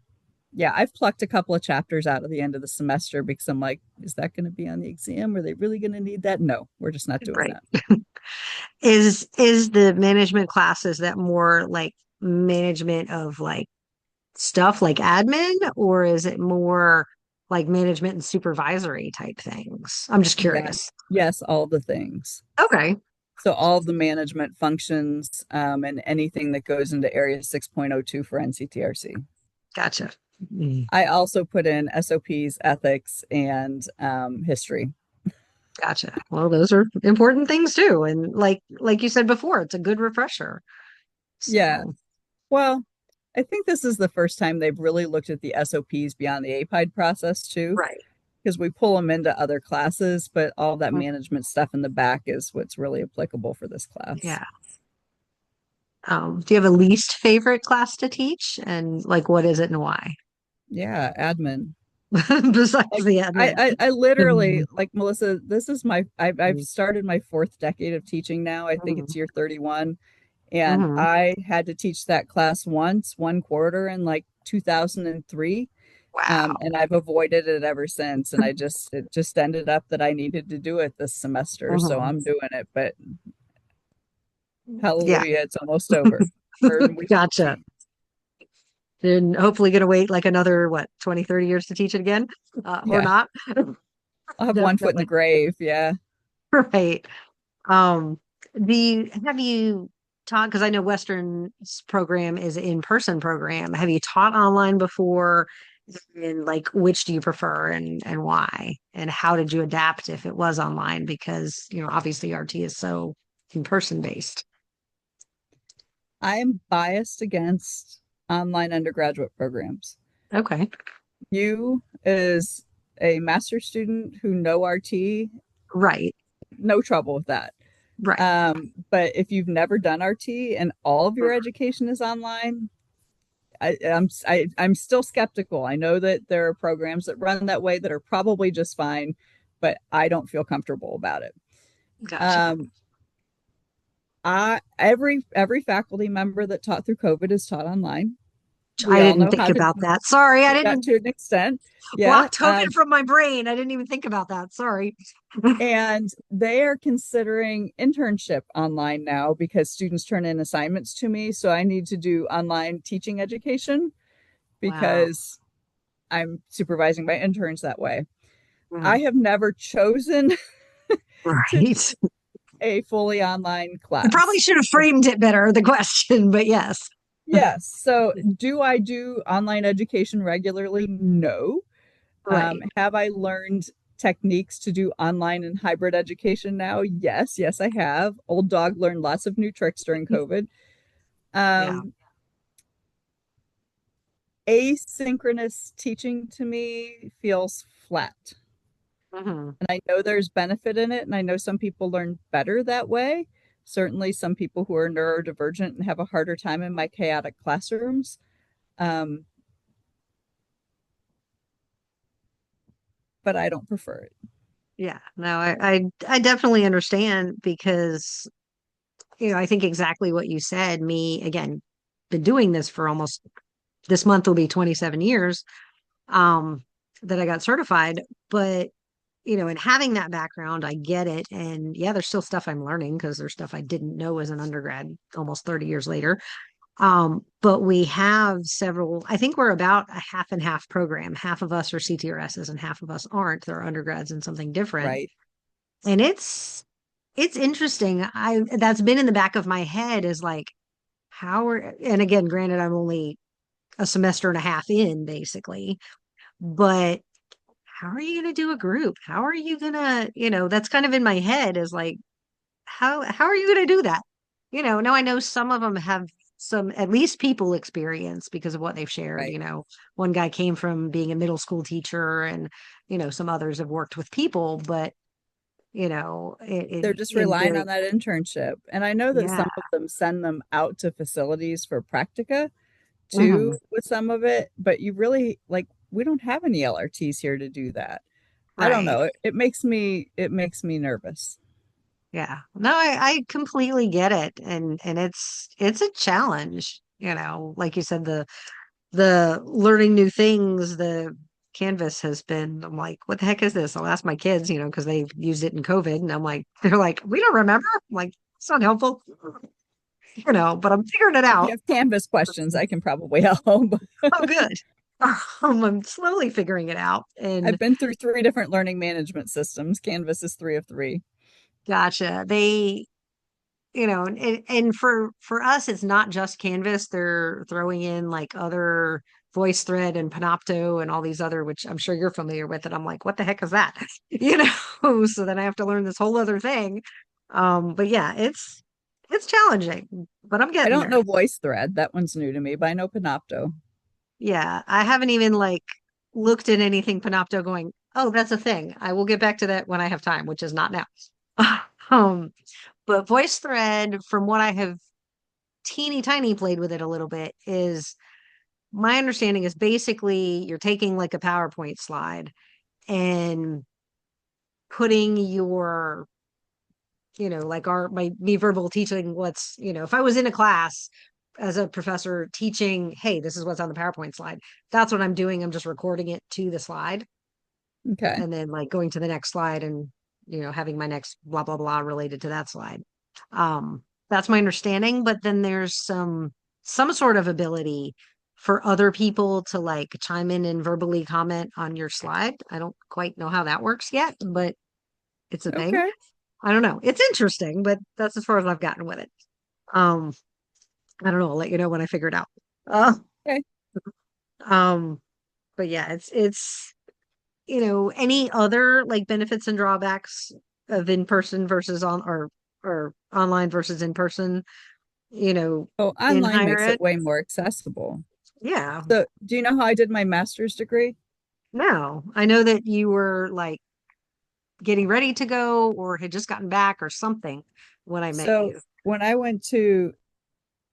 yeah, I've plucked a couple of chapters out of the end of the semester because I'm like, is that going to be on the exam? Are they really going to need that? No, we're just not doing Right. that. Is the management class, is that more like management of like stuff like admin, or is it more like management and supervisory type things? I'm just Yeah, curious. yes, all the things. Okay. So all the management functions and anything that goes into Area 6.02 for NCTRC. Gotcha. Mm. I also put in SOPs, ethics, and history. Gotcha. Well, those are important things too. And like you said before, it's a good refresher. Yeah, So, well, I think this is the first time they've really looked at the SOPs beyond the APIDE process too, right. because we pull them into other classes, but all that Mm. management stuff in the back is what's really applicable for this class. Yeah. Do you have a least favorite class to teach? And like, what is it and why? Yeah, admin. Besides Like the admin. I literally Mhm. like Melissa, this is I've started my fourth decade of teaching now. I think it's Mhm. year 31. And Mhm. I had to teach that class once, one quarter in like 2003. Wow. And I've avoided it ever since. And it just ended up that I needed to do it this semester. So Mhm. I'm doing it, but Yeah. hallelujah, it's almost over. We're in week Gotcha. 14. And hopefully going to wait like another, what, 20, 30 years to teach it again, or Yeah. not. I'll have one foot in the Definitely. grave. Yeah. Right. Um, have you taught, because I know Western's program is an in-person program. Have you taught online before? And like, which do you prefer and why? And how did you adapt if it was online? Because, obviously RT is so in-person based. I'm biased against online undergraduate programs. Okay. You, as a master's student who know RT, Right. no trouble with that. Right. But if you've never done RT and all of your education is online, I'm still skeptical. I know that there are programs that run that way that are probably just fine, but I don't feel comfortable about it. Gotcha. Um, I every faculty member that taught through COVID is taught online. I We all didn't know think how to about that. Sorry, I do that didn't to an extent. Yeah. block COVID from my brain. I didn't even think about that. Sorry. And they are considering internship online now because students turn in assignments to me. So I need to do online teaching education Wow. because I'm supervising my interns that way. I Mhm. have never chosen to Right. a fully online You probably class. should have framed it better, the question, but yes. Yes. So, do I do online education regularly? No. Right. Have I learned techniques to do online and hybrid education now? Yes. Yes, I have. Old dog learned lots of new tricks during COVID. Yeah. Um, Asynchronous teaching to me feels flat. Hmm. And I know there's benefit in it, and I know some people learn better that way. Certainly, some people who are neurodivergent and have a harder time in my chaotic classrooms. Um, but I don't prefer it. Yeah. No, I definitely understand because, I think exactly what you said. Me, again, been doing this for almost this month will be 27 years, um, that I got certified. But, and having that background, I get it. And yeah, there's still stuff I'm learning because there's stuff I didn't know as an undergrad almost 30 years later. But we have several, I think we're about a half and half program. Half of us are CTRSs and half of us aren't. They're undergrads in something different. Right. And it's interesting. That's been in the back of my head is like, and again, granted, I'm only a semester and a half in basically, but how are you going to do a group? How are you going to, that's kind of in my head is like, how are you going to do that? Now I know some of them have some at least people experience because of what they've shared. Right. One guy came from being a middle school teacher and, some others have worked with people, but They're just in relying very, on that internship. And I know that yeah. some of them send them out to facilities for practica too Mhm. with some of it, but you really like we don't have any LRTs here to do that. I don't Right. know. It makes me nervous. Yeah. No, I completely get it. And it's a challenge, like you said, the learning new things, the Canvas has been, I'm like, what the heck is this? I'll ask my kids, because they used it in COVID. And I'm like, they're like, we don't remember. I'm like, it's not helpful, but I'm figuring it If you out. have Canvas questions, I can probably help. Oh, good. I'm slowly figuring it out. And I've been through three different learning management systems. Canvas is three of three. gotcha. And for us it's not just Canvas. They're throwing in like other VoiceThread and Panopto and all these other, which I'm sure you're familiar with, and I'm like, what the heck is that? So then I have to learn this whole other thing. But yeah, it's challenging, but I'm I getting don't there. know VoiceThread. That one's new to me, but I know Panopto. Yeah, I haven't even like looked at anything Panopto going, oh, that's a thing. I will get back to that when I have time, which is not now. um but VoiceThread, from what I have teeny tiny played with it a little bit, is my understanding is basically you're taking like a PowerPoint slide and putting your, like me verbal teaching what's, if I was in a class as a professor teaching, hey, this is what's on the PowerPoint slide. That's what I'm doing. I'm just recording it to the slide Okay. and then like going to the next slide and, having my next blah, blah, blah related to that slide. That's my understanding. But then there's some sort of ability for other people to like chime in and verbally comment on your slide. I don't quite know how that works yet, but it's a thing. Okay. I don't know. It's interesting, but that's as far as I've gotten with it. Um, I don't know. I'll let you know when I figure it out. Uh, Okay. um, but yeah, it's any other like benefits and drawbacks of in person versus on or online versus in person, Oh, in online higher makes ed? it way more accessible. Yeah. So, do you know how I did my master's degree? No, I know that you were like getting ready to go or had just gotten back or something when I met So, you. when I went to,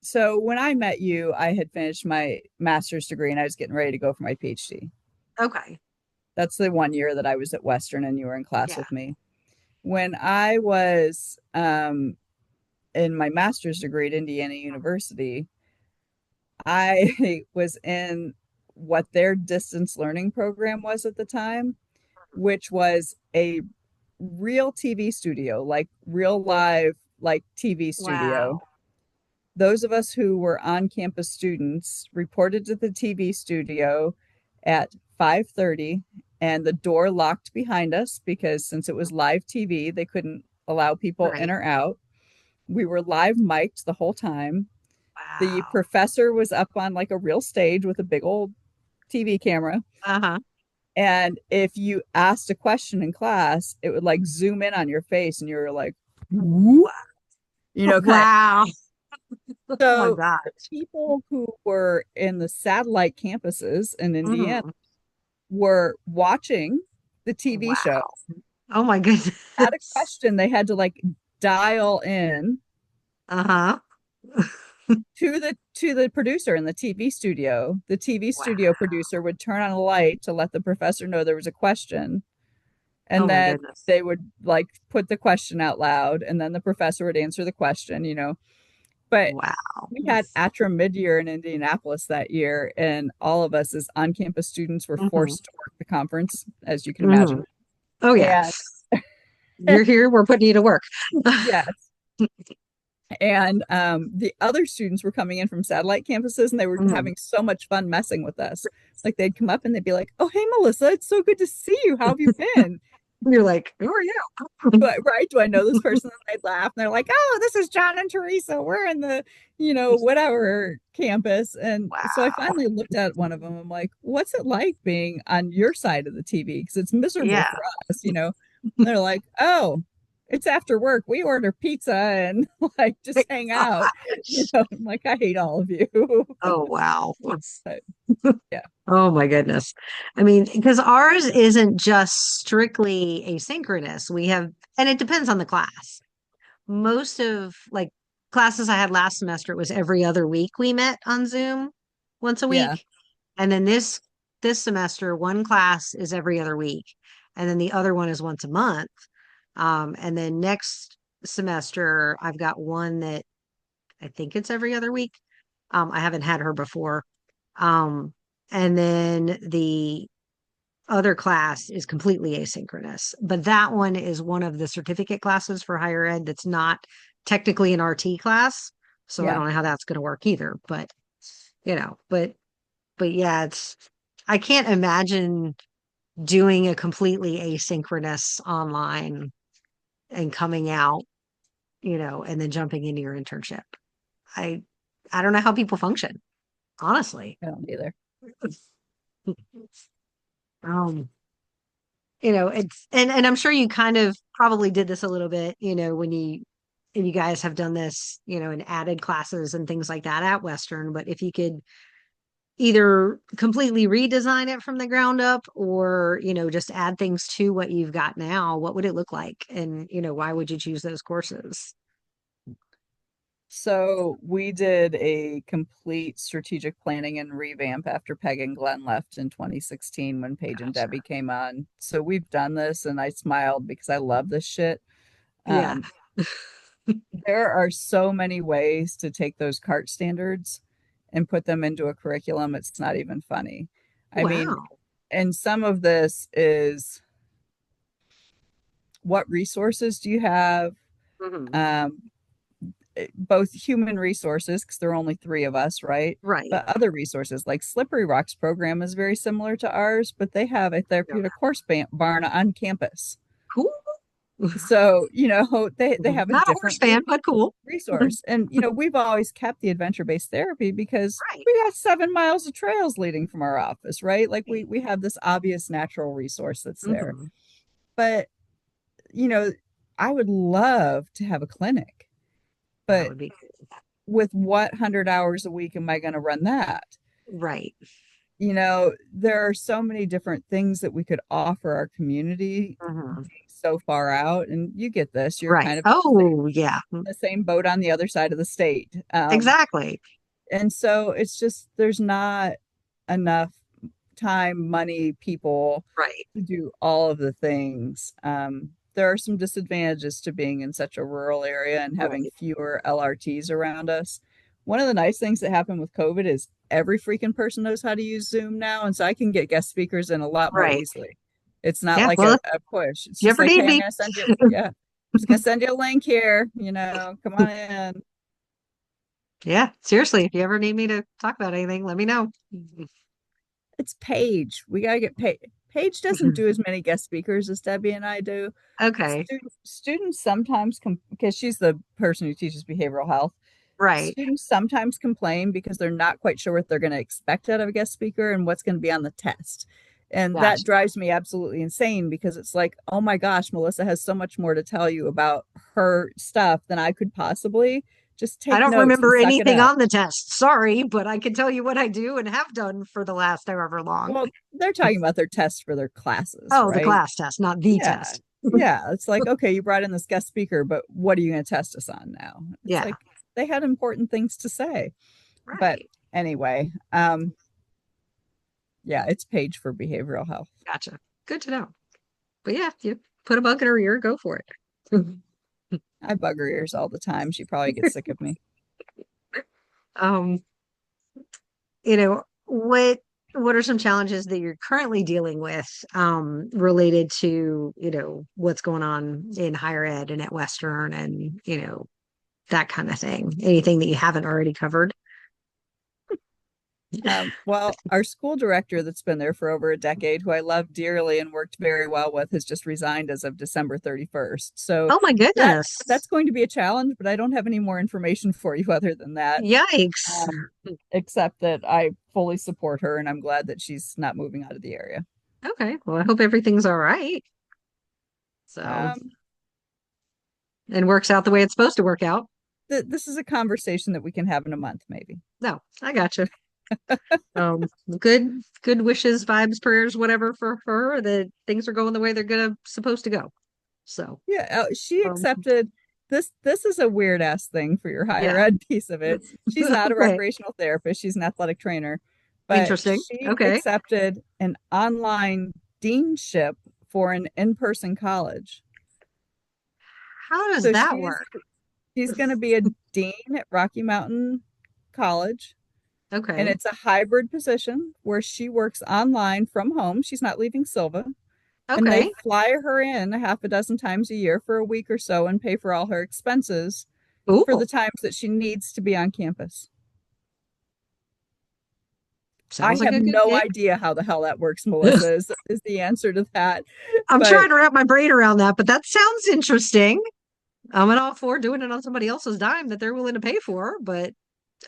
so when I met you, I had finished my master's degree and I was getting ready to go for my PhD. Okay. That's the 1 year that I was at Western and you were in class Yeah. with me. When I was in my master's degree at Indiana University, I was in what their distance learning program was at the time, which was a real TV studio, like real live, like TV studio. Wow. Those of us who were on campus students reported to the TV studio at 5:30 and the door locked behind us because since it was live TV, they couldn't allow people in Right. or out. We were live mic'd the whole time. The Wow. professor was up on like a real stage with a big old TV camera. Uh-huh. And if you asked a question in class, it would like zoom in on your face and you were like, whoop, kind of. Wow. Oh my So the gosh. people who were in the satellite campuses in Indiana Mhm. were watching the TV show. Wow. Oh my Had a goodness. question, they had to like dial in Uh-huh. to the producer in the TV studio. The TV Wow. studio producer would turn on a light to let the professor know there was a question, Oh and my then goodness. they would like put the question out loud, and then the professor would answer the question. But Wow. we had ATRA mid-year in Indianapolis that year, and all of us as on-campus students were Hmm. forced to work the conference, as you can Hmm. imagine. Oh yeah. And You're here, we're putting you to work. yes, and the other students were coming in from satellite campuses, and they were Mhm. having so much fun messing with us. Like they'd come up and they'd be like, "Oh, hey, Melissa, it's so good to see you. How have you been?" You're like, who are you? But right, do I know this person? And I'd laugh, and they're like, "Oh, this is John and Teresa. We're in the, whatever campus." And so I Wow. finally looked at one of them. I'm like, "What's it like being on your side of the TV? Because it's miserable Yeah. for us." And they're like, "Oh, it's after work. We order pizza and like just hang out." I'm like, "I hate all of you." Oh wow. But yeah, Oh my goodness. I mean, because ours isn't just strictly asynchronous. We have, and it depends on the class. Most of like classes I had last semester, it was every other week we met on Zoom once a yeah, week. And then this semester, one class is every other week, and then the other one is once a month. And then next semester, I've got one that I think it's every other week. I haven't had her before. Um, and then the other class is completely asynchronous, but that one is one of the certificate classes for higher ed that's not technically an RT class. So I yeah. don't know how that's going to work either, but but yeah, I can't imagine doing a completely asynchronous online and coming out, and then jumping into your internship. I I don't know how people function, honestly. I don't either. Um, it's and I'm sure you kind of probably did this a little bit, when you guys have done this, and added classes and things like that at Western, but if you could either completely redesign it from the ground up or, just add things to what you've got now, what would it look like? And, why would you choose those courses? So we did a complete strategic planning and revamp after Peg and Glenn left in 2016 when Paige and Gotcha. Debbie came on. So we've done this and I smiled because I love this shit. Yeah. Um, there are so many ways to take those CART standards and put them into a curriculum. It's not even funny. I mean, Wow. and some of this is what resources do you have? Hmm. Um, both human resources, because there are only three of us, right? Right. But other resources, like Slippery Rock's program is very similar to ours, but they have a Yeah. therapeutic horse barn on campus. Cool. So, they have a Not a horse different fan, but cool. resource. And, we've always kept the adventure-based therapy because Right. we got 7 miles of trails leading from our office, right? Like we have this obvious natural resource that's there. Hmm. But, you know, I would love to have a clinic, That but would be cool. with what 100 hours a week am I going to run that? Right. There are so many different things that we could offer our community Hmm. so far out. And you get this, you're Right. kind of Oh, yeah. the same boat on the other side of the state. Exactly. And so it's just, there's not enough time, money, people Right. to do all of the things. There are some disadvantages to being in such a rural area and having Right. fewer LRTs around us. One of the nice things that happened with COVID is every freaking person knows how to use Zoom now. And so I can get guest speakers in a lot more Right. easily. It's not Yeah. like Well, if a push. It's you just ever like, need hey, I'm me, going to send you, yeah, I'm just going to send you a link here, come on in. yeah, seriously, if you ever need me to talk about anything, let me know. It's Paige. We got to get paid. Paige doesn't do as many guest speakers as Debbie and I do. Okay. Students sometimes because she's the person who teaches behavioral health. Right. Students sometimes complain because they're not quite sure what they're going to expect out of a guest speaker and what's going to be on the test. And that Gotcha. drives me absolutely insane because it's like, oh my gosh, Melissa has so much more to tell you about her stuff than I could possibly. Just I take don't notes and remember suck it anything up. on the test. Sorry, but I can tell you what I do and have done for the last however long. Well, they're talking about their tests for their classes, Oh, the right? class test, not the Yeah. test. Yeah. It's like, okay, you brought in this guest speaker, but what are you going to test us on now? It's Yeah. like they had important things to say. But Right. anyway, yeah, it's Paige for behavioral health. Gotcha. Good to know. But yeah, you put a bug in her ear, go for it. I bug her ears all the time. She probably gets sick of me. Um, you know, what are some challenges that you're currently dealing with related to, what's going on in higher ed and at Western and, that kind of thing? Anything that you haven't already covered? Well, our school director that's been there for over a decade, who I love dearly and worked very well with, has just resigned as of December 31st. So Oh my that goodness. that's going to be a challenge, but I don't have any more information for you other than that. Yikes. Um, except that I fully support her and I'm glad that she's not moving out of the area. Okay. Well, I hope everything's all right. So, Um, and works out the way it's supposed to work out. this is a conversation that we can have in a month, maybe. No, I gotcha. Good wishes, vibes, prayers, whatever for her that things are going the way they're gonna supposed to go. So, Yeah, she um, accepted this. This is a weird ass thing for your higher yeah. ed piece of it. She's not a Okay. recreational therapist, she's an athletic trainer, but Interesting. she Okay. accepted an online deanship for an in-person college. How does So that work? she's going to be a dean at Rocky Mountain College, and Okay. it's a hybrid position where she works online from home. She's not leaving Silva, and they Okay. fly her in a half a dozen times a year for a week or so and pay for all her expenses for the Ooh, times that she needs to be on campus. I sounds like have a good no gig. idea how the hell that works, Melissa, is the answer to that. I'm But trying to wrap my brain around that, but that sounds interesting. I'm all for doing it on somebody else's dime that they're willing to pay for, but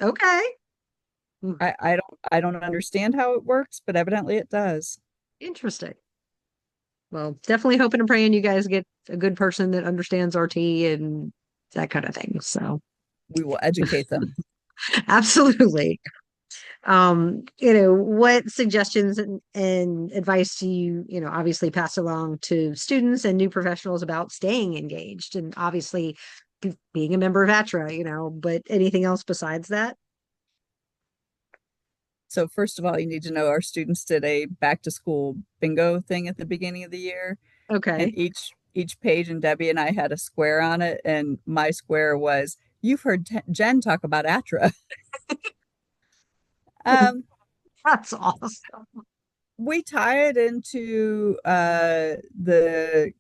okay. Hmm, I don't understand how it works, but evidently it does. interesting. Well, definitely hoping and praying you guys get a good person that understands RT and that kind of thing. So, We will educate them. absolutely. What suggestions and advice do you, obviously pass along to students and new professionals about staying engaged and obviously being a member of ATRA, but anything else besides that? So first of all, you need to know our students did a back to school bingo thing at the beginning of the year, and Okay. each page and Debbie and I had a square on it, and my square was you've heard Jen talk about ATRA. Um, That's awesome. we tie it into the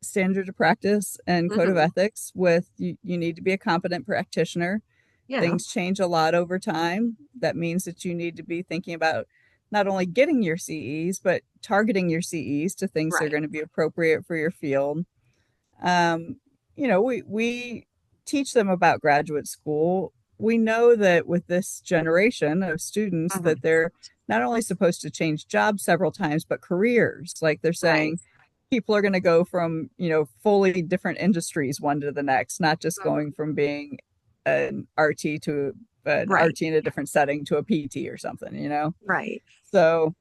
standard of practice and code of Hmm. ethics with you need to be a competent practitioner. Yeah. Things change a lot over time. That means that you need to be thinking about not only getting your CEs, but targeting your CEs to things that are Right. going to be appropriate for your field. Um, we teach them about graduate school. We know that with this generation of students Hmm. that they're not only supposed to change jobs several times, but careers. Like they're Right. saying, people are going to go from fully different industries one to the next, not just Mhm. going from being an RT to an Right. RT in a different setting to a PT or something. Right. So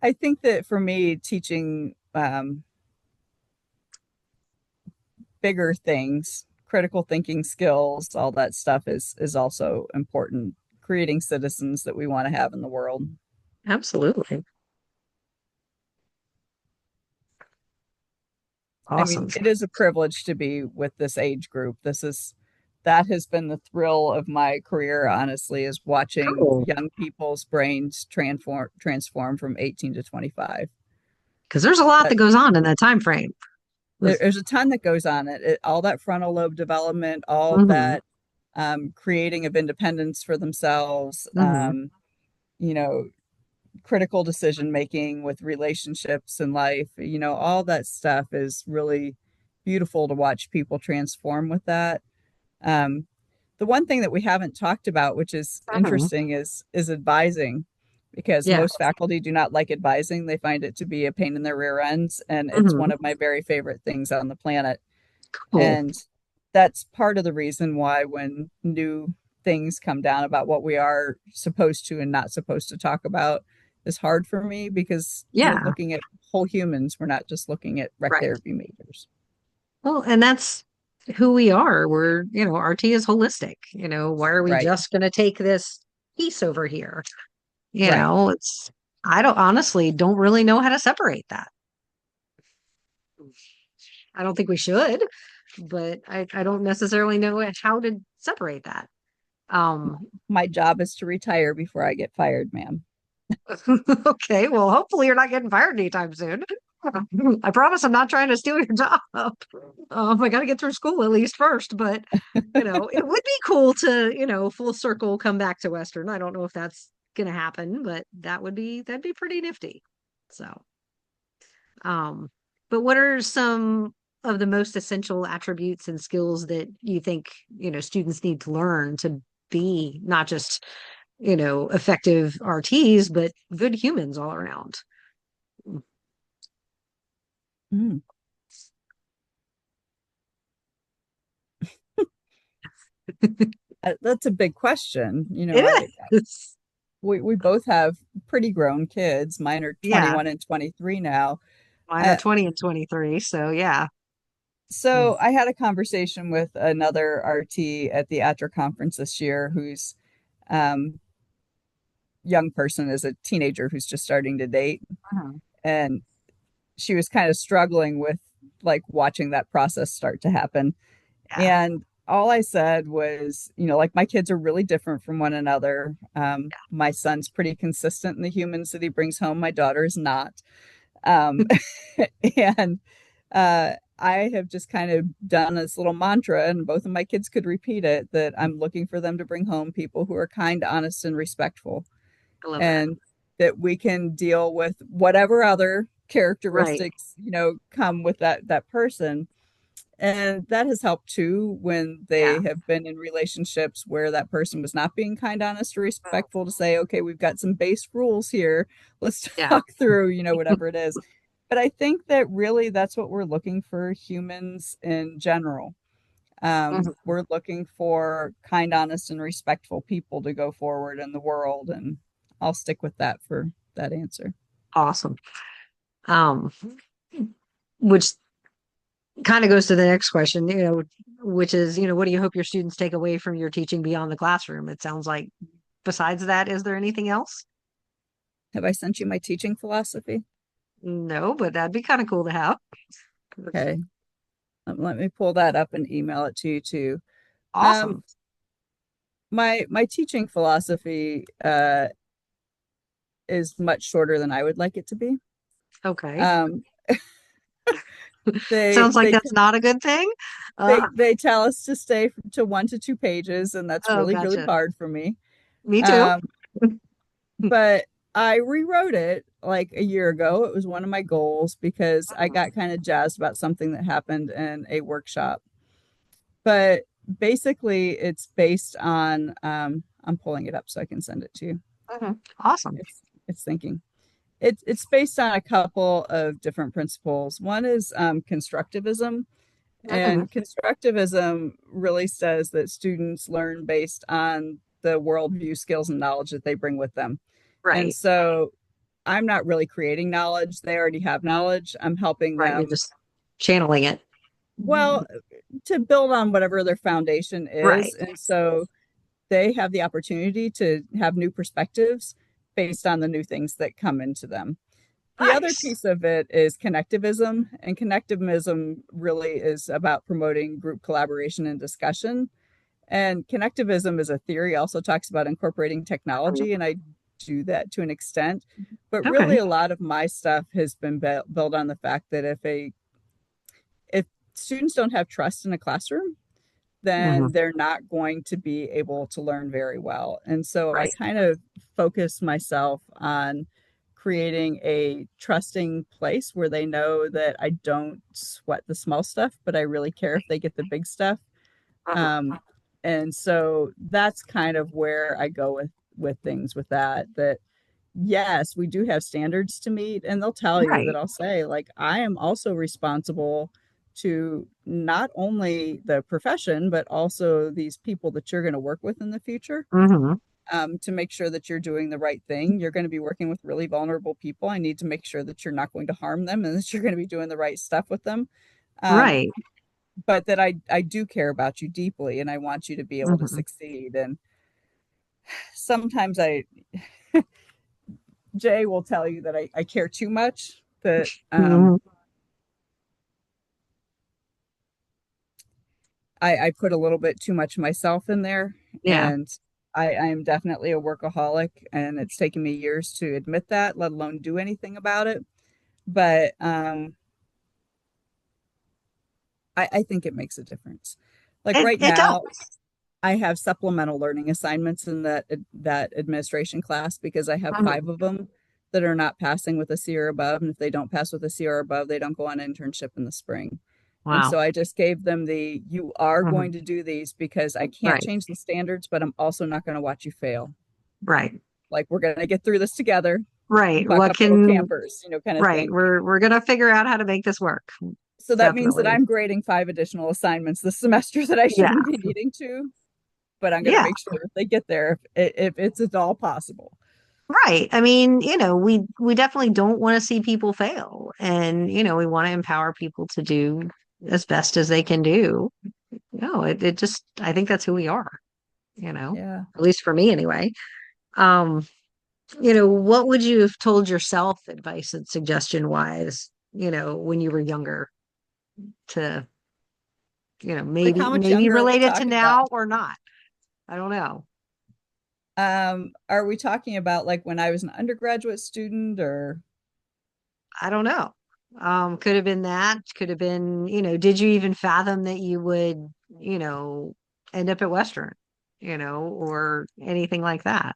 I think that for me, teaching bigger things, critical thinking skills, all that stuff is also important. Creating citizens that we want to have in the world. Absolutely. I mean, Awesome. it is a privilege to be with this age group. That has been the thrill of my career, honestly, is watching Cool. young people's brains transform from 18 to 25. Because there's a lot But that goes on in that time frame. there's a ton that goes on all that frontal lobe development, all of Hmm. that creating of independence for themselves, Hmm. you know, critical decision making with relationships and life. All that stuff is really beautiful to watch people transform with that. Um, the one thing that we haven't talked about, which is Mhm. interesting, is advising, because Yeah. most faculty do not like advising. They find it to be a pain in their rear ends, and it's one Hmm. of my very favorite things on the planet. Cool. And that's part of the reason why when new things come down about what we are supposed to and not supposed to talk about is hard for me, because we're Yeah. looking at whole humans. We're not just looking at rec Right. therapy majors. Well, and that's who we are. RT is holistic. Why are we Right, just going to take this piece over here? right. I don't honestly don't really know how to separate that. I don't think we should, but I don't necessarily know how to separate that. Um, My job is to retire before I get fired, ma'am. okay, well, hopefully you're not getting fired anytime soon. I promise I'm not trying to steal your job. I got to get through school at least first, but it would be cool to, full circle come back to Western. I don't know if that's gonna happen, but that'd be pretty nifty. So, um, but what are some of the most essential attributes and skills that you think, students need to learn to be not just, effective RTs, but good humans all around? Mm. That's a big question. It is. We both have pretty grown kids. Mine are Yeah. 21 and 23 now. Mine are Uh, 20 and 23. So yeah. Mm. so I had a conversation with another RT at the ATRA conference this year, who's um, young person, is a teenager who's just starting to date, Mhm. and she was kind of struggling with like watching that process start to happen. Yeah. And all I said was, like, my kids are really different from one another. My son's pretty consistent in the humans that he brings home. My daughter is not. Um, and I have just kind of done this little mantra, and both of my kids could repeat it, that I'm looking for them to bring home people who are kind, honest, and respectful, I love that. and that we can deal with whatever other Right. characteristics, come with that person. And that has helped too when Yeah. they have been in relationships where that person was not being kind, honest, or Mm. respectful, to say, okay, we've got some base rules here. Let's Yeah. talk through, whatever it is. But I think that really that's what we're looking for humans in general. Mhm. We're looking for kind, honest, and respectful people to go forward in the world. And I'll stick with that for that answer. Awesome. Um, which kind of goes to the next question, which is, what do you hope your students take away from your teaching beyond the classroom? It sounds like besides that, is there anything else? Have I sent you my teaching philosophy? No, but that'd be kind of cool to have. Okay. Let me pull that up and email it to you too. Um, Awesome. my teaching philosophy is much shorter than I would like it to be. Okay. Um, they Sounds like they that's not a good thing. they tell us to stay to 1 to 2 pages, and that's Oh, really gotcha. hard for me. Me too. Um, but I rewrote it like a year ago. It was one of my goals because I got kind of jazzed about something that happened in a workshop. But basically, it's based on. I'm pulling it up so I can send it to you. Mhm. Awesome. It's thinking. It's based on a couple of different principles. One is constructivism, Mhm. and constructivism really says that students learn based on the worldview, skills, and knowledge that they bring with them. And Right. so I'm not really creating knowledge. They already have knowledge. I'm helping Right. You're them, just channeling it. well, to build on whatever their foundation is. Right. And so they have the opportunity to have new perspectives based on the new things that come into them. The other Nice. piece of it is connectivism, and connectivism really is about promoting group collaboration and discussion. And connectivism as a theory also talks about incorporating technology, and I do that to an extent. But really, Okay. a lot of my stuff has been built on the fact that if students don't have trust in a classroom, Mhm. then they're not going to be able to learn very well. And so I Right. kind of focus myself on creating a trusting place where they know that I don't sweat the small stuff, but I really care if they get the big stuff. Uh-huh. Um, and so that's kind of where I go with things with that. That yes, we do have standards to meet, and they'll tell you that Right. I'll say, like, I am also responsible to not only the profession, but also these people that you're going to work with in the future, Hmm. to make sure that you're doing the right thing. You're going to be working with really vulnerable people. I need to make sure that you're not going to harm them and that you're going to be doing the right stuff with them. Um, Right. but that I do care about you deeply and I want you to be able to Hmm. succeed. And sometimes Jay will tell you that I care too much, that Hmm. I put a little bit too much myself in there. Yeah. And I am definitely a workaholic, and it's taken me years to admit that, let alone do anything about it. But I think it makes a difference. Like right It now, does. I have supplemental learning assignments in that administration class because I have Hmm. five of them that are not passing with a C or above. And if they don't pass with a C or above, they don't go on internship in the spring. And Wow. so I just gave them the you are Hmm. going to do these because I can't Right. change the standards, but I'm also not going to watch you fail. Right. Like we're going to get through this together. Right. Buck What up, little can, campers, kind of right. thing. We're gonna figure out how to make this work. So that means that Definitely. I'm grading five additional assignments this semester that I Yeah. shouldn't be needing to, but I'm going to Yeah. make sure that they get there if it's at all possible. Right. I mean, we definitely don't want to see people fail. And, we want to empower people to do as best as they can do. No, it just I think that's who we are, Yeah. at least for me anyway. Um, what would you have told yourself advice and suggestion wise, when you were younger to, Like maybe how much maybe younger are we relate it to talking about? now or not? I don't know. Are we talking about like when I was an undergraduate student or I don't know. Could have been that, could have been, did you even fathom that you would, end up at Western, or anything like that?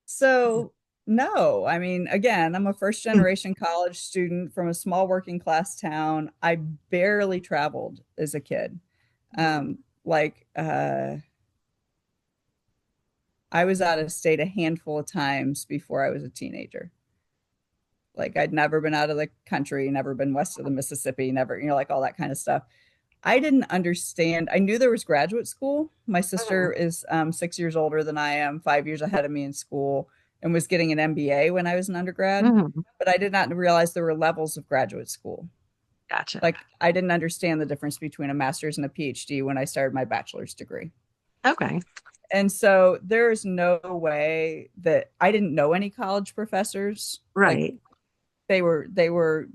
so? No, I mean, again, I'm a first generation college student from a small working class town. I barely traveled as a kid. Mhm. Like I was out of state a handful of times before I was a teenager. Like I'd never been out of the country, never been west of the Mississippi, never, like all that kind of stuff. I didn't understand. I knew there was graduate school. My sister Mhm. is 6 years older than I am, 5 years ahead of me in school, and was getting an MBA when I was an undergrad. Mhm. But I did not realize there were levels of graduate school. Gotcha. Like I didn't understand the difference between a master's and a PhD when I started my bachelor's degree. Okay. And so there's no way that I didn't know any college professors. Like Right. they were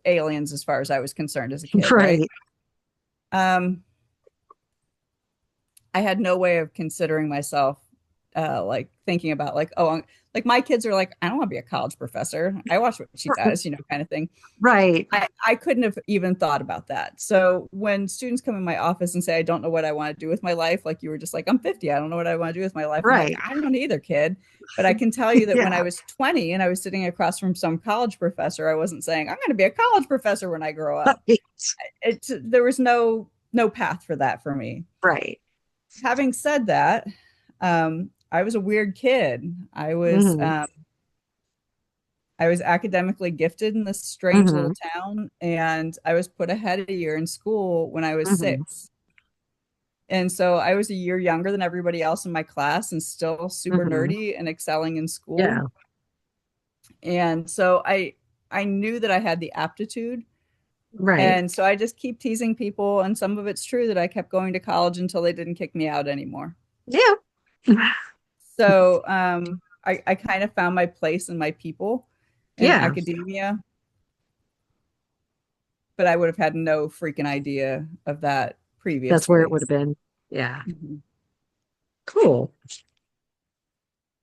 aliens as far as I was concerned as a kid, right? Right. Um, I had no way of considering myself, like thinking about like, oh, like my kids are like, I don't want to be a college professor. I watch what she does, kind of thing. Right. I couldn't have even thought about that. So when students come in my office and say, I don't know what I want to do with my life, like you were just like, I'm 50. I don't know what I want to do with my life. I'm like, Right. I don't either, kid. But I can tell you that when I Yeah. was 20 and I was sitting across from some college professor, I wasn't saying, I'm going to be a college professor when I grow up. Right. There was no path for that for me. Right. Having said that, I was a weird kid. Hmm. I was academically gifted in this strange little Hmm. town, and I was put ahead a year in school when I was Hmm. 6. And so I was a year younger than everybody else in my class and still super Hmm. nerdy and excelling in school. Yeah. And so I knew that I had the aptitude. Right. And so I just keep teasing people, and some of it's true that I kept going to college until they didn't kick me out anymore. Yeah. So I kind of found my place and my people in Yeah. academia, but I would have had no freaking idea of that That's where it previously. would have been. Yeah. Mhm. Cool.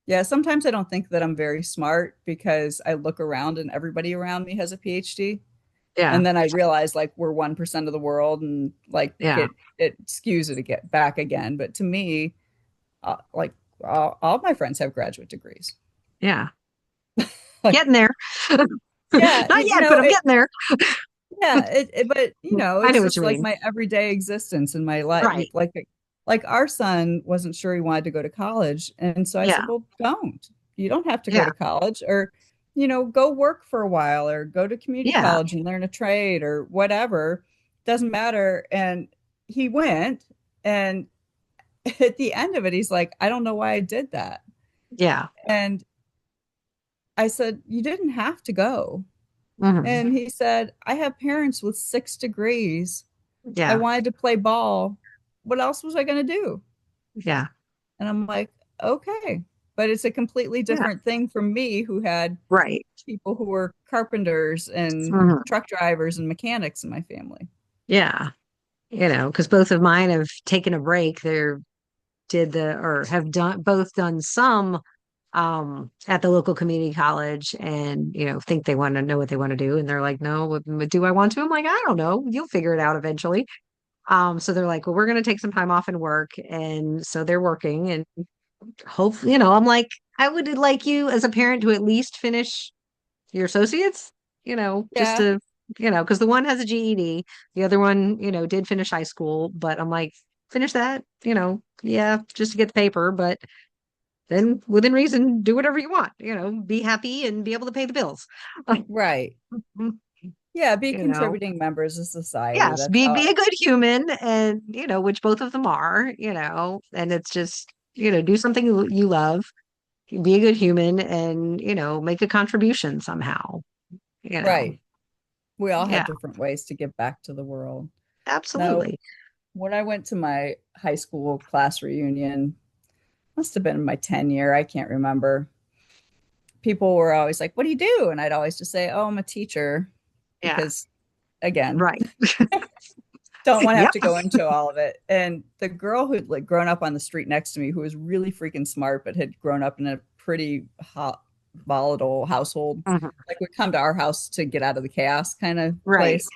Yeah, sometimes I don't think that I'm very smart because I look around and everybody around me has a PhD. Yeah. And then I realize like we're 1% of the world and like Yeah. it skews it to get back again. But to me, like all of my friends have graduate degrees. Yeah. Like, Getting there. yeah, Not yet, but I'm getting there. yeah, but I it's know what just you like mean. my everyday existence in my life. Right. Like our son wasn't sure he wanted to go to college, and so I Yeah. said, "Well, don't. You don't have to go Yeah. to college, or go work for a while, or go to community Yeah. college and learn a trade, or whatever. Doesn't matter." And he went, and at the end of it, he's like, "I don't know why I did that." Yeah. And I said, "You didn't have to go." Hmm. And he said, "I have parents with 6 degrees. I Yeah. wanted to play ball. What else was I going to do?" Yeah. And I'm like, okay. But it's a completely Yeah. different thing from me who had Right. people who were carpenters and Hmm. truck drivers and mechanics in my family. Yeah. Because both of mine have taken a break. They're did the or have done both done some at the local community college and think they want to know what they want to do and they're like no do I want to? I'm like I don't know, you'll figure it out eventually. So they're like well we're going to take some time off and work, and so they're working and hopefully I'm like I would like you as a parent to at least finish your associates, just Yeah, to because the one has a GED, the other one did finish high school, but I'm like finish that, yeah, just to get the paper, but then within reason, do whatever you want, be happy and be able to pay the bills. right. Yeah, be You know, contributing members of society. yes, That's be how be I, a good human, and which both of them are, and it's just do something you love, be a good human, and make a contribution somehow. You know, right. We all have yeah, different ways to give back to the world. Now, absolutely, when I went to my high school class reunion, must have been my 10 year, I can't remember. People were always like, "What do you do?" And I'd always just say, "Oh, I'm a teacher," yeah, because again, right, don't want to have yep, to go into all of it. And the girl who'd like grown up on the street next to me, who was really freaking smart, but had grown up in a pretty hot, volatile household, mhm, like would come to our house to get out of the chaos kind of right, place,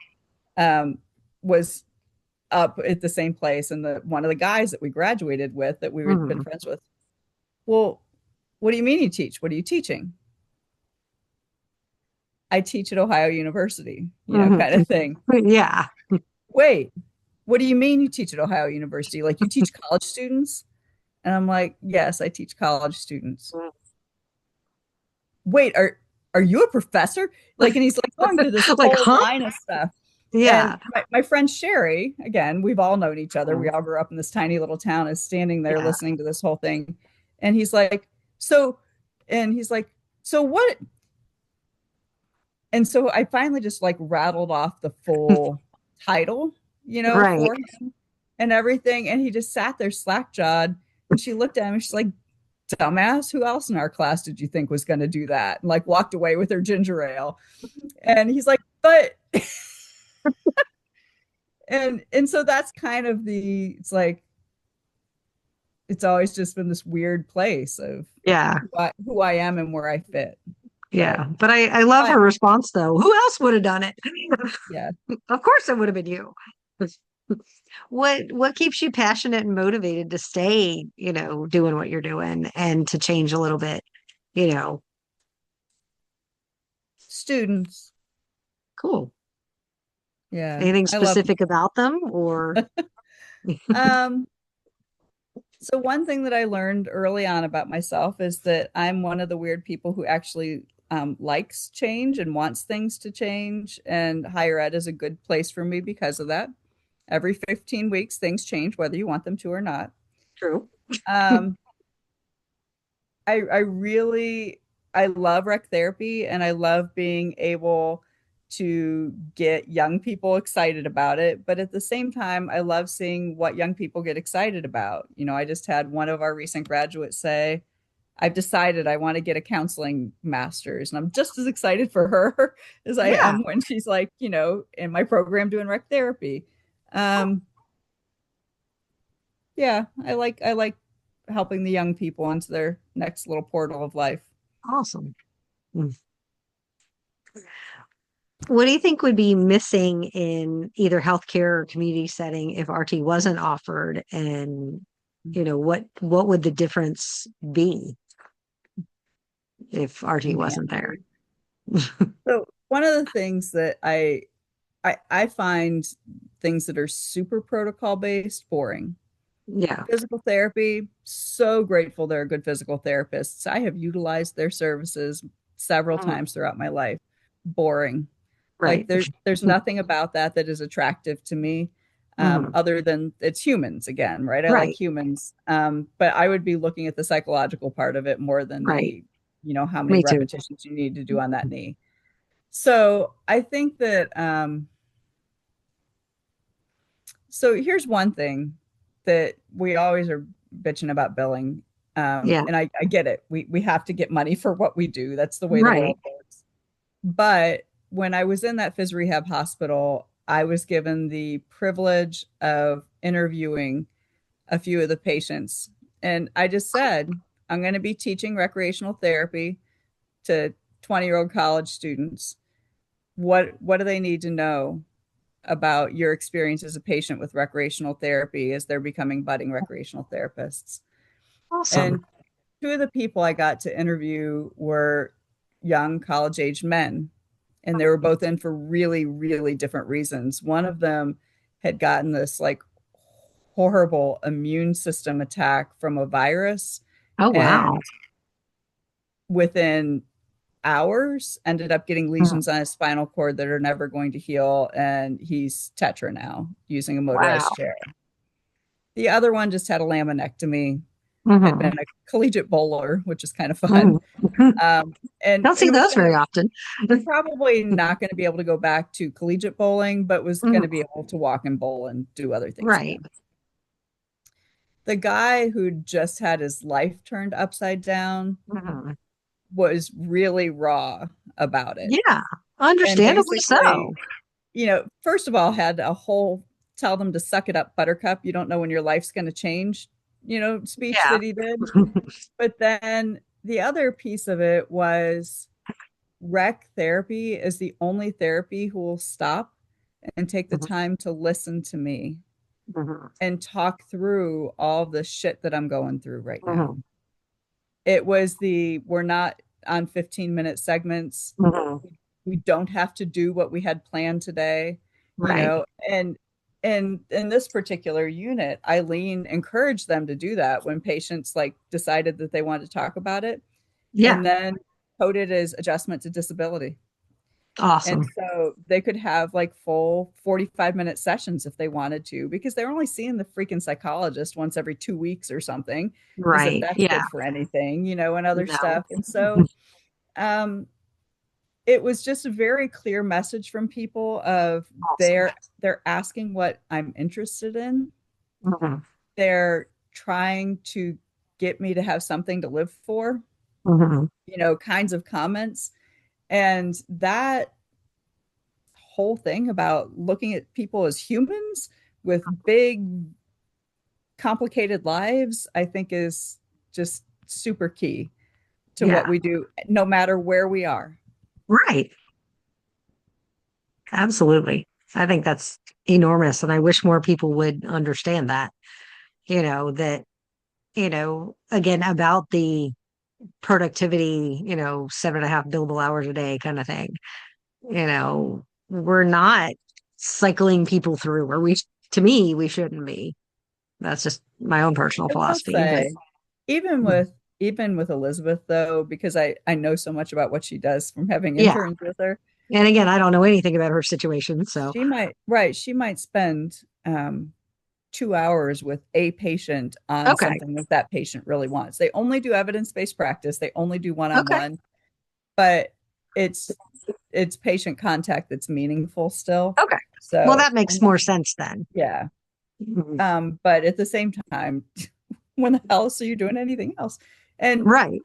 um, was up at the same place. And the one of the guys that we graduated with, that we had been mhm, friends with, well, what do you mean you teach? What are you teaching? I teach at Ohio University, mhm, kind of thing. yeah, Wait, what do you mean you teach at Ohio University? Like you teach college students? And I'm like, yes, I teach college students. Wait, are you a professor? Like, and he's like going through this like, whole huh? line of stuff. And Yeah, my friend Sherry, again, we've all known each other. We mhm, all grew up in this tiny little town, is standing there yeah, listening to this whole thing. And he's like, so, and he's like, so what? And so I finally just like rattled off the full title, right. for him and everything. And he just sat there slack jawed. And she looked at him and she's like, dumbass, who else in our class did you think was going to do that? And like walked away with her ginger ale. And he's like, but, and so that's kind of it's like, it's always just been this weird place of Yeah, who I am and where I fit. But yeah. But I love her I, response though. Who else would have done it? yeah, Of course it would have been you. What keeps you passionate and motivated to stay, doing what you're doing and to change a little bit, you know? students. Cool. Yeah, Anything I love. specific about them or Um, So one thing that I learned early on about myself is that I'm one of the weird people who actually likes change and wants things to change, and higher ed is a good place for me because of that. Every 15 weeks, things change, whether you want them to or not. true? Um, I really I love rec therapy, and I love being able to get young people excited about it. But at the same time, I love seeing what young people get excited about. I just had one of our recent graduates say, I've decided I want to get a counseling master's. And I'm just as excited for her as I Yeah. am when she's like, in my program doing rec therapy. Oh, Um, yeah, I like helping the young people into their next little portal of life. awesome. Mm. What do you think would be missing in either healthcare or community setting if RT wasn't offered? And, what would the difference be if RT wasn't Man, there? So one of the things that I find things that are super protocol based boring. Yeah. Physical therapy, so grateful there are good physical therapists. I have utilized their services several Mhm. times throughout my life. Boring. Like Right. there's nothing about that that is attractive to me, Mhm. other than it's humans again, right? I like Right. humans, but I would be looking at the psychological part of it more than Right. the, how many Me too. repetitions you need to do on that knee. So I think that so here's one thing that we always are bitching about billing. Yeah. And I get it. We have to get money for what we do. That's the way the Right. world works. But when I was in that phys rehab hospital, I was given the privilege of interviewing a few of the patients. And I just said, I'm going to be teaching recreational therapy to 20-year-old college students. What do they need to know about your experience as a patient with recreational therapy as they're becoming budding recreational therapists? Awesome. And two of the people I got to interview were young college age men, and they were both in for really, really different reasons. One of them had gotten this like horrible immune system attack from a virus, Oh, wow. and within hours ended up getting Mhm. lesions on his spinal cord that are never going to heal, and he's tetra now using a motorized Wow. chair. The other one just had a laminectomy, had Mhm. been a collegiate bowler, which is kind of fun. Mhm. Um, and Don't see and was those going very to often. probably not going to be able to go back to collegiate bowling, but was going to Mhm. be able to walk and bowl and do other things Right. again. The guy who just had his life turned upside down Mhm. was really raw about it. Yeah. And Understandably basically, so. first of all, had a whole tell them to suck it up, buttercup. You don't know when your life's going to change, speech Yeah. that he did. But then the other piece of it was rec therapy is the only therapy who will stop and take the Mhm. time to listen to me Mhm. and talk through all the shit that I'm going through right now. Mhm. It was we're not on 15-minute segments. Mhm. We don't have to do what we had planned today, Right. and in this particular unit, Eileen encouraged them to do that when patients like decided that they wanted to talk about it, Yeah. and then coded as adjustment to disability. And Awesome. so they could have like full 45-minute sessions if they wanted to, because they're only seeing the freaking psychologist once every 2 weeks or something, as if Right. that's Yeah. good for anything, and other No. stuff. And so um, it was just a very clear message from people of Awesome. they're asking what I'm interested in. Mhm. They're trying to get me to have something to live for, Mhm. kinds of comments. And that whole thing about looking at people as humans with big, complicated lives, I think is just super key to what Yeah. we do, no matter where we are. Right. Absolutely. I think that's enormous. And I wish more people would understand that, that, again, about the productivity, 7.5 billable hours a day kind of thing. We're not cycling people through, or to me, we shouldn't be. That's just my own personal I will philosophy. But say, even with even with Elizabeth though, because I know so much about what she does from having yeah. interns with her, And again, I don't know anything about her situation. So, she might spend 2 hours with a patient on okay. something that patient really wants. They only do evidence-based practice. They only do Okay. one-on-one, but it's it's patient contact that's meaningful still. Okay. Well, So that makes more sense then. yeah. Mhm. But at the same time, when the hell else are you doing anything else? And Right.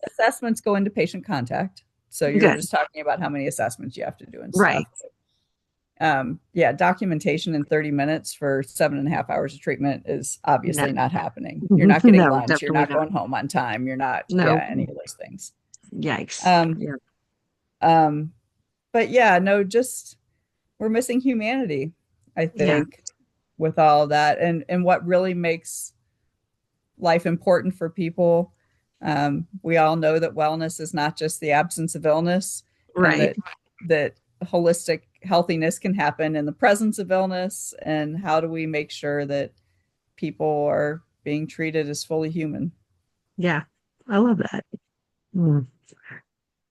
assessments go into patient contact. So you're Good. just talking about how many assessments you have to do and Right. stuff. Yeah, documentation in 30 minutes for 7.5 hours of treatment is No. obviously not happening. You're not getting No, lunch. You're definitely not not. going home on time. You're not, No. yeah, any of those things. Yikes. Um, Yeah. um, but yeah, no, just we're missing humanity, I Yeah. think, with all that, and what really makes life important for people. We all know that wellness is not just the absence of illness, and Right. that holistic healthiness can happen in the presence of illness, and how do we make sure that people are being treated as fully human. Yeah. I love that. Mm.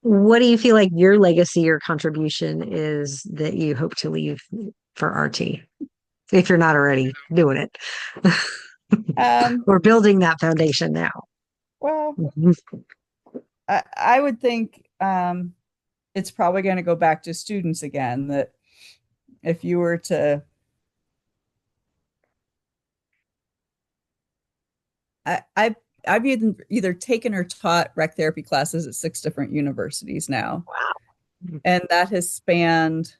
What do you feel like your legacy or contribution is that you hope to leave for RT, if you're not already doing it um, or building that foundation now? well, Mhm. I would think it's probably going to go back to students again, that if you were to I I've either taken or taught rec therapy classes at 6 different universities now, Wow. and that has spanned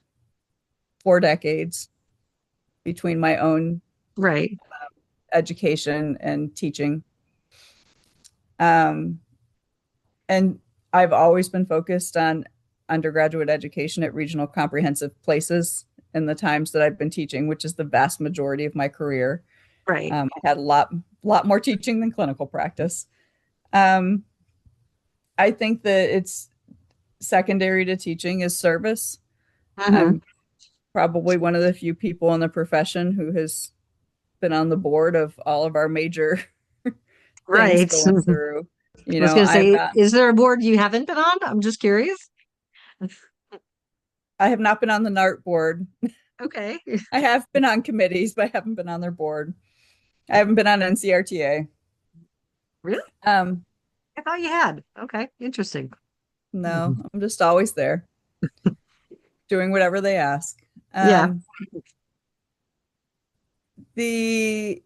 4 decades between my own Right. education and teaching. Um, and I've always been focused on undergraduate education at regional comprehensive places in the times that I've been teaching, which is the vast majority of my career. Right. I had lot more teaching than clinical practice. Um, I think that it's secondary to teaching is service. Hmm. I'm probably one of the few people in the profession who has been on the board of all of our major things Right. going through. I was going to I've say, not, is there a board you haven't been on? I'm just curious. I have not been on the NART board. Okay. I have been on committees, but I haven't been on their board. I haven't been on NCRTA. Really? Um, I thought you had. Okay. Interesting. no, Mhm. I'm just always there doing whatever they ask. Yeah. Um, the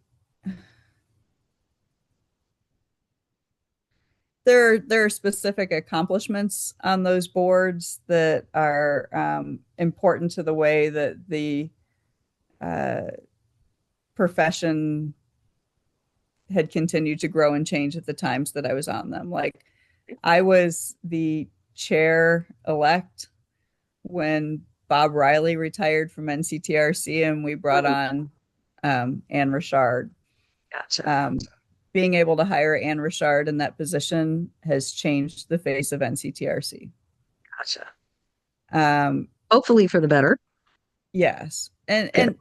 there are specific accomplishments on those boards that are important to the way that the uh, profession had continued to grow and change at the times that I was on them. Like I was the chair elect when Bob Riley retired from NCTRC, and we brought Mm, on Anne Richard. gotcha. Um, Being able to hire Anne Richard in that position has changed the face of NCTRC. Gotcha. Um, Hopefully for the better. yes, and Good.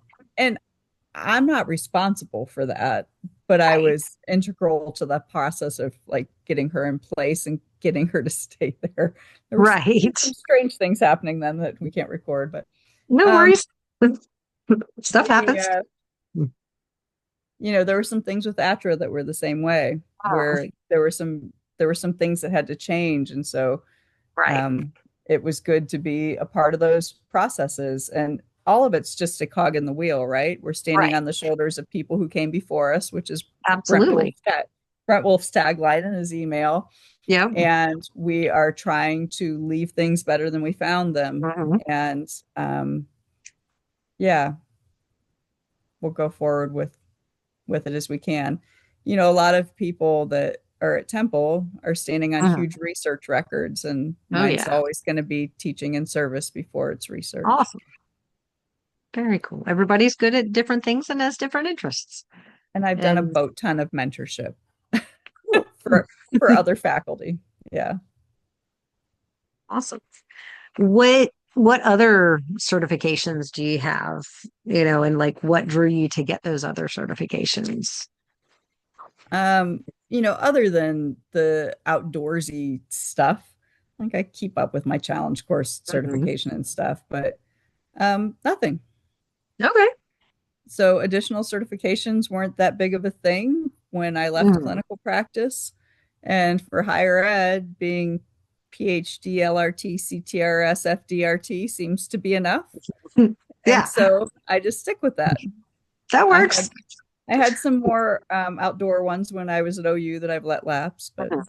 I'm not responsible for that, but I Right. was integral to the process of like getting her in place and getting her to stay there. There were Right. some strange things happening then that we can't record, but No um, worries. Stuff we happens. there were some things with ATRA that were the same way, Oh, where there were some things that had to change, and so right. um, it was good to be a part of those processes. And all of it's just a cog in the wheel, right? We're standing Right. on the shoulders of people who came before us, which is Brent Absolutely. Wolf's Brent Wolf's tagline in his email. Yeah. And we are trying to leave things better than we found them. Hmm. And yeah, we'll go forward with it as we can. A lot of people that are at Temple are standing on Hmm. huge research records, and Oh, mine's yeah. always going to be teaching and service before it's research. Awesome. Very cool. Everybody's good at different things and has different interests. And I've done a And boat ton of mentorship cool. for other faculty. Yeah. Awesome. What other certifications do you have? And like what drew you to get those other certifications? Other than the outdoorsy stuff, like I keep up with my challenge course Mhm. certification and stuff, but nothing. Okay. So additional certifications weren't that big of a thing when I left Mhm. clinical practice. And for higher ed, being PhD, LRT, CTRS, FDRT seems to be enough. And Yeah, so I just stick with that. that I works. had I had some more outdoor ones when I was at OU that I've let lapse, but Mhm.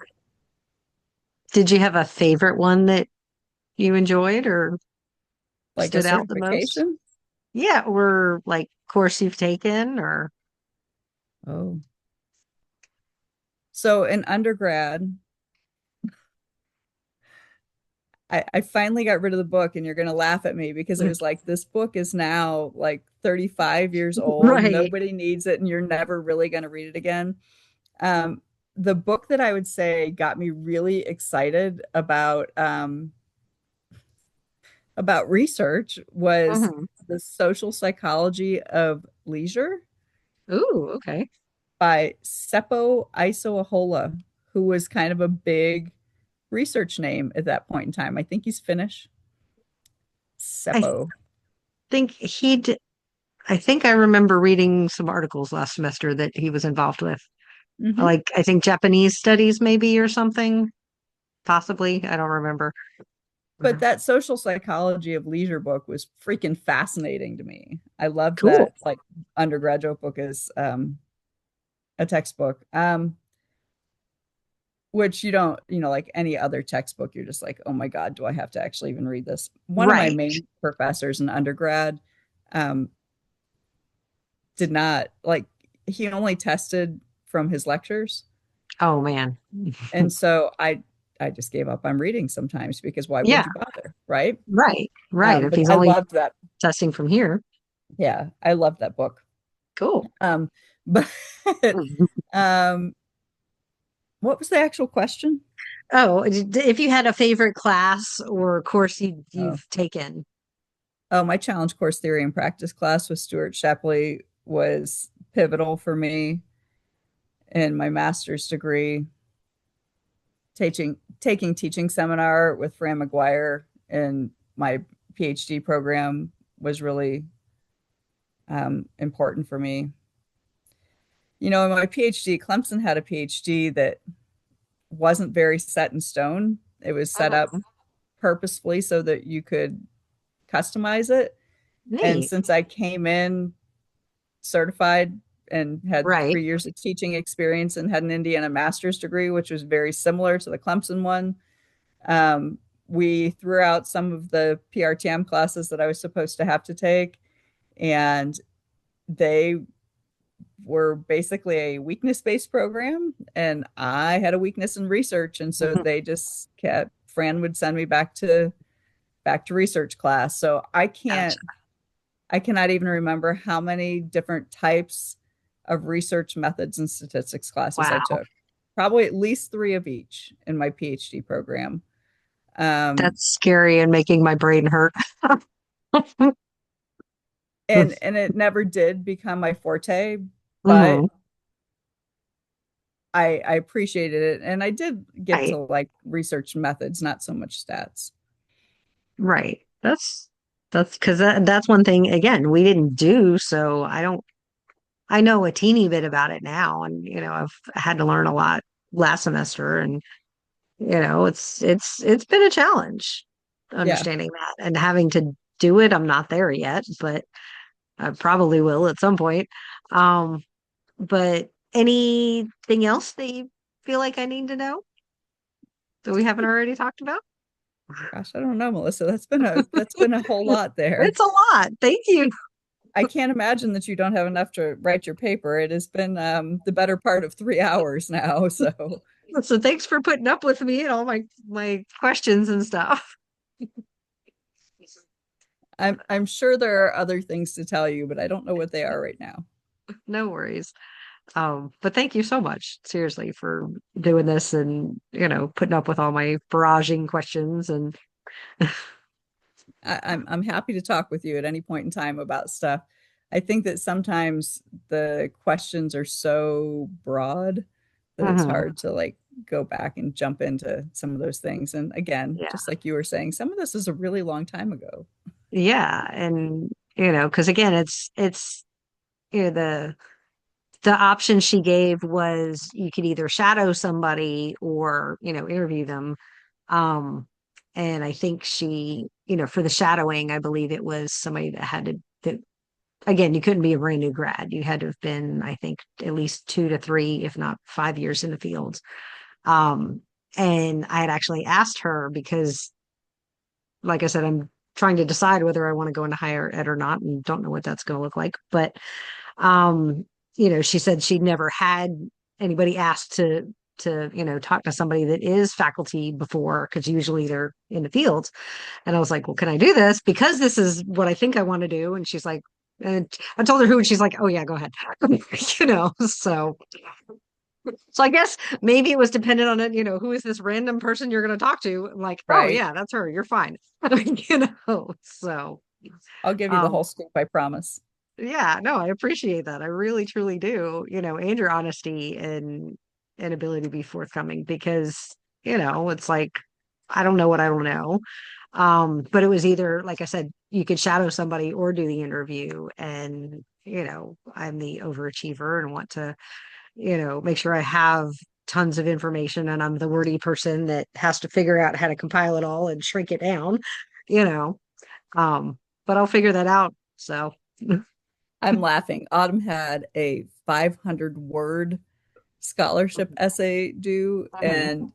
Did you have a favorite one that you enjoyed or like a stood out the most? certification. Yeah, or like course you've taken or Oh, so in undergrad, I finally got rid of the book, and you're going to laugh at me because it was like, this book is now like 35 years old. right. Nobody needs it, and you're never really going to read it again. Um, the book that I would say got me really excited about about research was Hmm. The Social Psychology of Leisure Ooh, okay. by Seppo Isoahola, who was kind of a big research name at that point in time. I think he's Finnish. I Seppo. think he did. I think I remember reading some articles last semester that he was involved with. Hmm. Like, I think Japanese studies, maybe, or something, possibly. I don't remember. But that Social Psychology of Leisure book was freaking fascinating to me. I loved Cool. that like undergraduate book as a textbook. Which you don't, like any other textbook, you're just like, oh my God, do I have to actually even read this? One of my Right. main professors in undergrad um, did not like, he only tested from his lectures. Oh man. And so I just gave up on reading sometimes because why Yeah, would you bother? Right. right. Right. If But he's I only loved that. testing from here. Yeah, I loved that book. Cool. Um, but um, what was the actual question? Oh, if you had a favorite class or course Oh, you've taken. oh, my challenge course theory and practice class with Stuart Shepley was pivotal for me in my master's degree. Taking teaching seminar with Fran McGuire in my PhD program was really important for me. In my PhD, Clemson had a PhD that wasn't very set in stone. It was set up Mhm. purposefully so that you could customize it. And Neat. since I came in certified and had Right. 3 years of teaching experience and had an Indiana master's degree, which was very similar to the Clemson one, um, we threw out some of the PRTM classes that I was supposed to have to take, and they were basically a weakness based program. And I had a weakness in research. And so Mhm. they just kept, Fran would send me back to research class. So Gotcha. I cannot even remember how many different types of research methods and statistics classes I Wow. took. Probably at least three of each in my PhD program. Um, That's scary and making my brain hurt. and it never did become my forte, but Hmm. I appreciated it, and I did get to Right. like research methods, not so much stats. Right. That's because that's one thing again we didn't do. So I know a teeny bit about it now, and I've had to learn a lot last semester, and it's been a challenge Yeah, understanding that and having to do it. I'm not there yet, but I probably will at some point. Um, but anything else that you feel like I need to know that we haven't already talked about? gosh, I don't know, Melissa. That's been a whole lot there. It's a lot. Thank you. I can't imagine that you don't have enough to write your paper. It has been the better part of 3 hours now, so So thanks for putting up with me and all my questions and stuff. I'm sure there are other things to tell you, but I don't know what they are right now. No worries. But thank you so much, seriously, for doing this and putting up with all my barraging questions and I'm happy to talk with you at any point in time about stuff. I think that sometimes the questions are so broad that it's Mhm. hard to like go back and jump into some of those things. And again, Yeah. just like you were saying, some of this is a really long time ago. Yeah. And because again, it's the option she gave was you could either shadow somebody or interview them. Um, and I think she, for the shadowing, I believe it was somebody that had to that again, you couldn't be a brand new grad. You had to have been, I think, at least 2 to 3, if not 5 years in the field. Um, and I had actually asked her because, like I said, I'm trying to decide whether I want to go into higher ed or not, and don't know what that's going to look like. But, um, she said she'd never had anybody asked to talk to somebody that is faculty before because usually they're in the field. And I was like, well, can I do this because this is what I think I want to do? And she's like, and I told her who, and she's like, oh yeah, go ahead. So So I guess maybe it was dependent on it, who is this random person you're going to talk to? I'm like, oh Right. yeah, that's her. You're fine. So I'll give you the um whole scoop, I promise. yeah, no, I appreciate that. I really truly do, and your honesty and ability to be forthcoming because, it's like I don't know what I don't know. But it was either, like I said, you could shadow somebody or do the interview. And, I'm the overachiever and want to, make sure I have tons of information and I'm the wordy person that has to figure out how to compile it all and shrink it down, you know. But I'll figure that out. So, I'm laughing. Autumn had a 500 word scholarship essay due, Mhm. and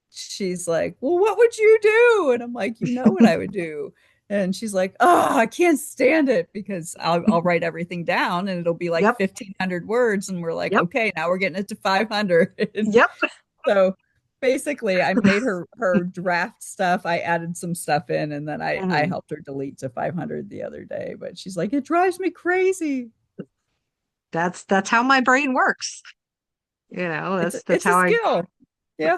she's like, "Well, what would you do?" And I'm like, "You know what I would do." And she's like, "Oh, I can't stand it because I'll write everything down and it'll be like Yep. 1,500 words." And we're like, Yep. "Okay, now we're getting it to 500." Yep. So basically, I made her draft stuff. I added some stuff in, and then I Mhm. helped her delete to 500 the other day. But she's like, "It drives me crazy." That's how my brain works. That's It's a how I, skill. Yeah.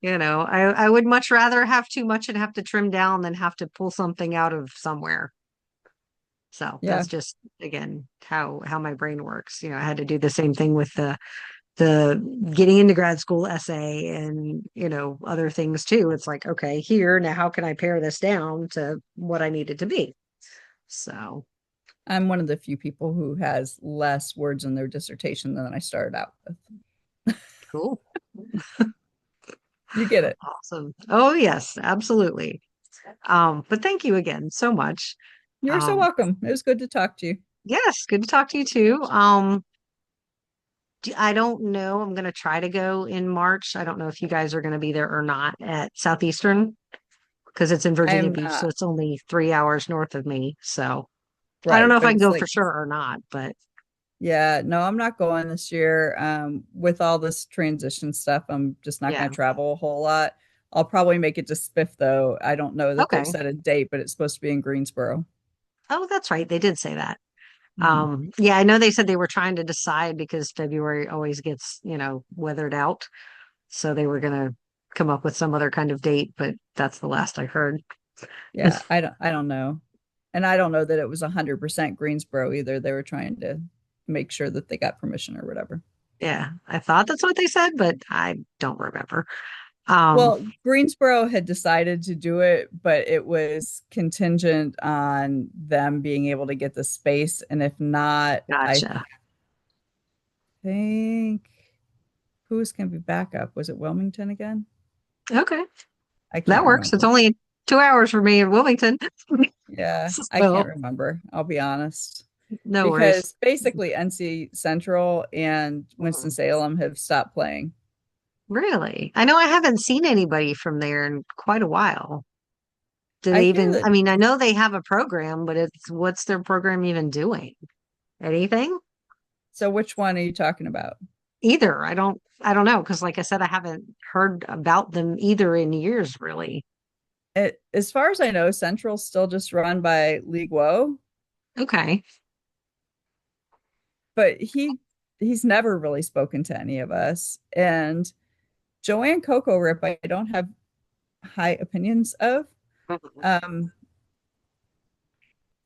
I would much rather have too much and have to trim down than have to pull something out of somewhere. So Yeah. that's just again how my brain works. I had to do the same thing with the getting into grad school essay and other things too. It's like, okay, here now how can I pare this down to what I need it to be? So I'm one of the few people who has less words in their dissertation than I started out with. cool. You get it. Awesome. Oh yes, absolutely. But thank you again so much. You're so Um, welcome. It was good to talk to you. yes, good to talk to you too. I don't know. I'm going to try to go in March. I don't know if you guys are going to be there or not at Southeastern because it's in I Virginia am Beach, so not. it's only 3 hours north of me. So I don't Right, know if but I can it's go for like, sure or not, but yeah, no, I'm not going this year. With all this transition stuff, I'm just not yeah. going to travel a whole lot. I'll probably make it to Spiff though. I don't know that they've Okay. set a date, but it's supposed to be in Greensboro. Oh, that's right. They did say that. Mhm. Yeah, I know they said they were trying to decide because February always gets, weathered out. So they were going to come up with some other kind of date, but that's the last I heard. Yeah, I don't know. And I don't know that it was 100% Greensboro either. They were trying to make sure that they got permission or whatever. Yeah, I thought that's what they said, but I don't remember. Um, Well, Greensboro had decided to do it, but it was contingent on them being able to get the space. And if not, I gotcha. think who's going to be backup? Was it Wilmington again? Okay. I That can't works. It's remember. only 2 hours for me in Wilmington. Yeah, I can't So remember. I'll be honest. no worries. Because basically NC Central and Mhm. Winston-Salem have stopped playing. Really? I know I haven't seen anybody from there in quite a while. Do I they hear even, that. I mean, I know they have a program, but what's their program even doing? Anything? So which one are you talking about? Either. I don't know. Because like I said, I haven't heard about them either in years, really. As far as I know, Central's still just run by League Woe, Okay. but he's never really spoken to any of us. And Joanne Coco Rip, I don't have high opinions of. Mhm. Um,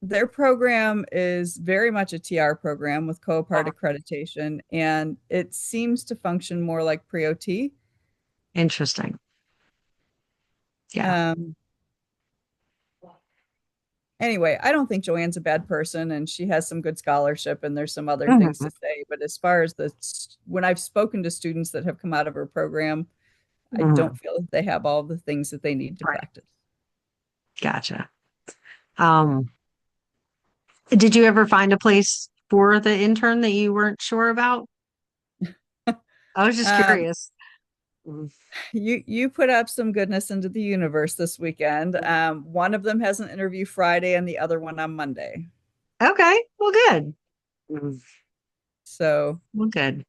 their program is very much a TR program with co-part accreditation, and it seems to function more like pre-OT. Interesting. Yeah. Um, anyway, I don't think Joanne's a bad person, and she has some good scholarship, and there's some other things Mhm. to say. But as far as when I've spoken to students that have come out of her program, I don't Mhm. feel that they have all the things that they need to Right. practice. Gotcha. Um, did you ever find a place for the intern that you weren't sure about? I was just Um, curious. Mhm. you put up some goodness into the universe this weekend. One of them has an interview Friday, and the other one on Monday. Okay. Well, good. Mhm. So Well, good.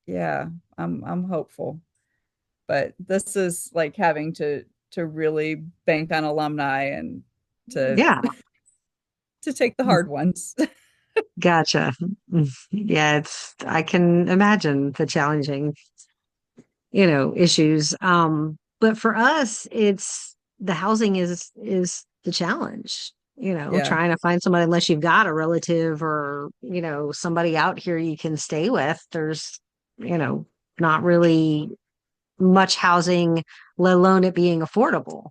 yeah, I'm hopeful. But this is like having to really bank on alumni and to Yeah. to take the hard ones. Gotcha. Yeah, I can imagine the challenging, issues. But for us, it's the housing is the challenge, Yeah, trying to find somebody unless you've got a relative or, somebody out here you can stay with. There's, you know, not really much housing, let alone it being affordable,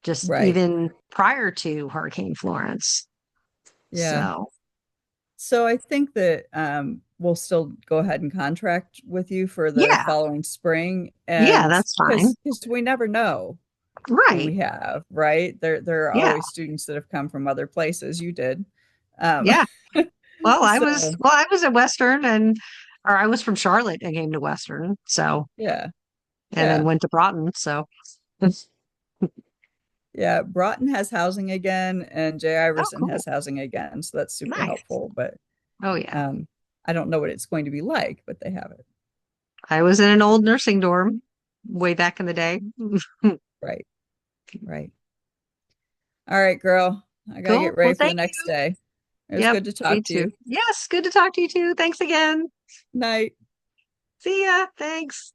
just right. even prior to Hurricane Florence. Yeah. So, So I think that we'll still go ahead and contract with you for the yeah, following spring, yeah, and that's fine. because we never know who Right. we have, right? There are Yeah. always students that have come from other places. You did. Um, Yeah. Well, so I was at Western or I was from Charlotte and came to Western. So, yeah, and then yeah, went to Broughton. So, yeah. Broughton has housing again, and J. oh, Iverson cool. has housing again. So that's super Nice. helpful. But Oh, yeah. um, I don't know what it's going to be like, but they have it. I was in an old nursing dorm way back in the day. Right, right. All right, girl. I gotta Cool. get Well, ready for the thank next you. day. It was Yep. good to Me talk to too. you. Yes. Good to talk to you too. Thanks again. Night. See ya. Thanks.